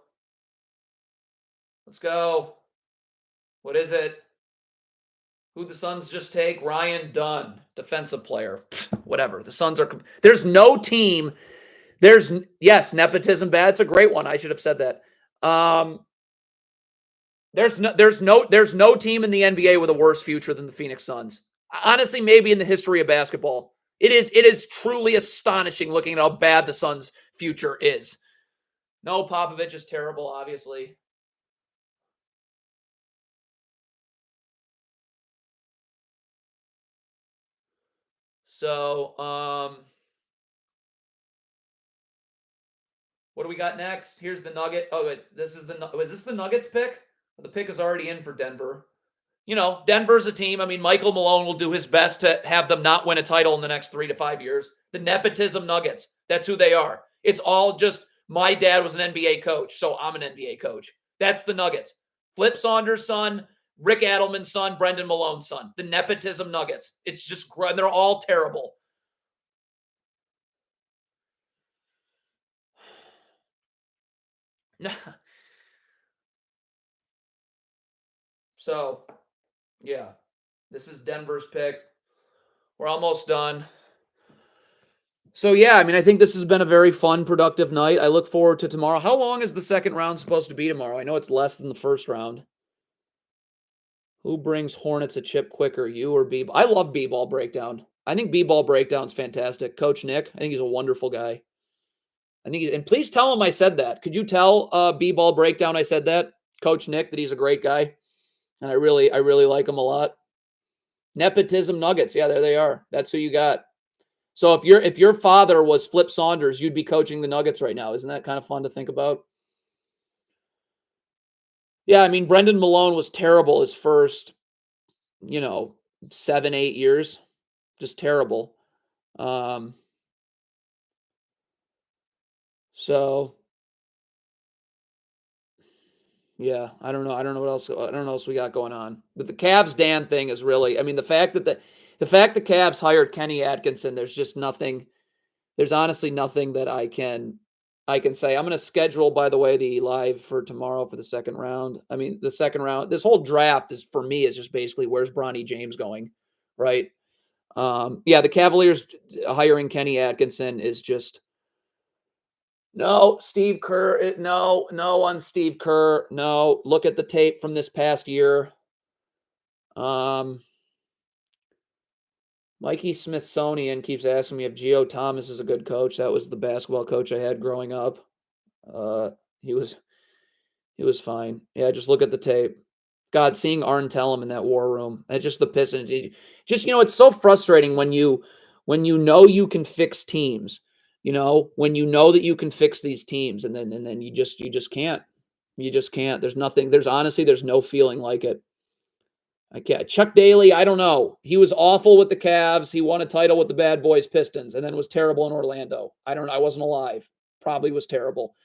Let's go. What is it? Who'd the Suns just take? Ryan Dunn, defensive player. Whatever. The Suns are. There's no team. Yes, nepotism bad. It's a great one. I should have said that. There's no team in the NBA with a worse future than the Phoenix Suns. Honestly, maybe in the history of basketball. It is truly astonishing looking at how bad the Suns' future is. No, Popovich is terrible, obviously. So, what do we got next? Here's the Nugget. Oh, wait, is this the Nuggets pick? The pick is already in for Denver. Denver's a team. I mean, Michael Malone will do his best to have them not win a title in the next 3 to 5 years. The Nepotism Nuggets. That's who they are. It's all just, my dad was an NBA coach, so I'm an NBA coach. That's the Nuggets. Flip Saunders' son, Rick Adelman's son, Brendan Malone's son. The Nepotism Nuggets. It's just, they're all terrible. So, yeah, this is Denver's pick. We're almost done. So, yeah, I mean, I think this has been a very fun, productive night. I look forward to tomorrow. How long is the second round supposed to be tomorrow? I know it's less than the first round. Who brings Hornets a chip quicker, you or B-Ball? I love B-Ball Breakdown. I think B-Ball Breakdown's fantastic. Coach Nick, I think he's a wonderful guy. And please tell him I said that. Could you tell B-Ball Breakdown I said that? Coach Nick, that he's a great guy. And I really like him a lot. Nepotism Nuggets. Yeah, there they are. That's who you got. So if your father was Flip Saunders, you'd be coaching the Nuggets right now. Isn't that kind of fun to think about? Yeah, I mean, Brendan Malone was terrible his first, 7-8 years. Just terrible. So, Yeah, I don't know. I don't know what else. I don't know what else we got going on. But the Cavs Dan thing is really. I mean, the fact that the fact the Cavs hired Kenny Atkinson. There's just nothing. There's honestly nothing that I can say. I'm going to schedule, by the way, the live for tomorrow for the second round. I mean, the second round. This whole draft is for me is just basically where's Bronny James going, right? Yeah, the Cavaliers hiring Kenny Atkinson is just. No, Steve Kerr. No, no on Steve Kerr. No, look at the tape from this past year. Mikey Smithsonian keeps asking me if Geo Thomas is a good coach. That was the basketball coach I had growing up. He was fine. Yeah, just look at the tape. God, seeing Arn Tellem in that war room. That's just the Pistons. Just it's so frustrating when you know you can fix teams. When you know that you can fix these teams, and then you just can't. You just can't. There's nothing. There's no feeling like it. I can't. Chuck Daly, I don't know. He was awful with the Cavs. He won a title with the Bad Boys Pistons, and then was terrible in Orlando. I don't know. I wasn't alive. Probably was terrible.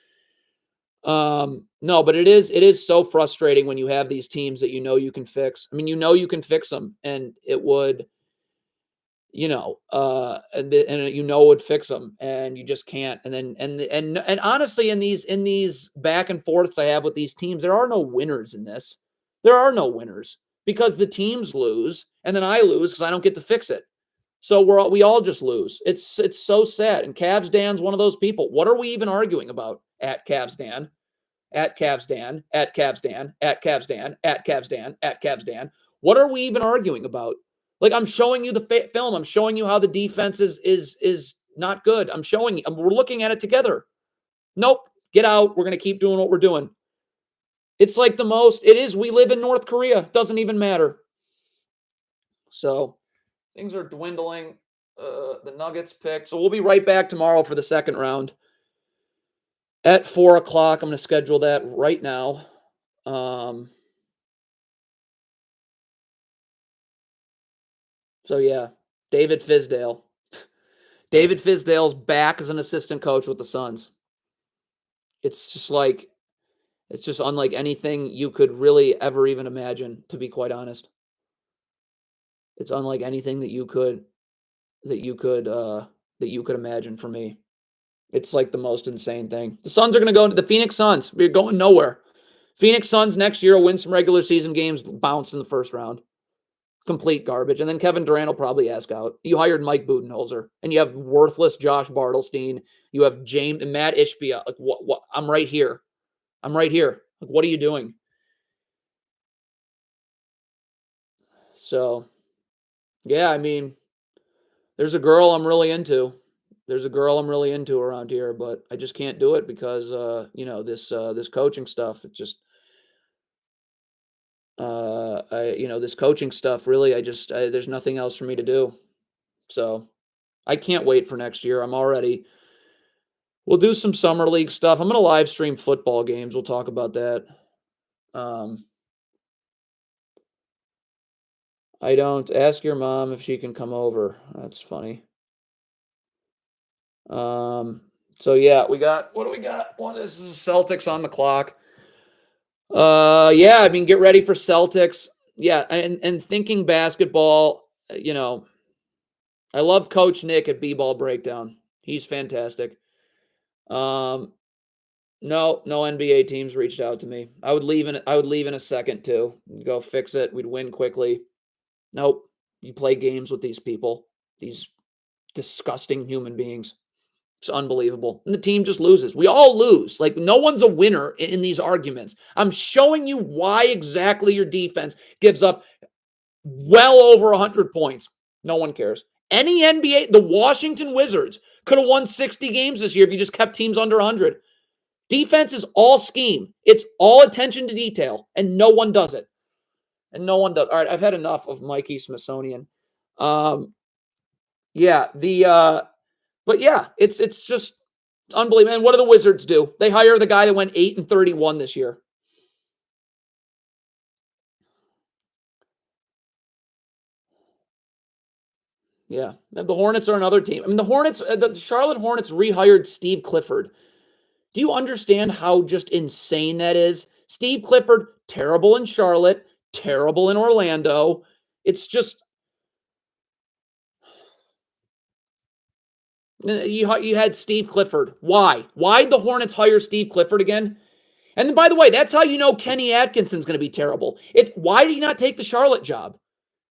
No, but it is so frustrating when you have these teams that you can fix. I mean, you can fix them, and it would. And it would fix them, and you just can't. And then and honestly, in these back and forths I have with these teams, there are no winners in this. There are no winners because the teams lose, and then I lose because I don't get to fix it. So we all just lose. It's so sad. And Cavs Dan's one of those people. What are we even arguing about at Cavs Dan? At Cavs Dan, at Cavs Dan, at Cavs Dan, at Cavs Dan, at Cavs Dan. What are we even arguing about? Like, I'm showing you the film. I'm showing you how the defense is not good. I'm showing you. We're looking at it together. Nope. Get out. We're going to keep doing what we're doing. It's like we live in North Korea. Doesn't even matter. So things are dwindling. The Nuggets pick. So we'll be right back tomorrow for the second round. At 4 o'clock, I'm going to schedule that right now. So, yeah, David Fizdale. David Fizdale's back as an assistant coach with the Suns. It's just unlike anything you could really ever even imagine, to be quite honest. It's unlike anything that you could imagine for me. It's like the most insane thing. The Suns are going to go into the Phoenix Suns. We're going nowhere. Phoenix Suns next year will win some regular season games, bounce in the first round. Complete garbage. And then Kevin Durant will probably ask out. You hired Mike Budenholzer, and you have worthless Josh Bartlestein. You have James and Matt Ishbia. Like, what? I'm right here. Like, what are you doing? So, yeah, I mean, there's a girl I'm really into. Around here, but I just can't do it because this coaching stuff. It just this coaching stuff really. There's nothing else for me to do. So I can't wait for next year. We'll do some summer league stuff. I'm gonna live stream football games. We'll talk about that. I don't ask your mom if she can come over. That's funny. So yeah, what do we got? This is Celtics on the clock. Yeah, I mean, get ready for Celtics. Yeah, and thinking basketball, I love Coach Nick at B-Ball Breakdown. He's fantastic. No NBA teams reached out to me. I would leave in a second too. Go fix it. We'd win quickly. Nope. You play games with these people, these disgusting human beings. It's unbelievable. And the team just loses. We all lose. Like, no one's a winner in these arguments. I'm showing you why exactly your defense gives up well over 100 points. No one cares. Any NBA, the Washington Wizards could have won 60 games this year if you just kept teams under 100. Defense is all scheme. It's all attention to detail, and no one does it. All right, I've had enough of Mikey Smithsonian. But yeah, it's just unbelievable. And what do the Wizards do? They hire the guy that went 8-31 this year. Yeah, the Hornets are another team. I mean, the Charlotte Hornets rehired Steve Clifford. Do you understand how just insane that is? Steve Clifford, terrible in Charlotte, terrible in Orlando. It's just, you had Steve Clifford. Why? Why'd the Hornets hire Steve Clifford again? And by the way, that's how you know Kenny Atkinson's going to be terrible. Why did he not take the Charlotte job?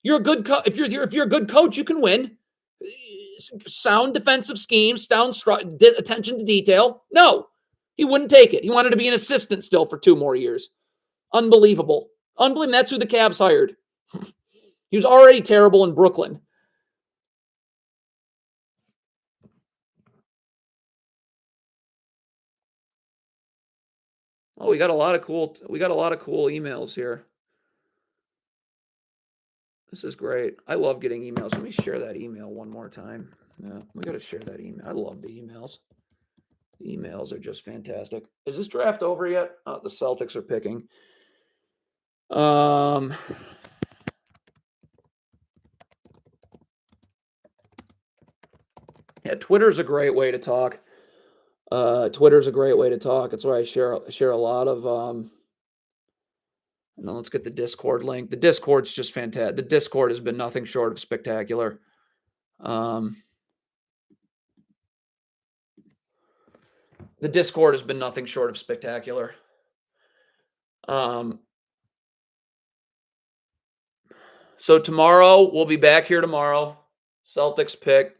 You're a good coach. If you're a good coach, you can win. Sound defensive schemes, sound attention to detail. No, he wouldn't take it. He wanted to be an assistant still for 2 more years. Unbelievable. Unbelievable. That's who the Cavs hired. He was already terrible in Brooklyn. Oh, we got a lot of cool emails here. This is great. I love getting emails. Let me share that email one more time. Yeah, we got to share that email. I love the emails. The emails are just fantastic. Is this draft over yet? Oh, the Celtics are picking. Yeah, Twitter's a great way to talk. Twitter's a great way to talk. It's where I share a lot of now let's get the Discord link. The Discord's just fantastic. The Discord has been nothing short of spectacular. The Discord has been nothing short of spectacular. So tomorrow, we'll be back here tomorrow. Celtics pick.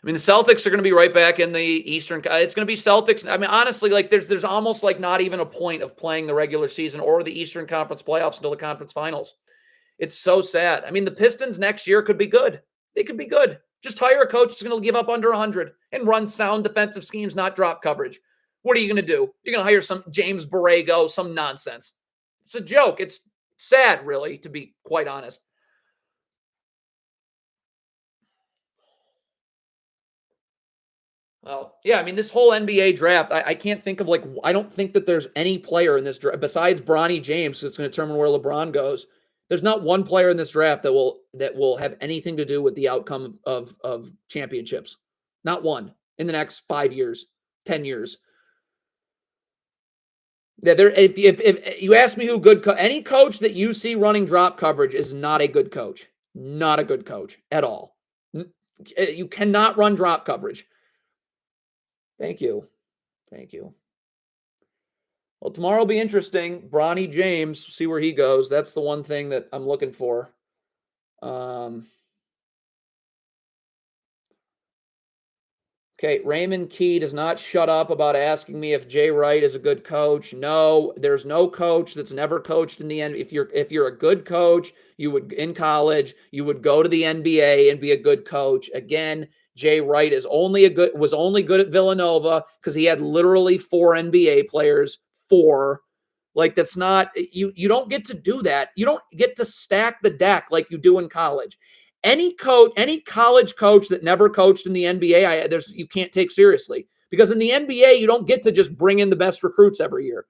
I mean, the Celtics are going to be right back in the Eastern. It's going to be Celtics. I mean, honestly, like there's almost like not even a point of playing the regular season or the Eastern Conference playoffs until the conference finals. It's so sad. I mean, the Pistons next year could be good. They could be good. Just hire a coach that's going to give up under 100 and run sound defensive schemes, not drop coverage. What are you going to do? You're going to hire some James Borrego, some nonsense. It's a joke. It's sad, really, to be quite honest. Well, yeah, I mean, this whole NBA draft, I can't think of I don't think that there's any player in this draft besides Bronny James that's going to determine where LeBron goes. There's not one player in this draft that will have anything to do with the outcome of championships. Not one in the next 5 years, 10 years. Yeah, if you ask me who any coach that you see running drop coverage is not a good coach. Not a good coach at all. You cannot run drop coverage. Thank you. Thank you. Well, tomorrow will be interesting. Bronny James, see where he goes. That's the one thing that I'm looking for. Okay, Raymond Key does not shut up about asking me if Jay Wright is a good coach. No, there's no coach that's never coached in the end. If you're a good coach, you would in college, you would go to the NBA and be a good coach. Again, Jay Wright was only good at Villanova because he had literally 4 NBA players. 4. Like that's not you don't get to do that. You don't get to stack the deck like you do in college. Any college coach that never coached in the NBA, you can't take seriously because in the NBA you don't get to just bring in the best recruits every year.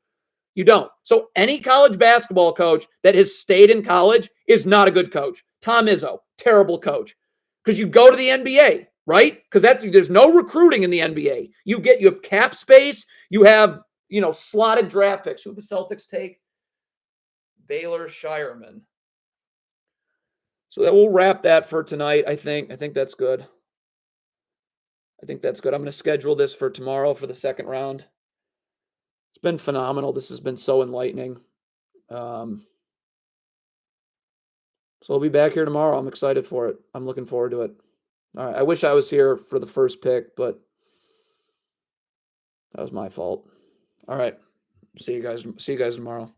You don't. So any college basketball coach that has stayed in college is not a good coach. Tom Izzo, terrible coach because you go to the NBA, right? Because there's no recruiting in the NBA. You have cap space. You have slotted draft picks. Who the Celtics take? Baylor Shireman. So that will wrap that for tonight, I think. I think that's good. I'm going to schedule this for tomorrow for the second round. It's been phenomenal. This has been so enlightening. So we'll be back here tomorrow. I'm excited for it. I'm looking forward to it. All right. I wish I was here for the first pick, but that was my fault. All right. See you guys tomorrow.